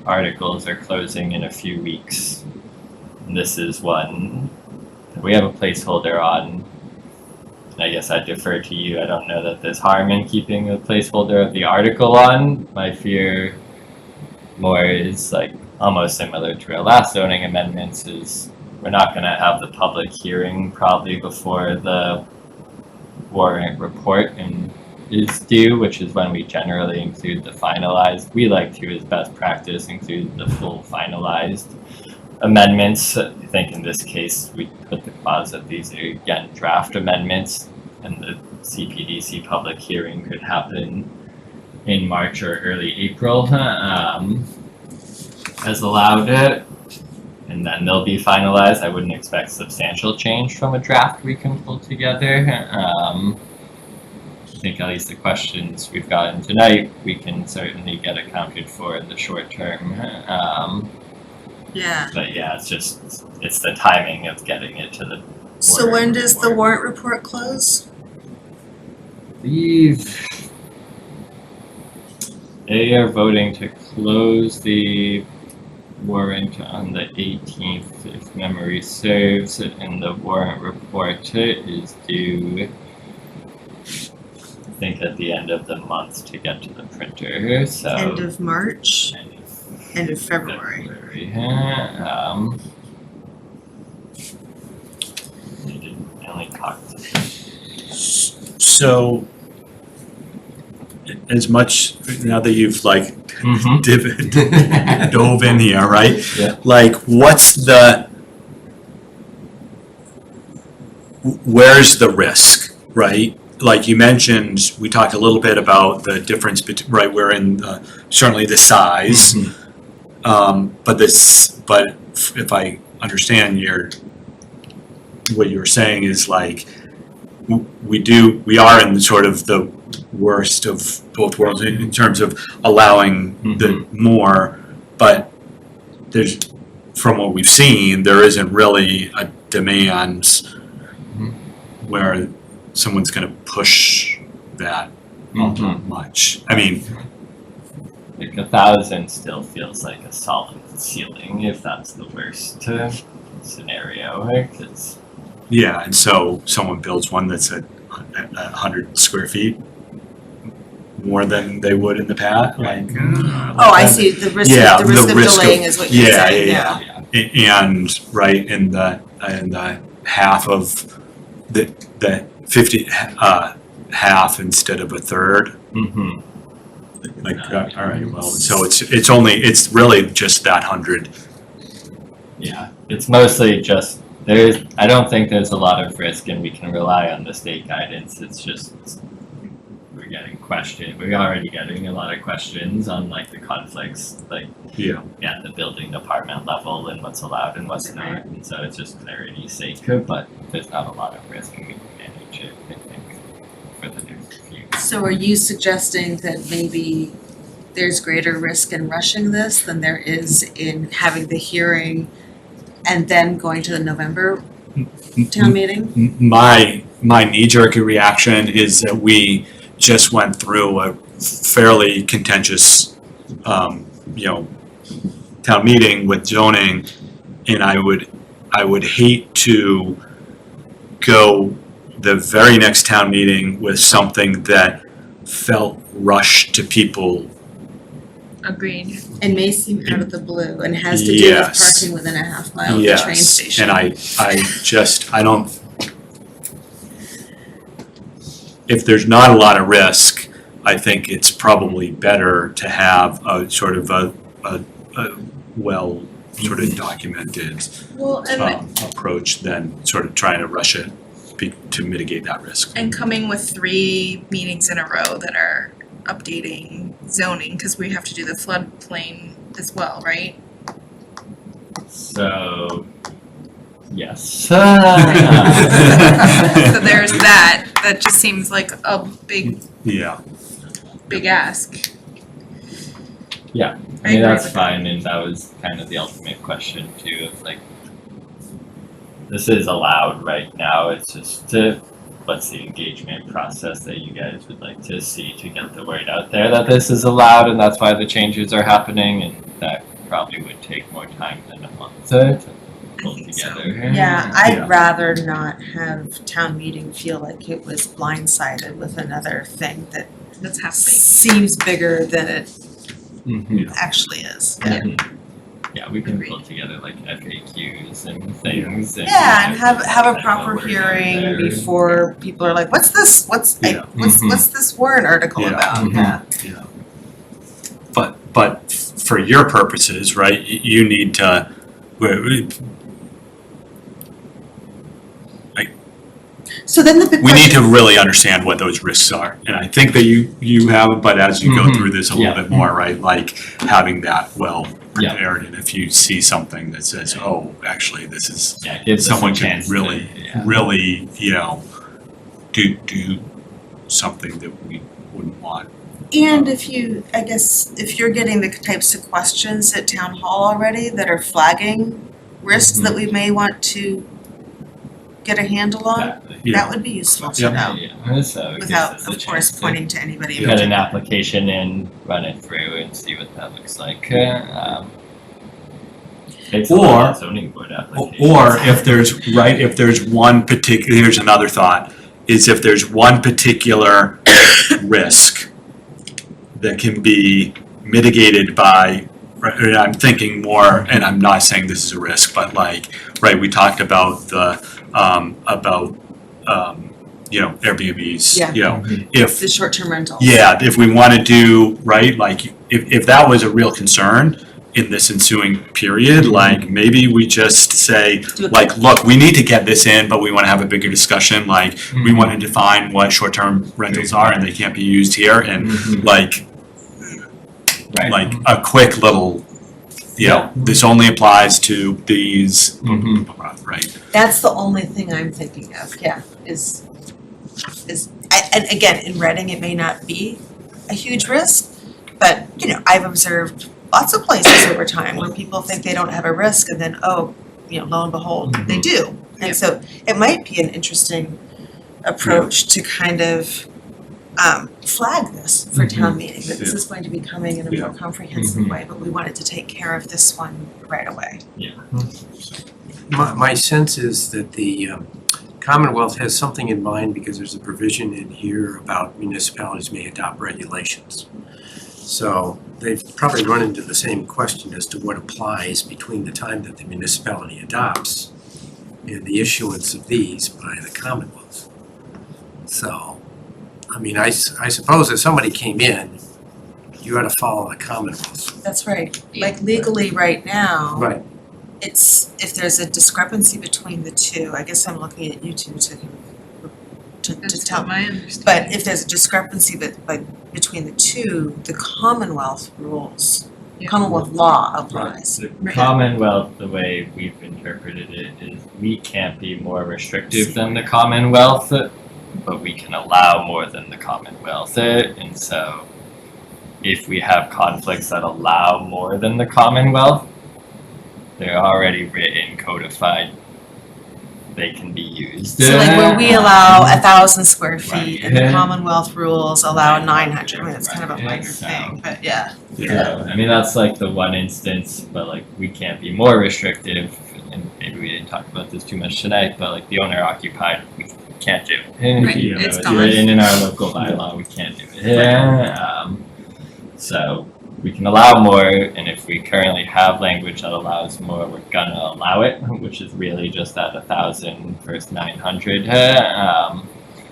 articles are closing in a few weeks. And this is one that we have a placeholder on. And I guess I defer to you. I don't know that there's harm in keeping a placeholder of the article on. My fear more is like almost similar to our last zoning amendments is we're not gonna have the public hearing probably before the warrant report and is due, which is when we generally include the finalized. We like to, as best practice, include the full finalized amendments. I think in this case, we put the clause that these are again draft amendments and the CPDC public hearing could happen in March or early April, as allowed it. And then they'll be finalized. I wouldn't expect substantial change from a draft we can pull together. I think at least the questions we've gotten tonight, we can certainly get accounted for in the short term. Yeah. But yeah, it's the timing of getting it to the So when warrant does the report. warrant report close? I believe they are voting to close the warrant on the 18th, if memory serves, and the warrant report is due, I think, at the end of the month to get to the printer, so. End of March, end of February. They didn't, definitely talked. So, as much, now that you've like dove in here, right? Yeah. Like, where's the risk, right? Like you mentioned, we talked a little bit about the difference between, right, we're in certainly the size. But if I understand what you're saying is like, we are in sort of the worst of both worlds in terms of allowing the more, but from what we've seen, there isn't really a demand where someone's gonna push that much. I mean, like 1,000 still feels like a solid ceiling if that's the worst scenario, right? 'Cause yeah, and so someone builds one that's at 100 square feet more than they would in the past, like. Oh, I see, the risk Yeah, of the risk delaying is what you're saying, yeah. And right in the half of the 50 half instead of a third. Like, all right, well, so it's really just that 100. Yeah, it's mostly just I don't think there's a lot of risk, and we can rely on the state guidance. It's just we're getting questioned. We're already getting a lot of questions on like the conflicts, like at the building department level and what's allowed and what's not. And so it's just clarity's sake, but there's not a lot of risk, and we can manage it, I think, for the next few. So are you suggesting that maybe there's greater risk in rushing this than there is in having the hearing and then going to the November town meeting? My knee-jerk reaction is that we just went through a fairly contentious, town meeting with zoning, and I would hate to go the very next town meeting with something that felt rushed to people. Agreed. And may seem out of the blue and has to do with parking within a half mile of the train station. And I don't, if there's not a lot of risk, I think it's probably better to have a sort of a well sort of documented approach than sort of trying to rush it to mitigate that risk. And coming with 3 meetings in a row that are updating zoning, because we have to do the floodplain as well, right? So, yes. So there's that. That just seems like a big ask. Yeah, I mean, that's fine, and that was kind of the ultimate question too, of like, this is allowed right now, it's just what's the engagement process that you guys would like to see to get the word out there that this is allowed, and that's why the changes are happening, and that probably would take more time than a month to pull together. Yeah, I'd rather not have town meeting feel like it was blindsided with another thing that That's happening. seems bigger than it actually is. Yeah, we can pull together like FAQs and things. And, Yeah, and have a proper hearing before people are like, what's this, what's this warrant article about? Yeah. But for your purposes, right, you need to, So then the big we need question, to really understand what those risks are. And I think that you have, but as you go through this a little bit more, right, like having that well prepared, and if you see something that says, oh, actually this is, someone can really, do something that we wouldn't want. and if you're getting the types of questions at town hall already that are flagging risks that we may want to get a handle on, that would be useful to know. So Without, of course, pointing to anybody. You get an application in, run it through, and see what that looks like. It's a zoning board application. Or if there's one particular, here's another thought, is if there's one particular risk that can be mitigated by, and I'm thinking more, and I'm not saying this is a risk, but like, right, we talked about the, about Airbnbs, Yeah. if The short-term rentals. yeah, if we want to do, right, like, if that was a real concern in this ensuing period, like, maybe we just say, Do it. like, look, we need to get this in, but we want to have a bigger discussion, like, we want to define what short-term rentals are, and they can't be used here, and like, Right. like, a quick little, this only applies to these, right? That's the only thing I'm thinking of, and again, in Reading, it may not be a huge risk, but, I've observed lots of places over time where people think they don't have a risk and then, lo and behold, they do. And so it might be an interesting approach to kind of flag this for town meeting, that this is going to be coming in a more comprehensive way, but we wanted to take care of this one right away. My sense is that the Commonwealth has something in mind because there's a provision in here about municipalities may adopt regulations. So they've probably run into the same question as to what applies between the time that the municipality adopts and the issuance of these by the Commonwealth. So, I suppose if somebody came in, you got to follow the Commonwealth. That's right. Like legally right now. Right. It's, if there's a discrepancy between the two, I guess I'm looking at you two to tell me. my understanding. But if there's a discrepancy between the two, the Commonwealth rules, Commonwealth law applies. The Commonwealth, the way we've interpreted it, is we can't be more restrictive than the Commonwealth, but we can allow more than the Commonwealth. And so if we have conflicts that allow more than the Commonwealth, they're already written, codified, they can be used. So like where we allow 1,000 square feet Right. and the Commonwealth rules allow 900, it's kind of a minor So- thing, but yeah. So, that's like the one instance, but like we can't be more restrictive, and maybe we didn't talk about this too much tonight, but like the owner occupied, we can't do. Right, It's it's gone. written in our local bylaw, we can't do it. So we can allow more, and if we currently have language that allows more, we're gonna allow it, which is really just that 1,000 versus 900. I had a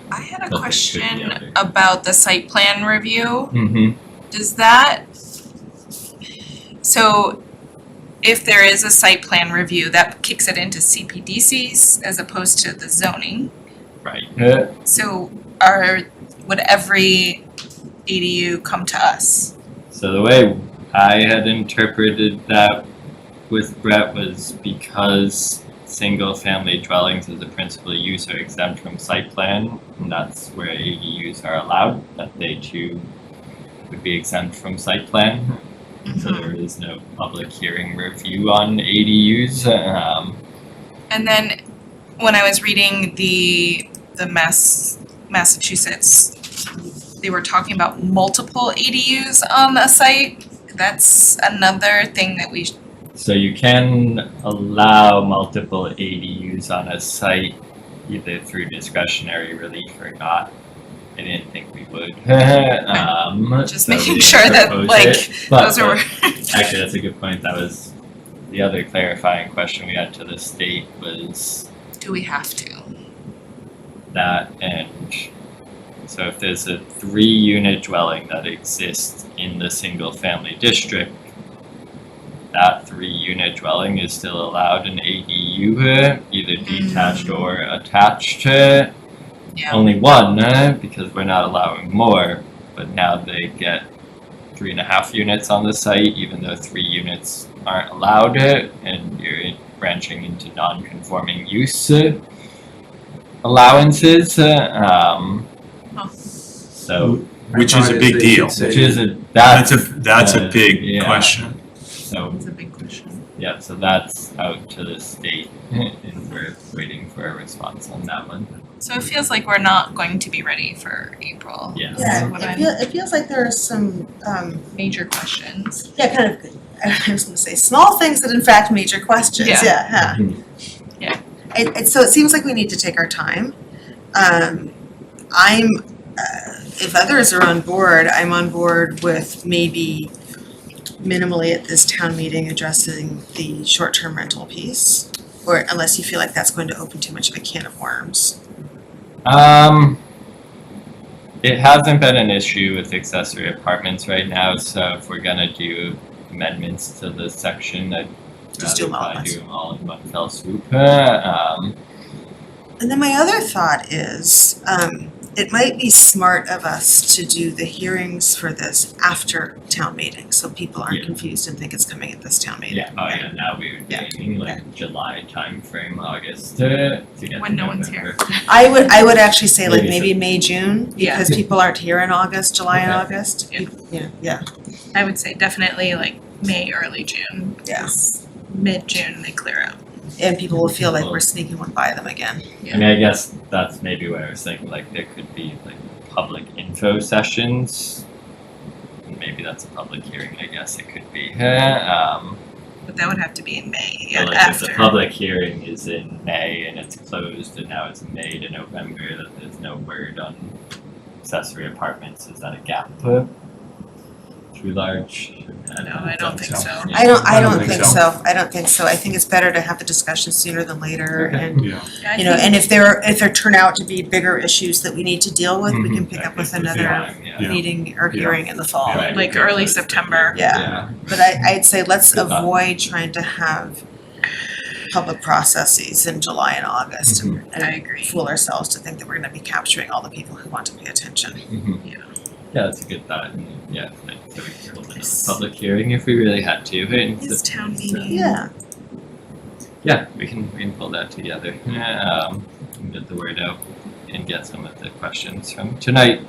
But there could be question other- about the site plan review. Mm-hmm. Does that, so if there is a site plan review, that kicks it into CPDCs as opposed to the zoning. Right. So would every ADU come to us? So the way I had interpreted that with Brett was because single-family dwellings as a principal use are exempt from site plan, and that's where ADUs are allowed, that they too would be exempt from site plan. So there is no public hearing review on ADUs. And then when I was reading the Massachusetts, they were talking about multiple ADUs on a site. That's another thing that we So you can allow multiple ADUs on a site either through discretionary relief or not. I didn't think we would. just so we making didn't sure that propose like it. But those are actually, that's a good point. That was the other clarifying question we had to the state was do we have to? that, and so if there's a 3-unit dwelling that exists in the single-family district, that 3-unit dwelling is still allowed an ADU, either detached or attached. Yeah. Only one, because we're not allowing more, but now they get 3.5 units on the site, even though 3 units aren't allowed, and you're branching into non-conforming use allowances. So, Which is a big deal. which is a That's a big yeah. question. So It's a big question. yeah, so that's out to the state, and we're waiting for a response on that one. So it feels like we're not going to be ready for April. Yeah. Yeah, What it feels like there are some, Major questions. kind of, I was gonna say, small things that in fact major questions, Yeah. yeah. So it seems like we need to take our time. If others are on board, I'm on board with maybe minimally at this town meeting addressing the short-term rental piece, or unless you feel like that's going to open too much of a can of worms. It hasn't been an issue with accessory apartments right now, so if we're gonna do amendments to this section, I'd Just do rather them all at probably once. do them all in one fell swoop. And then my other thought is, it might be smart of us to do the hearings for this after town meeting, so people aren't Yeah. confused and think it's coming at this town meeting. Yeah, oh yeah, now we would be Yeah. aiming like July timeframe, August to get When to no one's November. I would actually say like Maybe maybe May, June, Yeah. because people aren't here in August, July and Okay. August. Yeah. Yeah, I would say definitely like May, early June. Yeah. Mid-June, they clear out. and people will feel like we're sneaking one by them again. I mean, I guess that's maybe what I was thinking, like there could be like public info sessions. And maybe that's a public hearing, I guess it could be. But that would have to be in May, So yeah, like after. if the public hearing is in May and it's closed and now it's May to November, that there's no word on accessory apartments, is that a gap too large? No, I don't think so. Yeah. I don't think so. I don't think so. I think it's better to have the discussion sooner than later Okay. and Yeah. Yeah, I you know, think- and if there turn out to be bigger issues that we need to deal with, we can pick That up with could be another fine, yeah. Yeah. meeting or Yeah. hearing in the fall. Right, Like okay, early so it's September. Yeah. But I'd say let's Good thought. avoid trying to have public processes in July and August and I agree. fool ourselves to think that we're gonna be capturing all the people who want to pay attention. Mhm. Yeah. Yeah, that's a good thought, and yeah, like, so we could hold another public hearing if we really had to, and Is town so- meeting. Yeah, yeah, we can pull that together, and get the word out and get some of the questions from tonight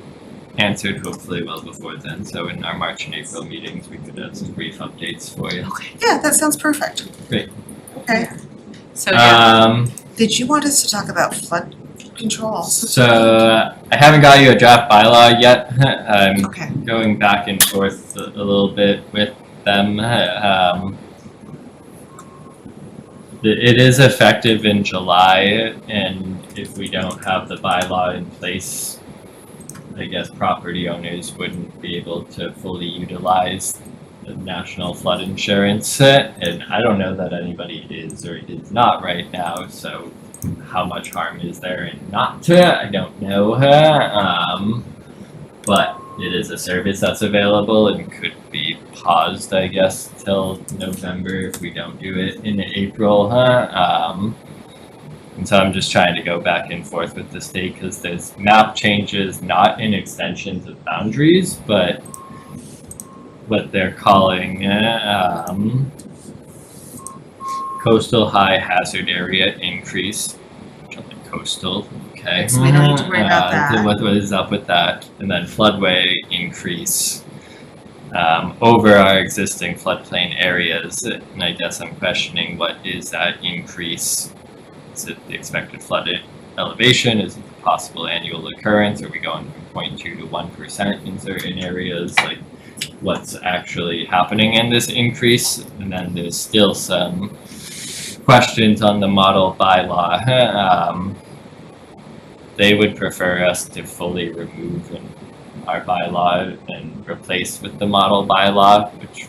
answered hopefully well before then, so in our March and April meetings, we could have some brief updates for you. yeah, that sounds perfect. Great. Okay, So yeah, did you want us to talk about flood control also? So I haven't got you a draft bylaw yet. I'm Okay, going back and forth a little bit with them. It is effective in July, and if we don't have the bylaw in place, I guess property owners wouldn't be able to fully utilize the national flood insurance. And I don't know that anybody is or is not right now, so how much harm is there in not? I don't know. But it is a service that's available and could be paused, I guess, till November if we don't do it in April. And so I'm just trying to go back and forth with the state because there's map changes, not in extensions of boundaries, but what they're calling coastal high hazard area increase. Coastal, okay. So we don't need to worry about So that. what is up with that? And then floodway increase over our existing floodplain areas. And I guess I'm questioning what is that increase? Is it the expected flood elevation? Is it the possible annual occurrence? Are we going from 0.2 to 1% in certain areas? Like what's actually happening in this increase? And then there's still some questions on the model bylaw. They would prefer us to fully remove our bylaw and replace with the model bylaw, which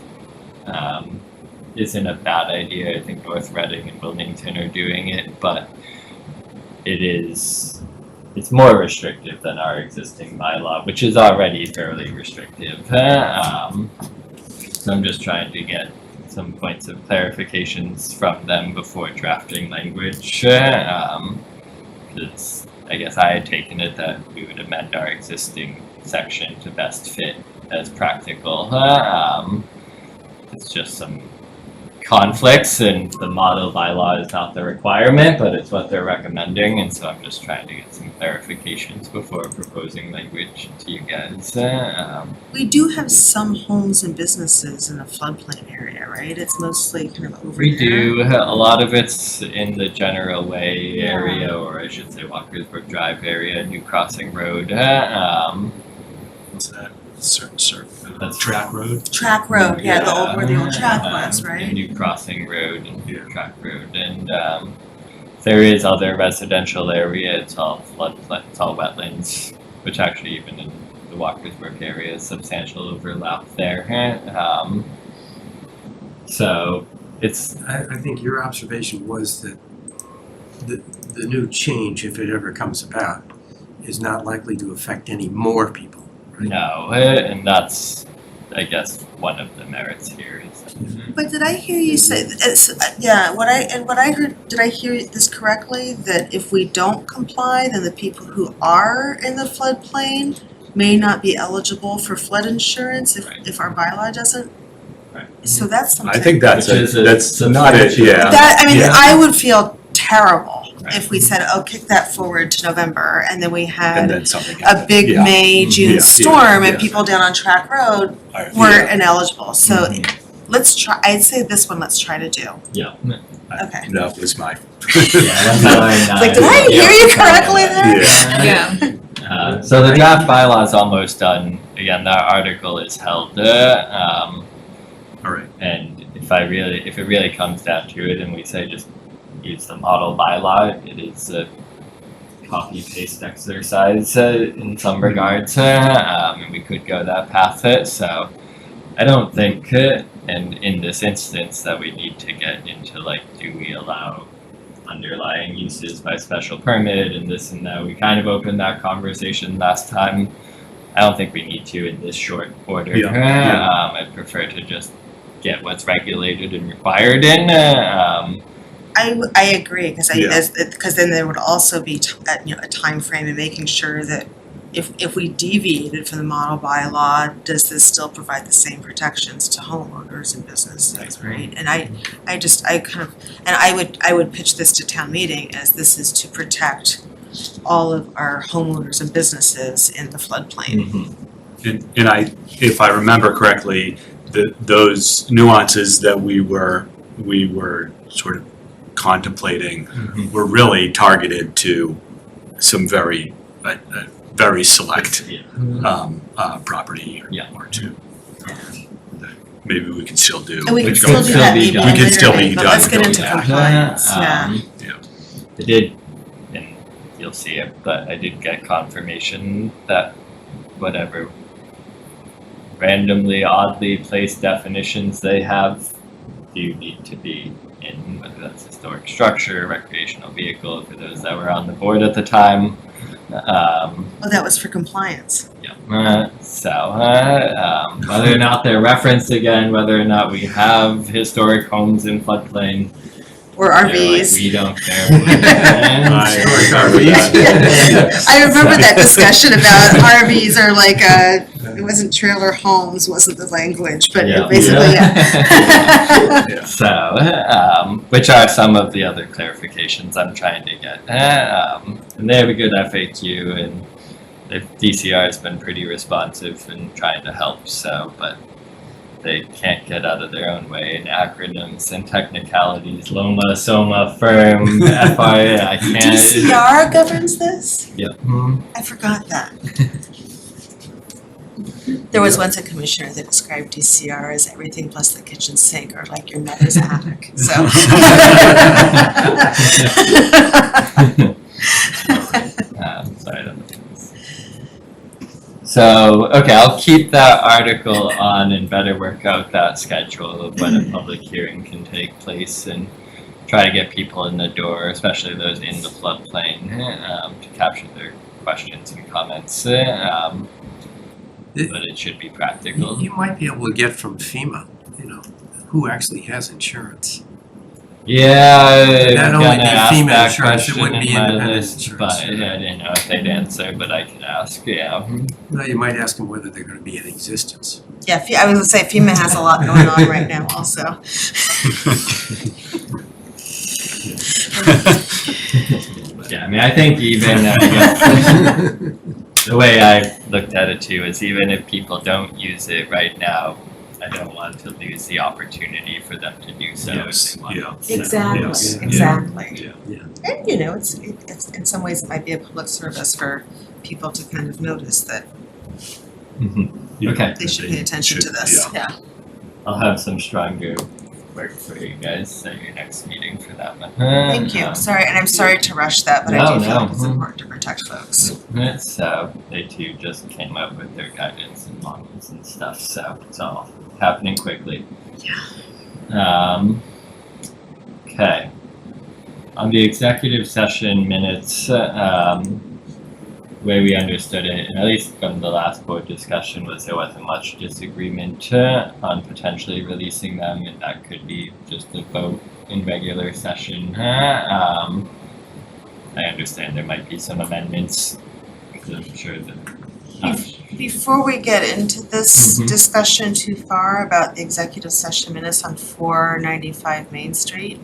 isn't a bad idea. I think North Reading and Wilmington are doing it, but it's more restrictive than our existing bylaw, which is already fairly restrictive. So I'm just trying to get some points of clarifications from them before drafting language. Because I guess I had taken it that we would amend our existing section to best fit as practical. It's just some conflicts, and the model bylaw is not the requirement, but it's what they're recommending, and so I'm just trying to get some clarifications before proposing language to you guys. We do have some homes and businesses in the floodplain area, right? It's mostly kind of over there. We do, a lot of it's in the General Way Yeah. area, or I should say Walkersburg Drive area, New Crossing Road. What's that? Certain That's track road? Track road, yeah, the old, where the old track was, And right? New Crossing Road and Yeah. Track Road, and there is other residential area. It's all it's all wetlands, which actually even in the Walkersburg area is substantial overlap there. So it's I think your observation was that the new change, if it ever comes about, is not likely to affect any more people. No, and that's, I guess, one of the merits here is. But did I hear you say, what I heard, did I hear this correctly? That if we don't comply, then the people who are in the floodplain may not be eligible for flood insurance if our bylaw doesn't? Right. So that's something. I think that's Which is a that's not it, yeah. That, I mean, Yeah. I would feel terrible Right. if we said, oh, kick that forward to November, and then we And had then something a big Yeah. May, Yeah. June Yeah. storm and Yeah. people down on Track Road Alright. were ineligible. So Mhm. let's try, I'd say this one, let's try to do. Yeah. Okay. That was my. It's like, did I hear you correctly there? Yeah. So the draft bylaw is almost done. Again, that article is held. All right. And if it really comes down to it, and we say just use the model bylaw, it is a copy paste exercise in some regards, and we could go that path. So I don't think, and in this instance, that we need to get into like, do we allow underlying uses by special permit and this and that. We kind of opened that conversation last time. I don't think we need to in this short order. Yeah. I'd prefer to just get what's regulated and required in. I agree, because Yeah. because then there would also be a time frame in making sure that if we deviated from the model bylaw, does this still provide the same protections to homeowners and businesses, right? And I would pitch this to town meeting as this is to protect all of our homeowners and businesses in the floodplain. And if I remember correctly, those nuances that we were sort of contemplating were really targeted to some very select property or two. That maybe we can still do. And we can Which still could do still that be maybe done. later, We can still be but done let's get doing into that. compliance, yeah. I did, and you'll see it, but I did get confirmation that whatever randomly, oddly placed definitions they have do need to be in, whether that's historic structure, recreational vehicle, for those that were on the board at the time. Oh, that was for compliance. Whether or not they're referenced again, whether or not we have historic homes in floodplain, Or they're like, RVs. we don't care. I remember that discussion about RVs are like it wasn't trailer homes, wasn't the language, but Yeah. basically, yeah. So, which are some of the other clarifications I'm trying to get. And they have a good FAQ, and the DCR has been pretty responsive in trying to help, so, but they can't get out of their own way in acronyms and technicalities. Loma, Soma, Firm, FIA, I can't. DCR governs this? Yeah. I forgot that. There was once a commissioner that described DCR as everything plus the kitchen sink, or like your mother's attic, so. Sorry, I don't know. So, okay, I'll keep that article on and better work out that schedule of when a public hearing can take place and try to get people in the door, especially those in the floodplain, to capture their questions and comments. But it should be practical. You might be able to get from FEMA, who actually has insurance. Yeah, Not I'm only gonna the ask FEMA that insurance, it question wouldn't be in my independent list, insurance. but I didn't know if they'd answer, but I can ask, yeah. Well, you might ask them whether they're gonna be in existence. Yeah, I was gonna say FEMA has a lot going on right now also. Yeah, I mean, I think even, I guess, the way I looked at it too is even if people don't use it right now, I don't want to lose the opportunity for them to do so if they want. Yeah. So, Exactly, Yes. exactly. Yeah. And it's in some ways it might be a public service for people to kind of notice that Mhm. Okay, they should pay attention to this, yeah. I'll have some stronger work for you guys at your next meeting for that one. Thank you, sorry, and I'm sorry to rush that, but I No, do feel no. like it's important to protect folks. So they too just came up with their guidance and models and stuff, so it's all happening quickly. Yeah. Okay. On the executive session minutes, way we understood it, and at least from the last board discussion, was there wasn't much disagreement on potentially releasing them, and that could be just a vote in regular session. I understand there might be some amendments, because I'm sure that. Before we get into this Mhm. discussion too far about the executive session minutes on 495 Main Street,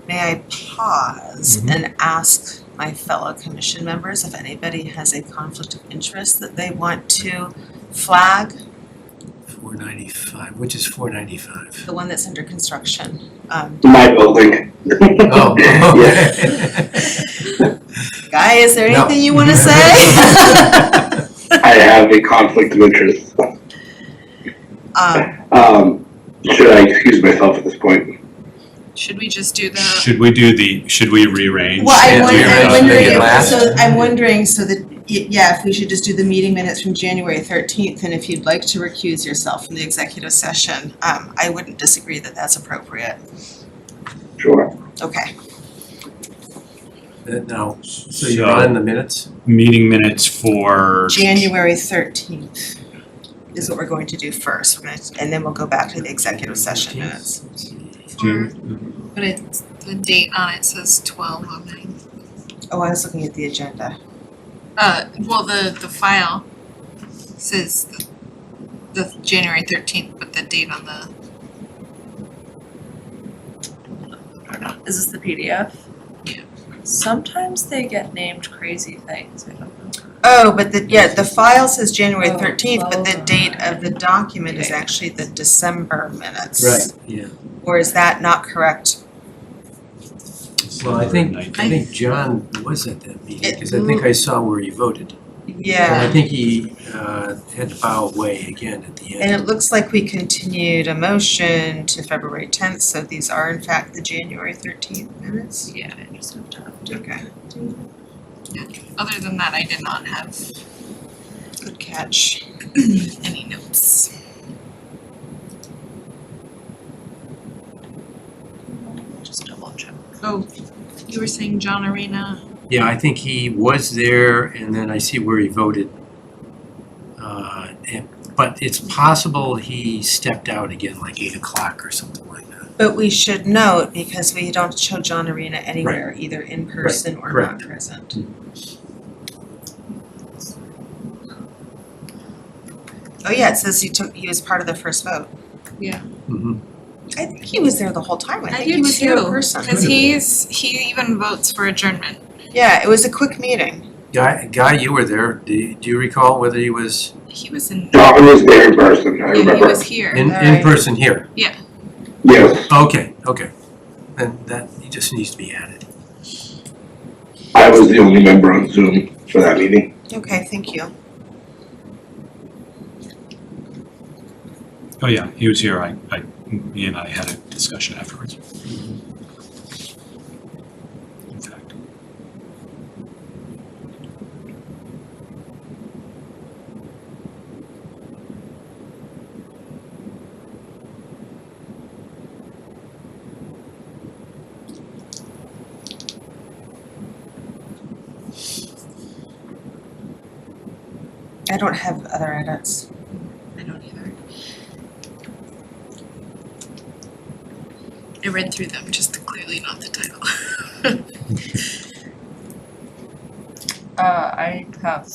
may I pause and ask my fellow commission members if anybody has a conflict of interest that they want to flag, 495, which is 495? the one that's under construction. My building. Oh, okay. Guy, is there No. anything you wanna say? I have a conflict of interest. Should I excuse myself at this point? Should we just do the, Should we rearrange? Well, Yeah, I'm do wondering, it last. I'm wondering so that, yeah, if we should just do the meeting minutes from January 13th, and if you'd like to recuse yourself from the executive session, I wouldn't disagree that that's appropriate. Sure. Okay. Now, so you're on the minutes? Meeting minutes for. January 13th is what we're going to do first, and then we'll go back to the executive session minutes. but it's, the date on it says 12/09. Oh, I was looking at the agenda. Well, the file says the January 13th, but the date on the. Is this the PDF? Yeah. Sometimes they get named crazy things, I don't know. Oh, but the file says January Oh, 13th, but the well, date of the document is actually the December minutes. Right, yeah. Or is that not correct? Well, I think John was at that meeting, because I think I saw where he voted. And I Yeah, think he had to bow away again at the and end. it looks like we continued a motion to February 10th, so these are in fact the January 13th minutes? Yeah, I just have to. Okay, Other than that, I did not have good catch. any notes. Just double check. Oh, you were saying John Arena? Yeah, I think he was there, and then I see where he voted. But it's possible he stepped out again like 8 o'clock or something like that. But we should note, because we don't show John Arena anywhere, either in person or not correct. present. Oh yeah, it says he was part of the first vote. Mhm. I think he was there the whole time. I I think he do was here in too, person. because he even votes for adjournment. Yeah, it was a quick meeting. Guy, you were there. Do you recall whether he was He was in, John was there in person, I yeah, he remember. was here. in Alright. person here? Yes. Okay. Then that, he just needs to be added. I was the only member on Zoom for that meeting. Okay, thank you. Oh, yeah, he was here. He and I had a discussion afterwards. In fact. I don't have other edits. I don't either. I read through them, just clearly not the title. I have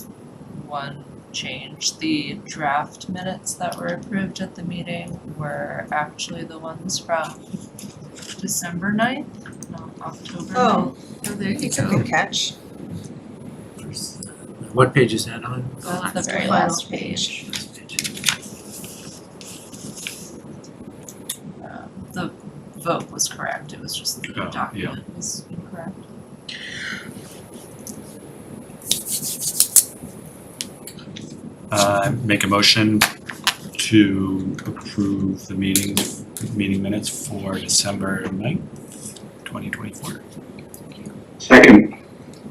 one change. The draft minutes that were approved at the meeting were actually the ones from December 9th, not October 9th. Oh, There you it's a good catch. What page is that on? The very last page. The vote was correct, it was just the Oh, yeah. document was incorrect. Make a motion to approve the meeting minutes for December 9th, 2024. Second,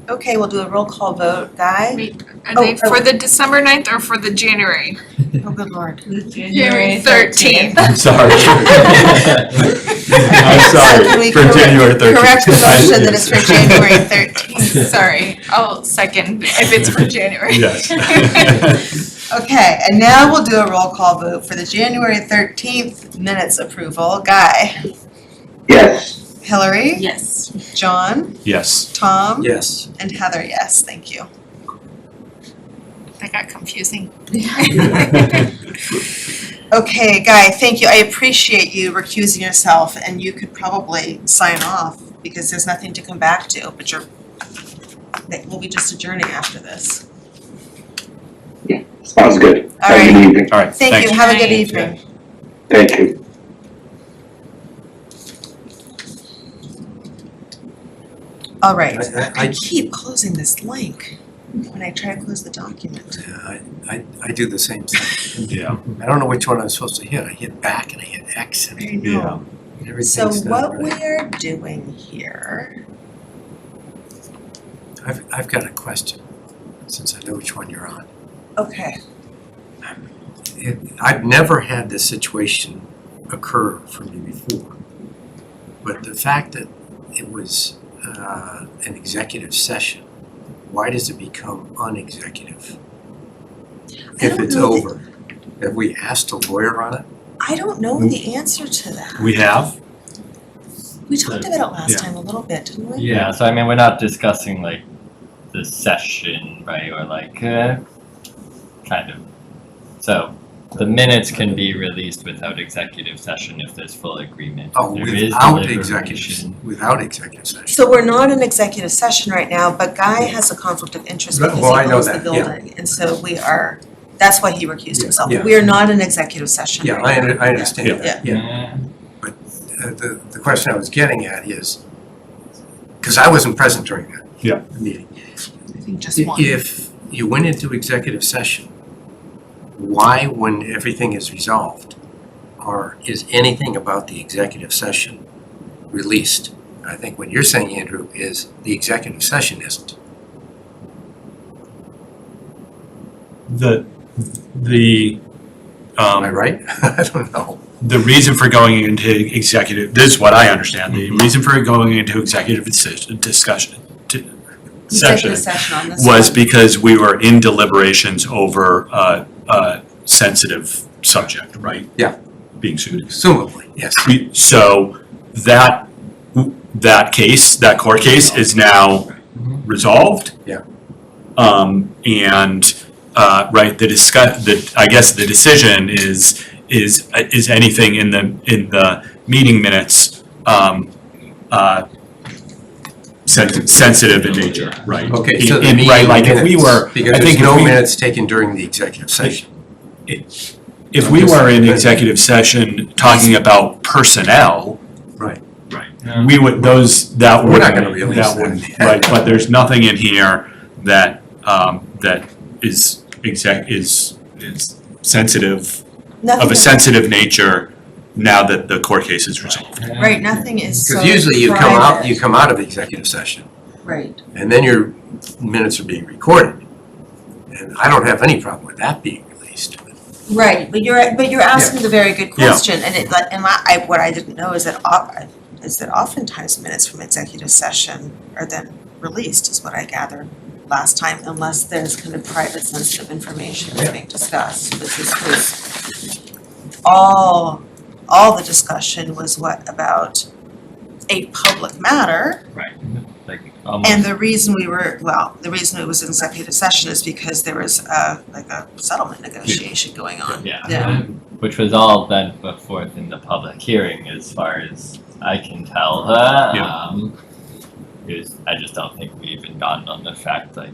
Okay, we'll do a roll call vote. Guy? Wait, are they for the December 9th or for the January? Oh, good lord. January 13th. I'm sorry. I'm sorry, So can we for January 13th. correct the motion that it's for January 13th? Sorry, I'll second if it's for January. Yes. Okay, and now we'll do a roll call vote for the January 13th minutes approval. Guy? Yes. Hillary? Yes. John? Yes. Tom? Yes. And Heather, yes, thank you. That got confusing. Okay, Guy, thank you. I appreciate you recusing yourself, and you could probably sign off because there's nothing to come back to, but we'll be just adjourning after this. Sounds good. All Have a right. good evening. All right, Thank thanks. you, have a good Thanks. evening. Thank you. All right, I- I keep closing this link when I try to close the document. I do the same thing. Yeah. I don't know which one I'm supposed to hit. I hit back and I hit X and I know. So everything's what done we right. are doing here, I've got a question, since I know which one you're on. okay, I've never had this situation occur for me before. But the fact that it was an executive session, why does it become unexecutive? I If don't it's know over, have we asked a lawyer on it? I don't know the answer to that. We have? We talked about it last Yeah. time a little bit, didn't we? Yeah, so I mean, we're not discussing like the session, right, or like, kind of. So, the minutes can be released without executive session if there's full agreement. Oh, There is without deliberation. executive session. So we're not in executive session right now, but Guy has a conflict of interest because Well, I he know owns the that, yeah. building. And so we are, that's why he recused himself. Yeah. We are not in executive session Yeah, right now. I understand Yeah. that, yeah. The question I was getting at is, because I wasn't present during that meeting. I think just one. If you went into executive session, why, when everything is resolved, or is anything about the executive session released? I think what you're saying, Andrew, is the executive session isn't. Am I right? I don't know. The reason for going into executive, this is what I understand, the reason for going into executive session Executive session on this was one. because we were in deliberations over a sensitive subject, right? Yeah. Being sued. Presumably, yes. So that case, that court case is now resolved. Yeah. And right, I guess the decision is anything in the meeting minutes sensitive in nature, right? Okay, so the Right, meeting like if we minutes, were, because I think there's if no we, minutes taken during the executive session. if we were in executive session talking about personnel, Right. we would, that We're would, not gonna release that would, that. right, but there's nothing in here that is sensitive, Nothing of a is- sensitive nature now that the court case is resolved. Right, nothing is so Because usually you private. come out of executive session, Right. and then your minutes are being recorded. And I don't have any problem with that being released. Right, but you're asking a very good question, and what I didn't know is that oftentimes minutes from executive session are then released, is what I gathered last time, unless there's kind of private sensitive information that's being discussed, but this was all the discussion was about a public matter. Right, like And almost, the reason the reason it was in executive session is because there was a settlement negotiation going on. yeah, which was all then put forth in the public hearing as far as I can tell. I just don't think we even gotten on the fact like,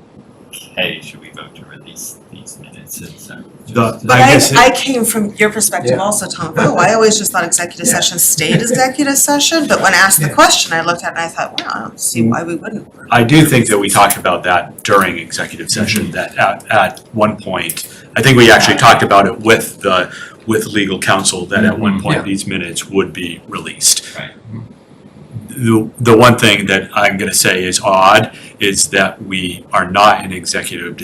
hey, should we vote to release these minutes? It's just, But I came from your perspective Yeah. also, Tom. Oh, I always just thought executive session stayed executive session, but when asked the question, I looked at it and I thought, well, I don't see why we wouldn't. I do think that we talked about that during executive session, that at one point, I think we actually talked about it with legal counsel, that at one Yeah. point these minutes would be released. Right. The one thing that I'm gonna say is odd is that we are not in executive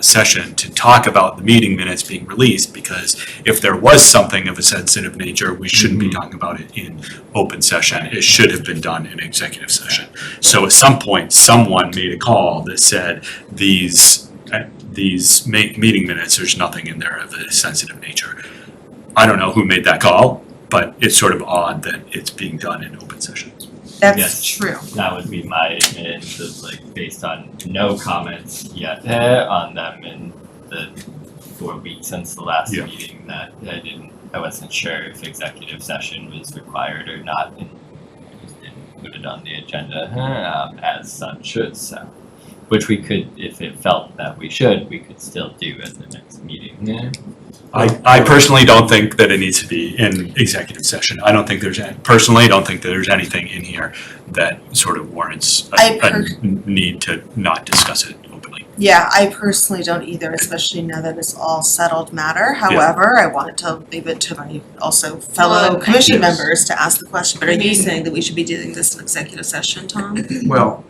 session to talk about the meeting minutes being released, because if there was something of a sensitive nature, we shouldn't be talking about it in open session. It should have been done in executive session. So at some point, someone made a call that said these meeting minutes, there's nothing in there of a sensitive nature. I don't know who made that call, but it's sort of odd that it's being done in open session. That's Yes. true. That would be my admittance of like based on no comments yet on them in the 4 weeks since the last Yeah. meeting that I wasn't sure if executive session was required or not, and I just didn't put it on the agenda as such. So, which we could, if it felt that we should, we could still do at the next meeting. Yeah. I personally don't think that it needs to be in executive session. I don't think personally don't think that there's anything in here that sort of warrants a need to not discuss it openly. Yeah, I personally don't either, especially now that it's all settled matter. However, I wanted to leave it to my also fellow Well, commission yes. members to ask the question. But are I you mean- saying that we should be doing this in executive session, Tom? Well,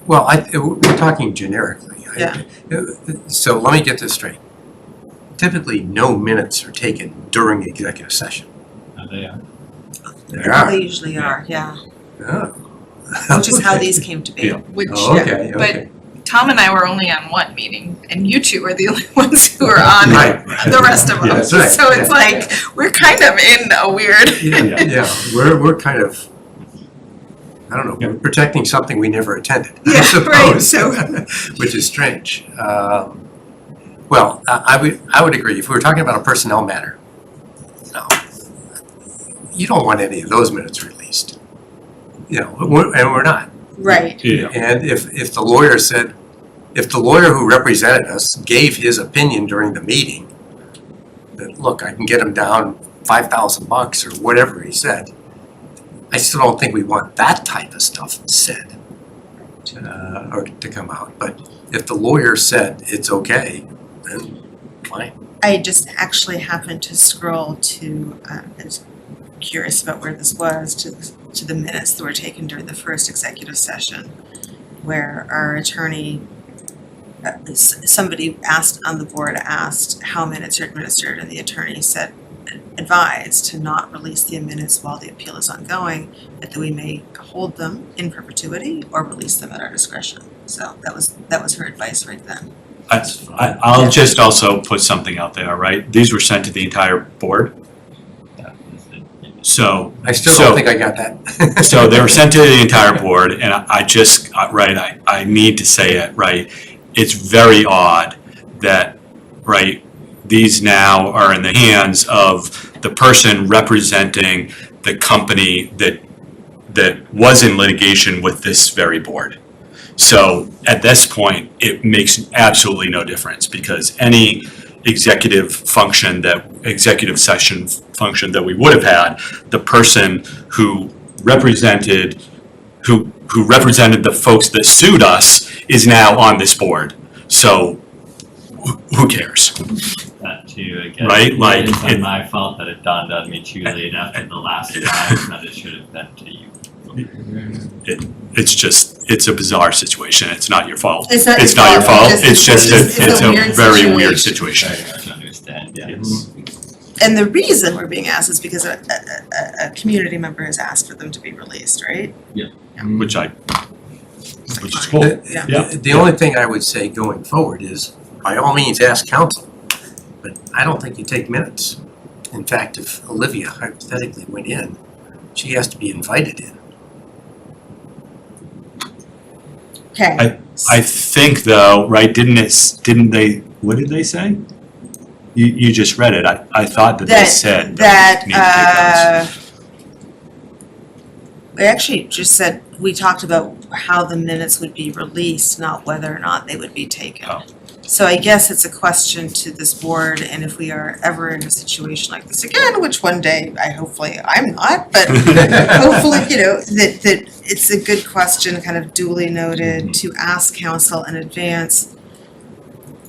we're talking generically. So let me get this straight. Typically, no minutes are taken during executive session. Oh, they are. There are. They usually are, yeah. Oh. Which is how these came to be. Yeah. Which, Oh, okay, okay. Tom and I were only on one meeting, and you two are the only ones who are on Right. the rest of them. Yeah, that's right. So it's like, we're kind of in a weird. Yeah, we're kind of, I don't know, we're protecting something we never attended, I Yeah, right, suppose, so- which is strange. Well, I would agree, if we were talking about a personnel matter, no, you don't want any of those minutes released. You know, and we're not. Right. Yeah. And if the lawyer said, if the lawyer who represented us gave his opinion during the meeting, that, look, I can get him down $5,000 or whatever he said, I still don't think we want that type of stuff said, or to come out. But if the lawyer said it's okay, then fine. I just actually happened to scroll to, I was curious about where this was, to the minutes that were taken during the first executive session, where our attorney, somebody asked on the board, asked how minutes are administered, and the attorney said, advised to not release the minutes while the appeal is ongoing, but that we may hold them in perpetuity or release them at our discretion. So that was her advice right then. I'll just also put something out there, right? These were sent to the entire board. So. I still don't think I got that. So they were sent to the entire board, and I just, right, I need to say it, right? It's very odd that, right, these now are in the hands of the person representing the company that was in litigation with this very board. So at this point, it makes absolutely no difference, because any executive session function that we would have had, the person who represented the folks that sued us is now on this board. So who cares? That too, I guess. Right, like, it's it- my fault that it dawned on me too late after the last time that it should have been to you. It's a bizarre situation. It's not your fault. It's not It's your not your fault. fault. It's just It's a a weird very weird situation. situation. I can understand, yeah. And the reason we're being asked is because a community member has asked for them to be released, right? Which is cool. Yeah. The only thing I would say going forward is, by all means, ask counsel, but I don't think you take minutes. In fact, if Olivia hypothetically went in, she has to be invited in. Okay. I think though, right, didn't they, what did they say? You just read it. I thought that they said that we need to take they actually just said, we talked about how the minutes would be released, not whether or not they would be taken. Oh. So I guess it's a question to this board, and if we are ever in a situation like this again, which one day hopefully I'm not, but hopefully, that it's a good question, kind of duly noted, to ask counsel in advance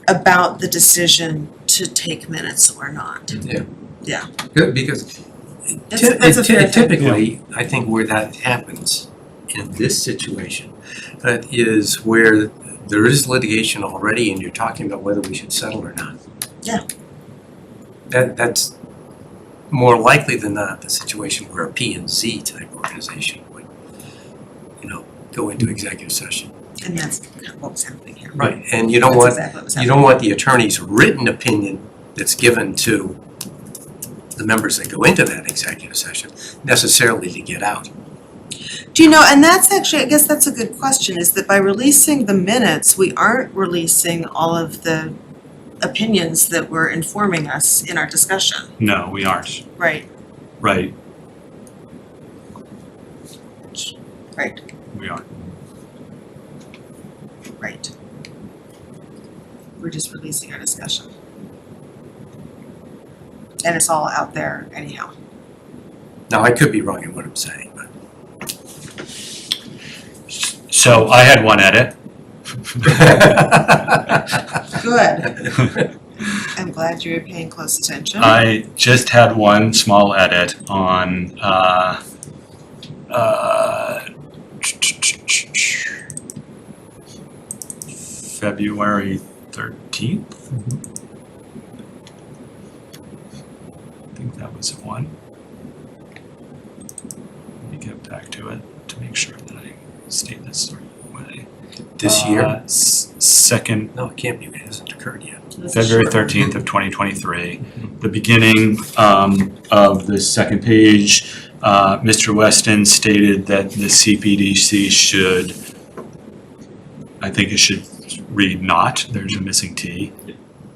about the decision to take minutes or not. Yeah. Good, because That's a fair thing. typically, I think where that happens in this situation, is where there is litigation already and you're talking about whether we should settle or not. Yeah. That's more likely than not the situation where a P and Z type organization would, go into executive session. And that's what was happening here. Right, and you don't That's want, exactly what was you happening. don't want the attorney's written opinion that's given to the members that go into that executive session necessarily to get out. Do you know, and that's actually, I guess that's a good question, is that by releasing the minutes, we aren't releasing all of the opinions that were informing us in our discussion, No, we aren't. right? Right, Right, we aren't. right. We're just releasing our discussion. And it's all out there anyhow. Now, I could be wrong in what I'm saying, but. So I had one edit. Good. I'm glad you're paying close attention. I just had one small edit on February 13th. I think that was one. Let me get back to it to make sure that I state this the right way. This year? Second, No, it can't be, it hasn't occurred yet. February 13th of 2023. The beginning of the second page, Mr. Weston stated that the CPDC should, I think it should read not, there's a missing T,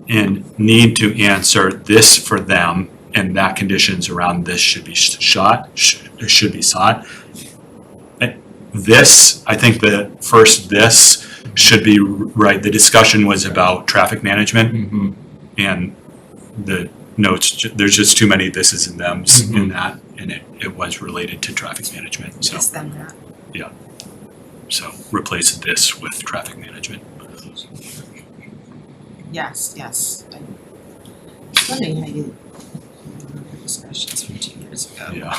and need to answer this for them, and that conditions around this should be should be sought. This, I think the first this should be right. The discussion was about traffic management, and the notes, there's just too many thises and thems in that, and it was related to traffic management, so. Yes, then that. So replace this with traffic management. Yes, yes. It's funny how you remember discussions from 2 years ago. Yeah.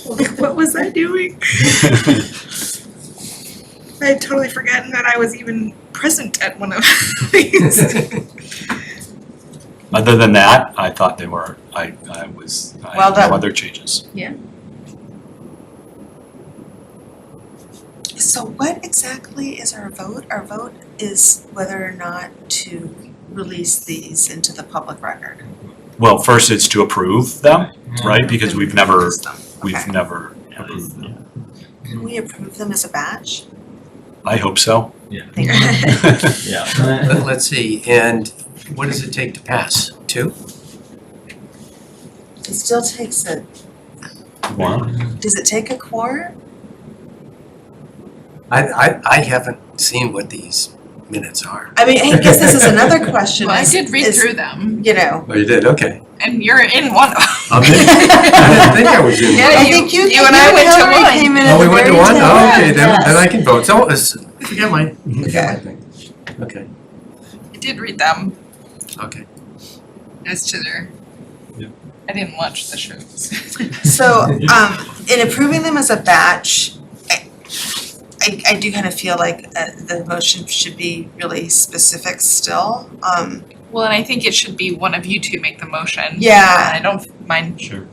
Like, what was I doing? I had totally forgotten that I was even present at one of these. Other than that, I thought they were, I Well had done. no other changes. So what exactly is our vote? Our vote is whether or not to release these into the public record. Well, first it's to approve them, right? Because we've never Release them. Okay. never approved them. Can we approve them as a batch? I hope so. Thank you. Yeah. Let's see, and what does it take to pass? 2? It still takes a, One. does it take a quorum? I haven't seen what these minutes are. I mean, I guess this is another question. Well, I is- did read is, through them, You know. Oh, you did, okay. and you're in one of them. I didn't think I was in Yeah, one. I think you and I went to Hillary one. came in Oh, at we the went to very one? tail Oh, end, okay, then yes. I can vote. So, forget my Okay. thing. Okay, I did read them okay. as to their. Yeah. I didn't watch the shows. So, in approving them as a batch, I do kind of feel like the motion should be really specific still. Well, and I think it should be one of you two make the motion. Yeah. And I don't mind. Sure.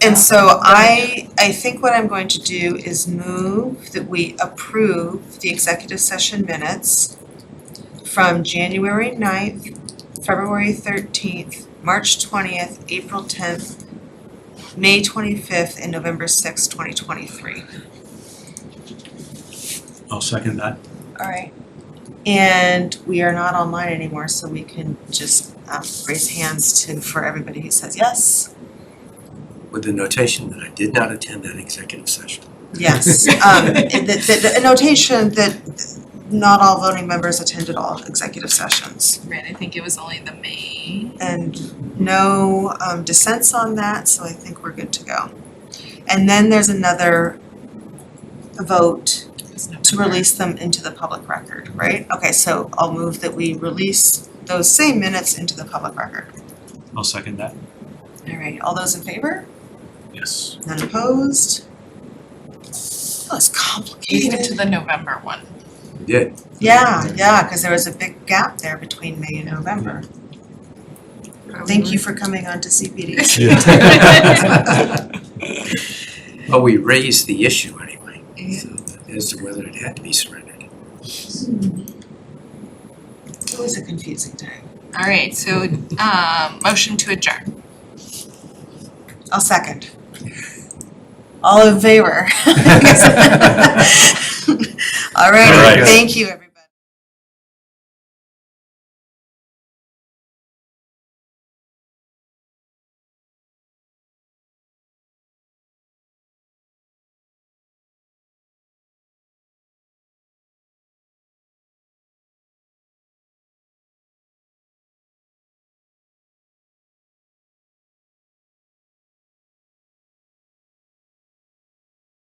And so I think what I'm going to do is move that we approve the executive session minutes from January 9th, February 13th, March 20th, April 10th, May 25th, and November 6th, 2023. I'll second that. All right. And we are not online anymore, so we can just raise hands for everybody who says yes. With the notation that I did not attend that executive session. Yes. And the notation that not all voting members attended all executive sessions. Right, I think it was only the May. And no dissents on that, so I think we're good to go. And then there's another vote to release them into the public record, right? Okay, so I'll move that we release those same minutes into the public record. I'll second that. All right, all those in favor? Yes. None opposed? That was complicated. to the November one. Yeah. Yeah, because there was a big gap there between May and November. Thank you for coming on to CPDC. But we raised the issue anyway, Yeah. so as to whether it had to be surrendered. It was a confusing time. All right, so, motion to adjourn. I'll second. All in favor? All right, All right. thank you, everyone.